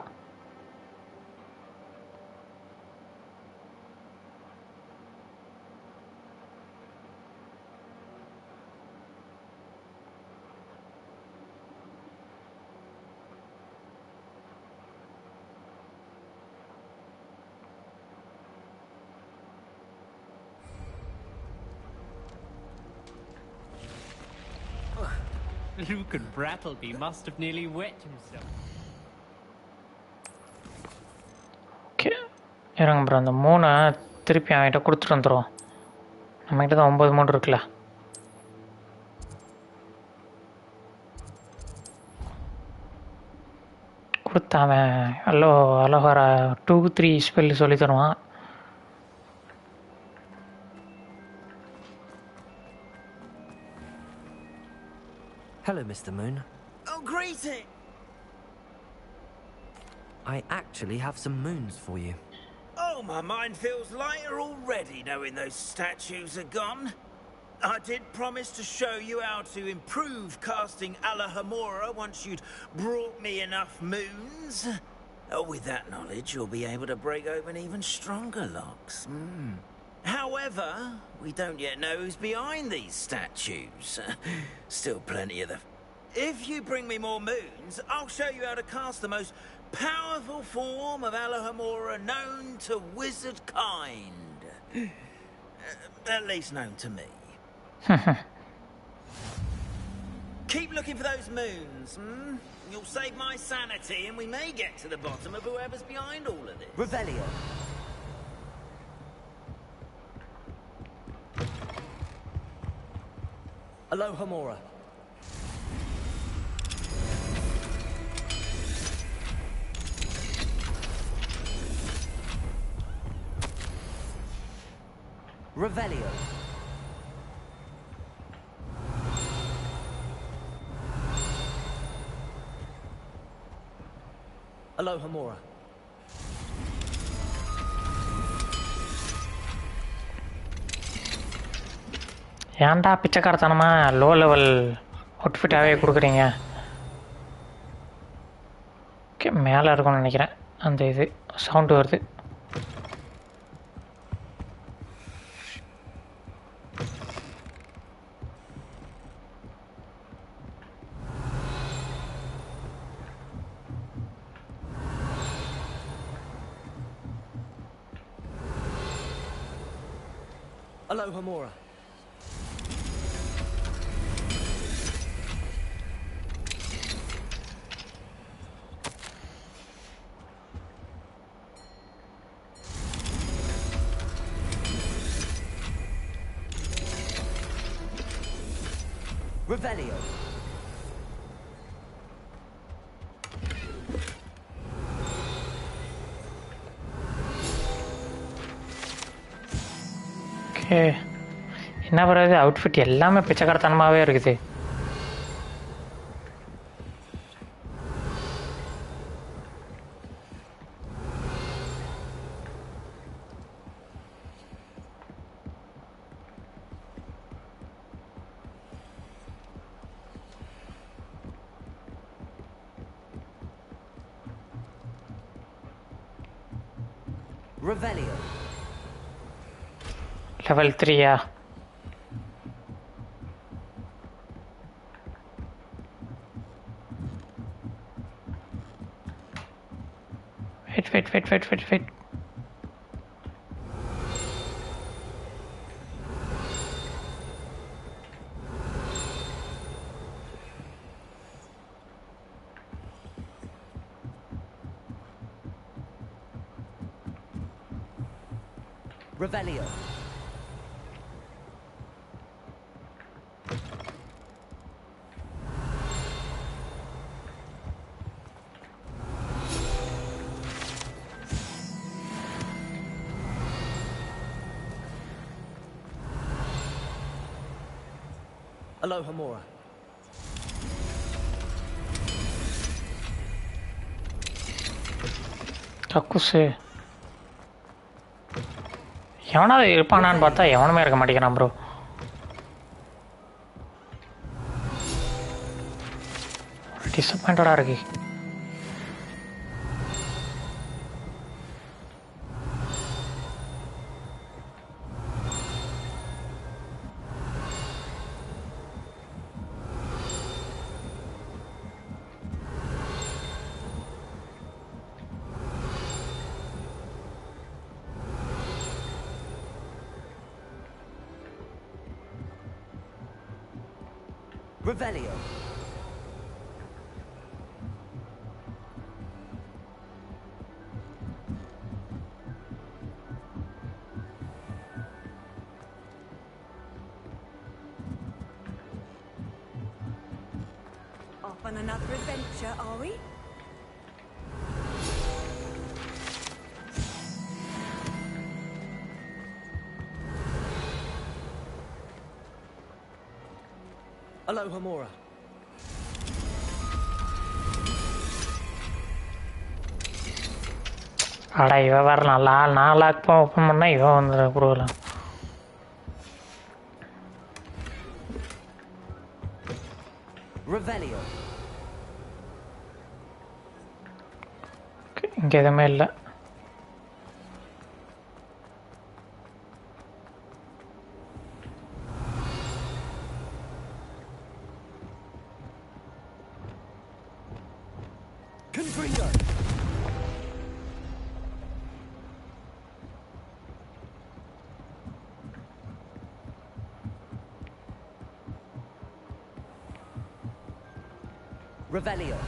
Luke and Brattleby must have nearly wet himself. Okay இருங்க bro, அந்த 3 திருப்பி அவன்கிட்ட கொடுத்துட்டு வந்துடுவோம். நம்மகிட்ட தான் 9 மூணு இருக்குல்ல. கொடுத்த அவன் அலோஹரா 2-3 ஸ்பெல் சொல்லி தருவான். Hello, Mr. Moon. Oh, greeting! I actually have some moons for you. Oh, my mind feels lighter already knowing those statues are gone. I did promise to show you how to improve casting Alahamora once you'd brought me enough moons. Oh, with that knowledge, you'll be able to break open even stronger locks. However, we don't yet know who's behind these statues. Still plenty of the... If you bring me more moons, I'll show you how to cast the most powerful form of Alahamora known to wizard kind. At least known to me. Keep looking for those moons, You'll save my sanity and we may get to the bottom of whoever's behind all of this. Revelio. Alohomora. Revelio. Alohomora. ஏன்டா பிச்சைக்காரத்தனமா low level அவுட்ஃபிட்டாகவே கொடுக்குறீங்க? Okay, மேலே இருக்கும்னு நினைக்கிறேன். அந்த இது sound வருது. Alohomora. Revelio. Okay, என்ன பண்ணுறது? அவுட்ஃபிட் எல்லாமே பிச்சைக்காரத்தனமாகவே இருக்குது. Revelio. Level 3-யா? Wait. Revelio. Aloha Mora. கக்குசு எவனாவது இருப்பானான்னு பார்த்தா எவனுமே இருக்க மாட்டேங்கிறான் ப்ரோ. டிசப்பாயிண்டடாக இருக்கு. Revelio. Off on another adventure, are we? Aloha Mora. அடா இவன் வரலாம். நான் லாக் ஓப்பன் பண்ணா இவன் வந்துடுற ப்ரோலாம். Revelio. இங்கே எதுவுமே இல்லை. Confringo. Revelio.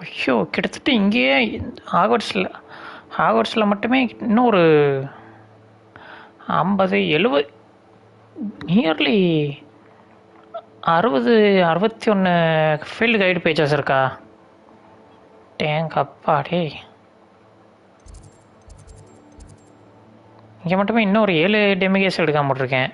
ஐயோ கிட்டத்தட்ட இங்கேயே ஹாகவர்ட்ஸில் மட்டுமே இன்னும் ஒரு 50-70 நியர்லி 61 ஃபீல்டு கைடு பேஜஸ் இருக்கா? டேங்க் அப்பாடே. இங்கே மட்டுமே இன்னும் ஒரு 7 டெமிகேஸ் எடுக்காம போட்டிருக்கேன்.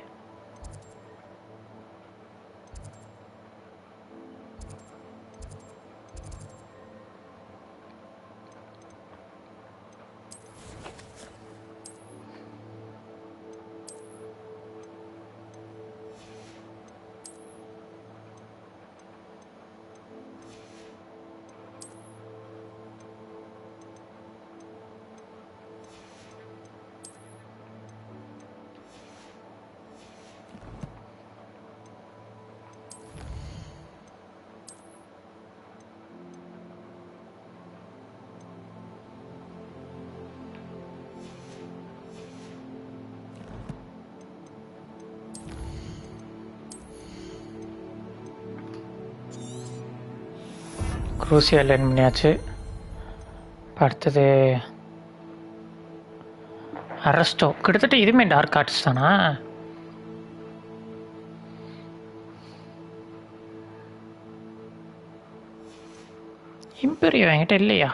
குரூசியல் லைன் பண்ணியாச்சு. அடுத்தது அரஸ்டோ. கிட்டத்தட்ட இதுவுமே டார்க் ஆர்ட்ஸ் தானா? இம்பீரியோ என்கிட்ட இல்லையா?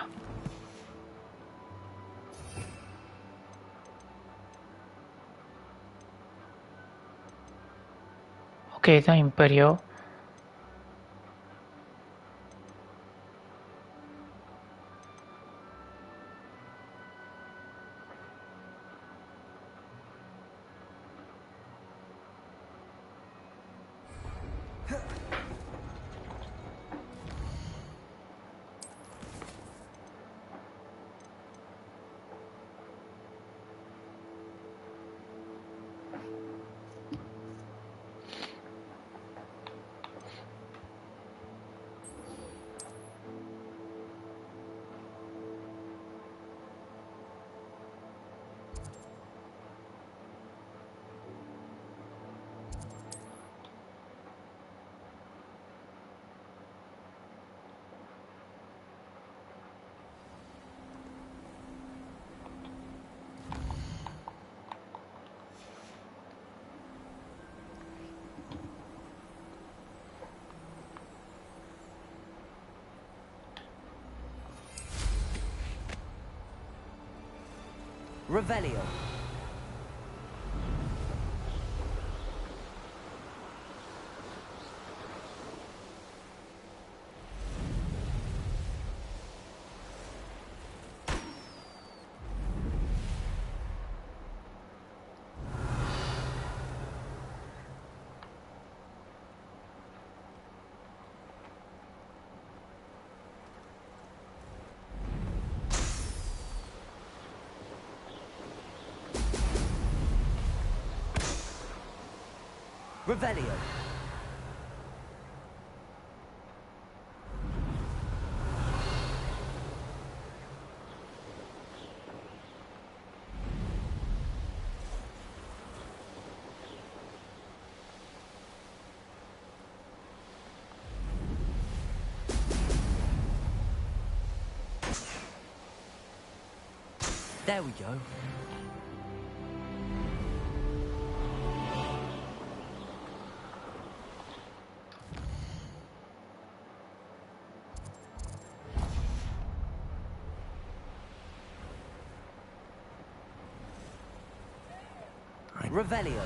ஓகே இதுதான் இம்பீரியோ. Revelio. Revelio. There we go. Revelio.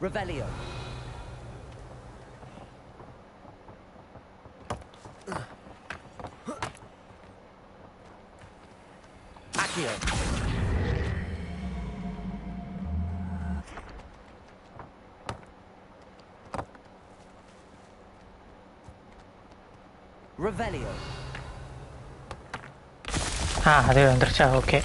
Revelio. Accio. Revelio. அது வந்துருச்சா? Okay.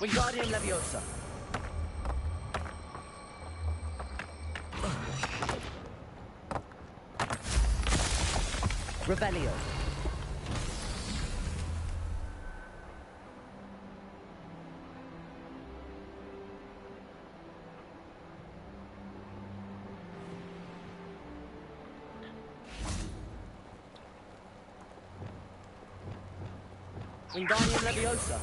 Wingardium Leviosa. Revelio. Wingardium Leviosa.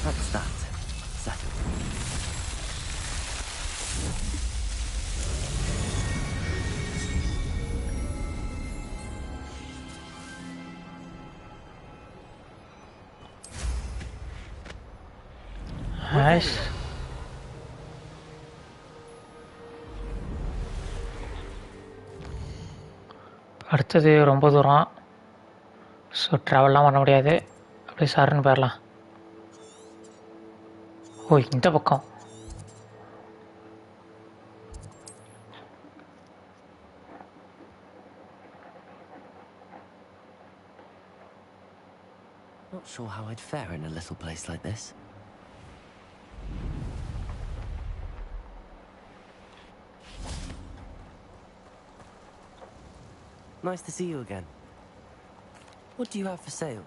That's that. Settled. Nice. அடுத்தது ரொம்ப தூரம், ஸோ ட்ராவல்லாம் பண்ண முடியாது. அப்படியே சாருன்னு போயிடலாம். ஓ, இந்த பக்கம். Not sure how I'd fare in a little place like this. Nice to see you again. What do you have for sale?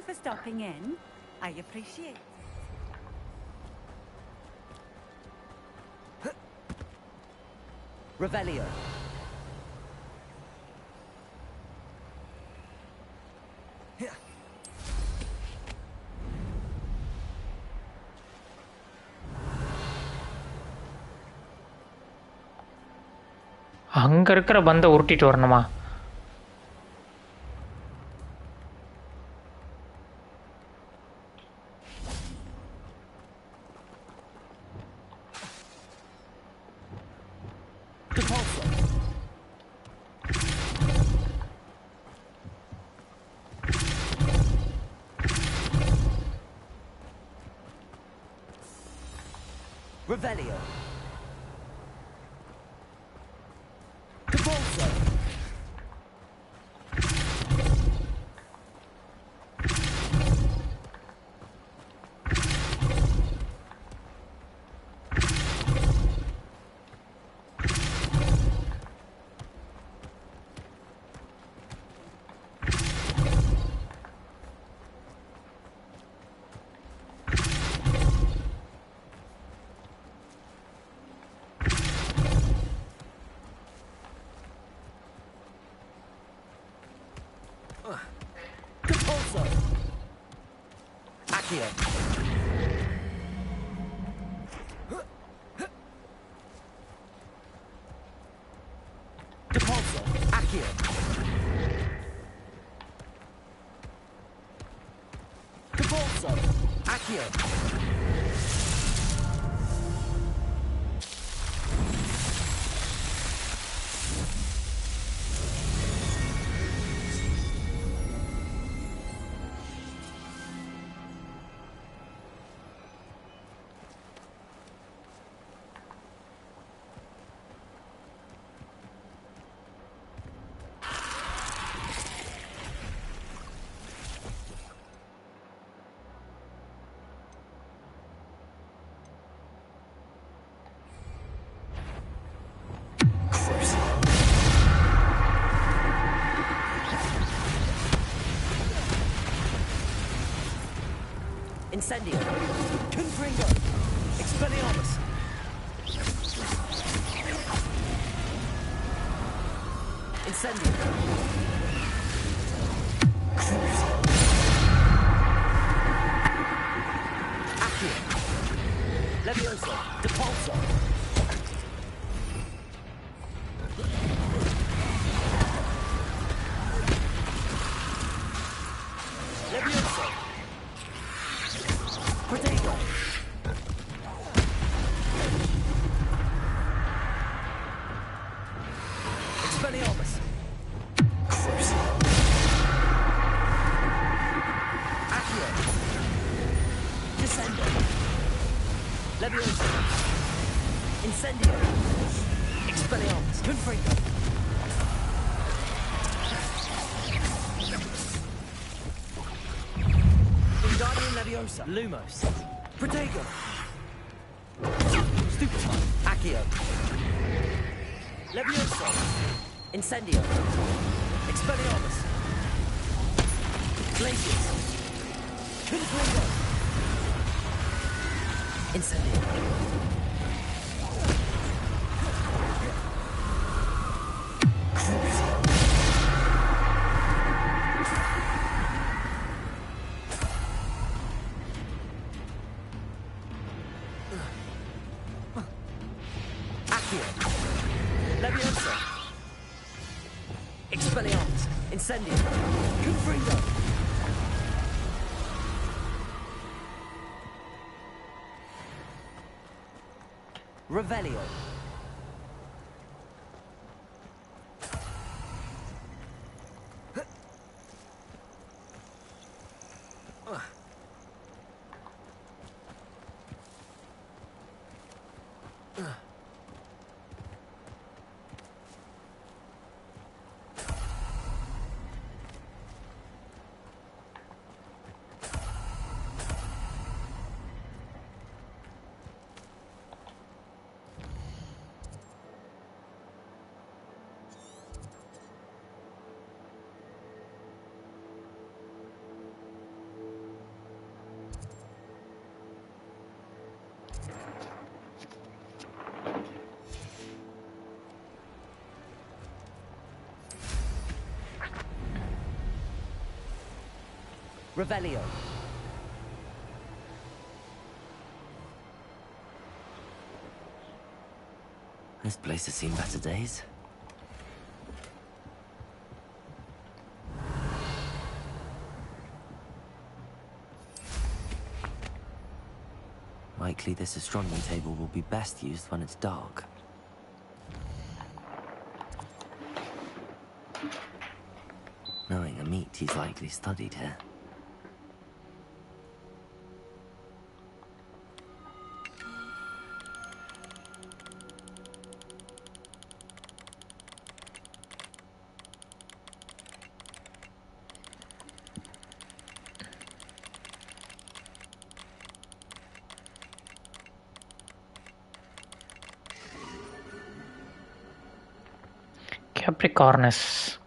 for stopping in. I appreciate it. Revelio. அங்க இருக்கிற பந்தை உருட்டிட்டு வரணுமா? Revelio. Incendio. Confringo. Expelliarmus. Incendio. Accio. Levioso. Depulso. Levioso. Protego. Expelliarmus. Accio. Descendo. Levioso. Incendio. Expelliarmus. Confringo. Wingardium Leviosa. Lumos. Protego. Stupefy. Accio. Levioso. Incendio. Expelliarmus. Glacius. Confringo. Incendio. Accio. Levioso. Expelliarmus. Incendio. Confringo. Revelio. Revelio. This place has seen better days. Likely this astronomy table will be best used when it's dark. Knowing Amit, he's likely studied here. Capricornus.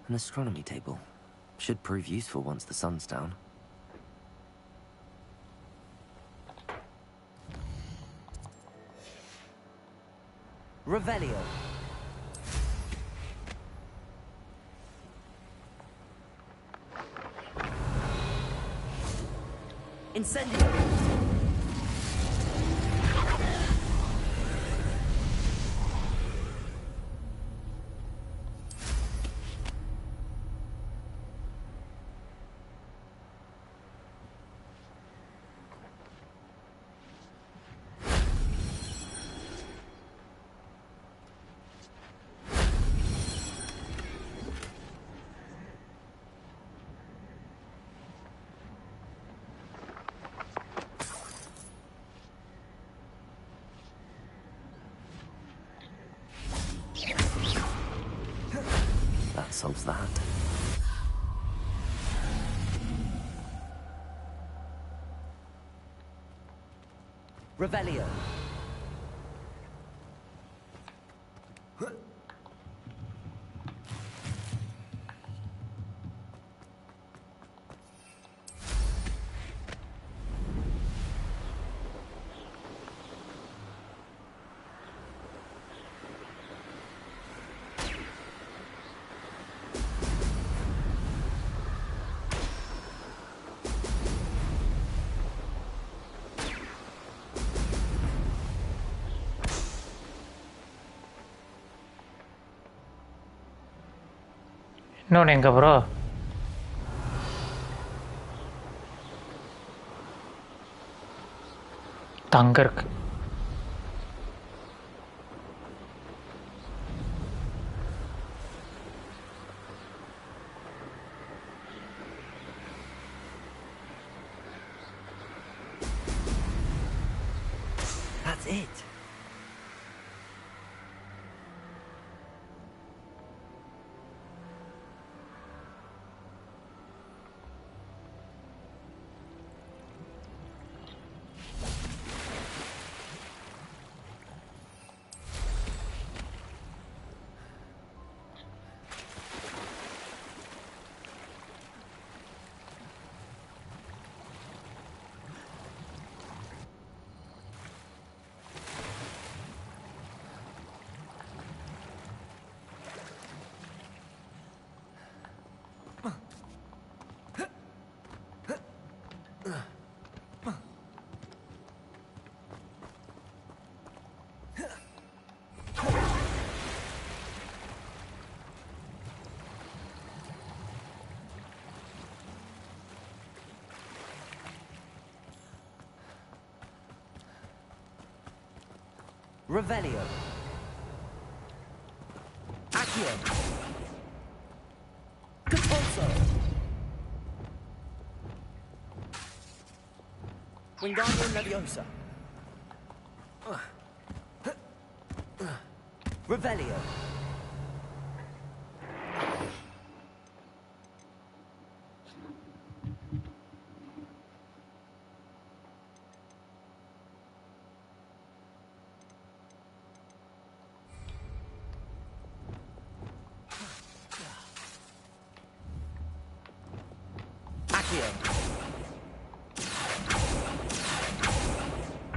An astronomy table. Should prove useful once the sun's down. Revelio. Incendio. That solves that. Revelio. இன்னொன்று எங்க bro? தங்க இருக்கு. That's it. Revelio. Accio. Compulso. Wingardium Leviosa. Revelio.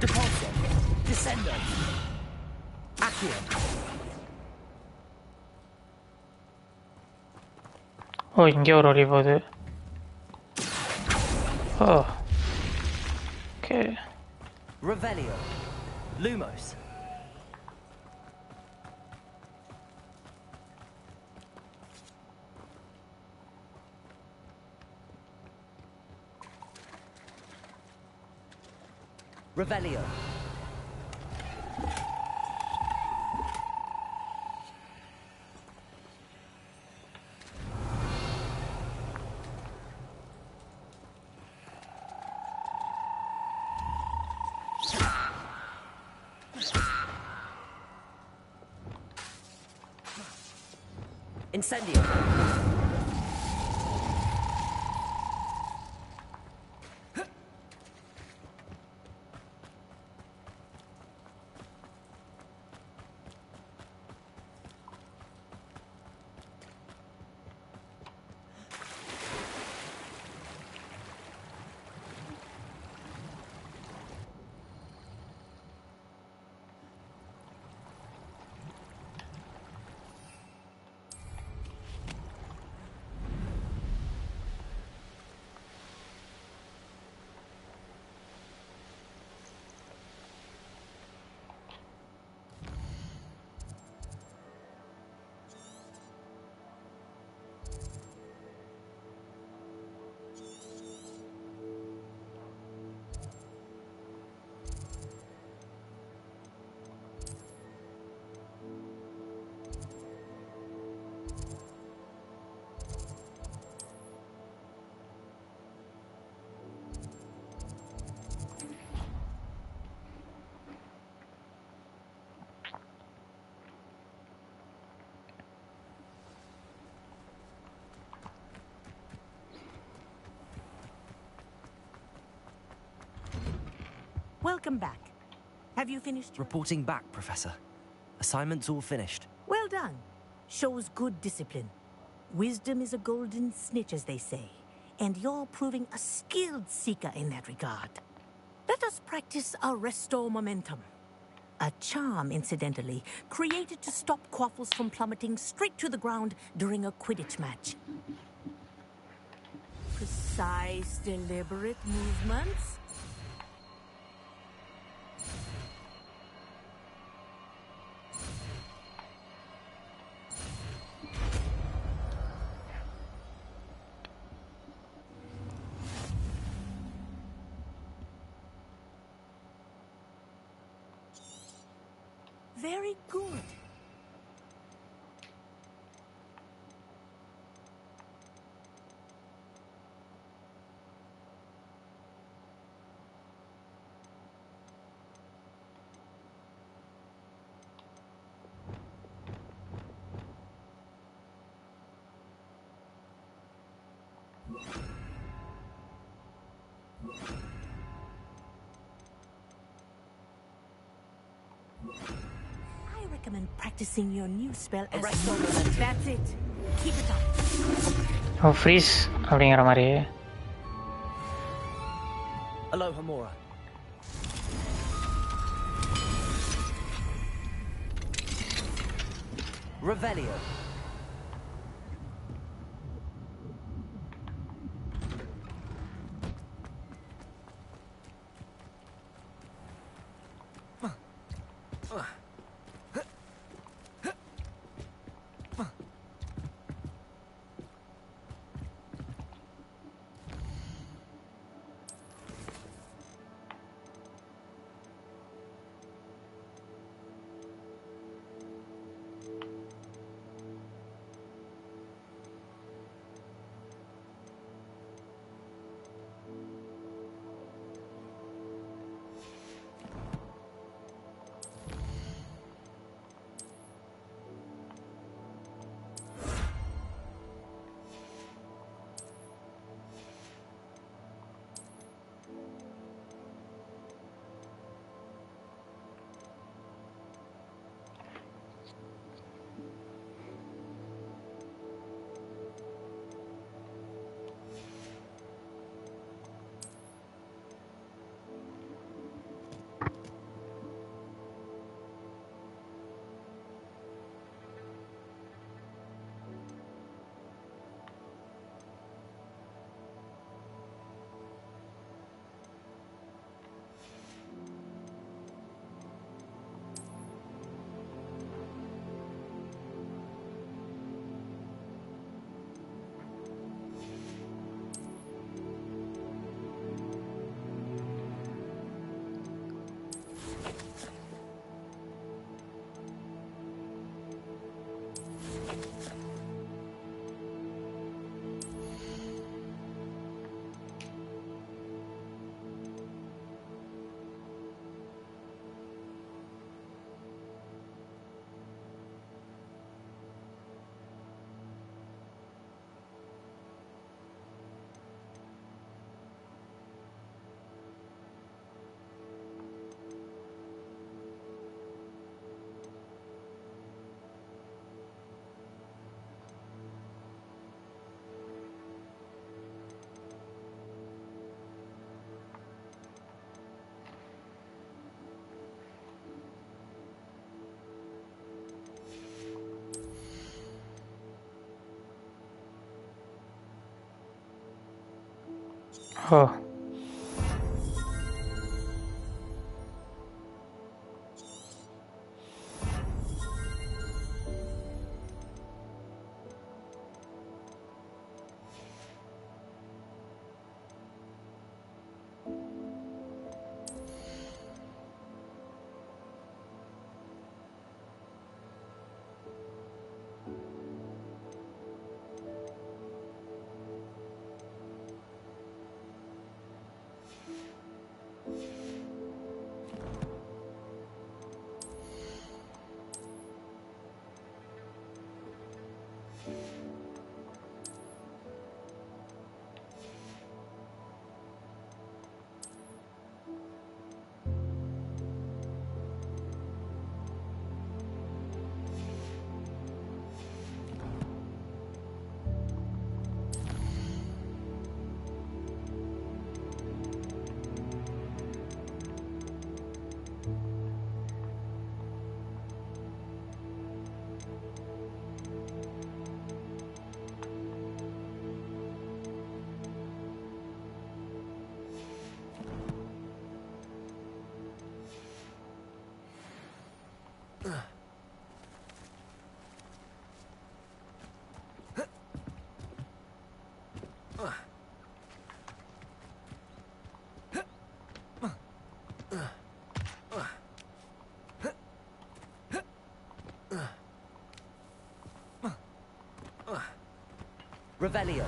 Depulso. Descendo. here. ஓ இங்கே ஒரு வழி போகுது. ஓ okay. Revelio. Lumos. Revelio. Incendio. Welcome back. Have you finished? Reporting back, Professor. Assignment's all finished. Well done. Shows good discipline. Wisdom is a golden snitch, as they say, and you're proving a skilled seeker in that regard. Let us practice our restore momentum. A charm, incidentally, created to stop quaffles from plummeting straight to the ground during a Quidditch match. Precise, deliberate movements. Very good. I recommend practicing your new spell as That's it. Keep it up. ஓ freeze அப்படிங்கிற மாதிரி. Alohomora. Revelio. O Revelio.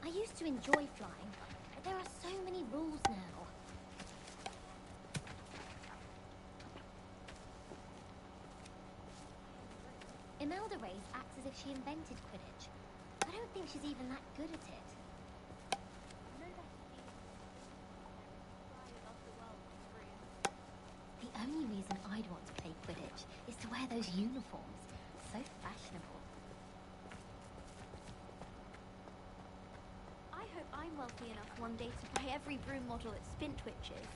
I used to enjoy flying, but there are so many rules now. Imelda Reyes acts as if she invented Quidditch. I don't think she's even that good at it. The only reason I'd want to play Quidditch is to wear those uniforms. So fashionable. I hope I'm wealthy enough one day to buy every broom model at Spintwitches.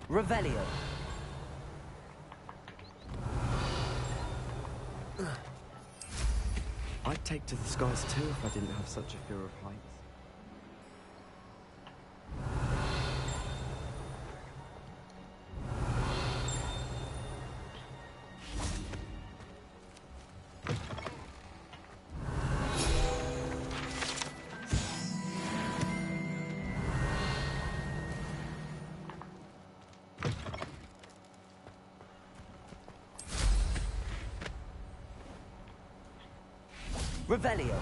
Revelio. I'd take to the skies too if I didn't have such a fear of heights. Revelio.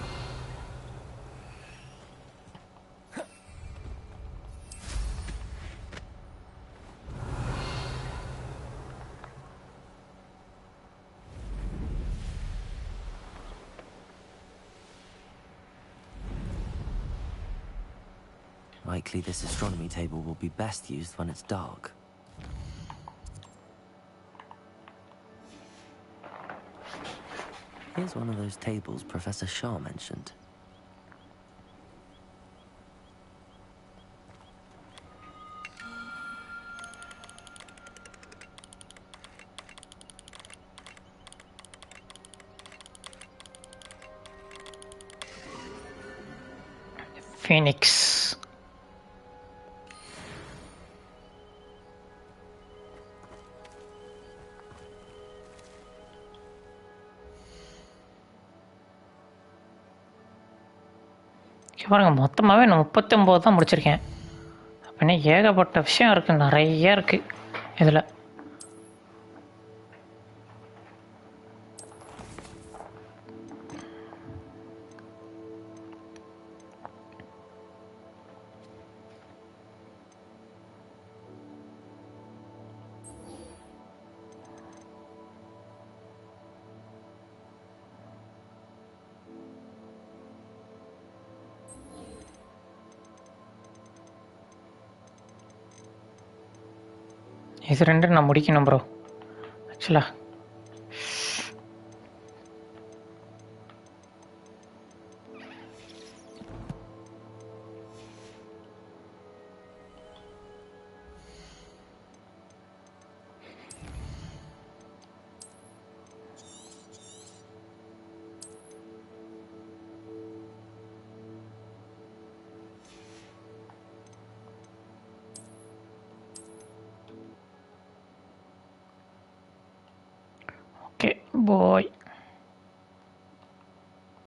Likely this astronomy table will be best used when it's dark. Here's one of those tables Professor Shah mentioned. Phoenix. பாருங்க மொத்தமாகவே நான் 39 தான் முடிச்சிருக்கேன். அப்படின்னா ஏகப்பட்ட விஷயம் இருக்குது, நிறைய இருக்குது இதில். இது ரெண்டும் நான் முடிக்கணும் ப்ரோ ஆக்சுவலாக. Okay, boy.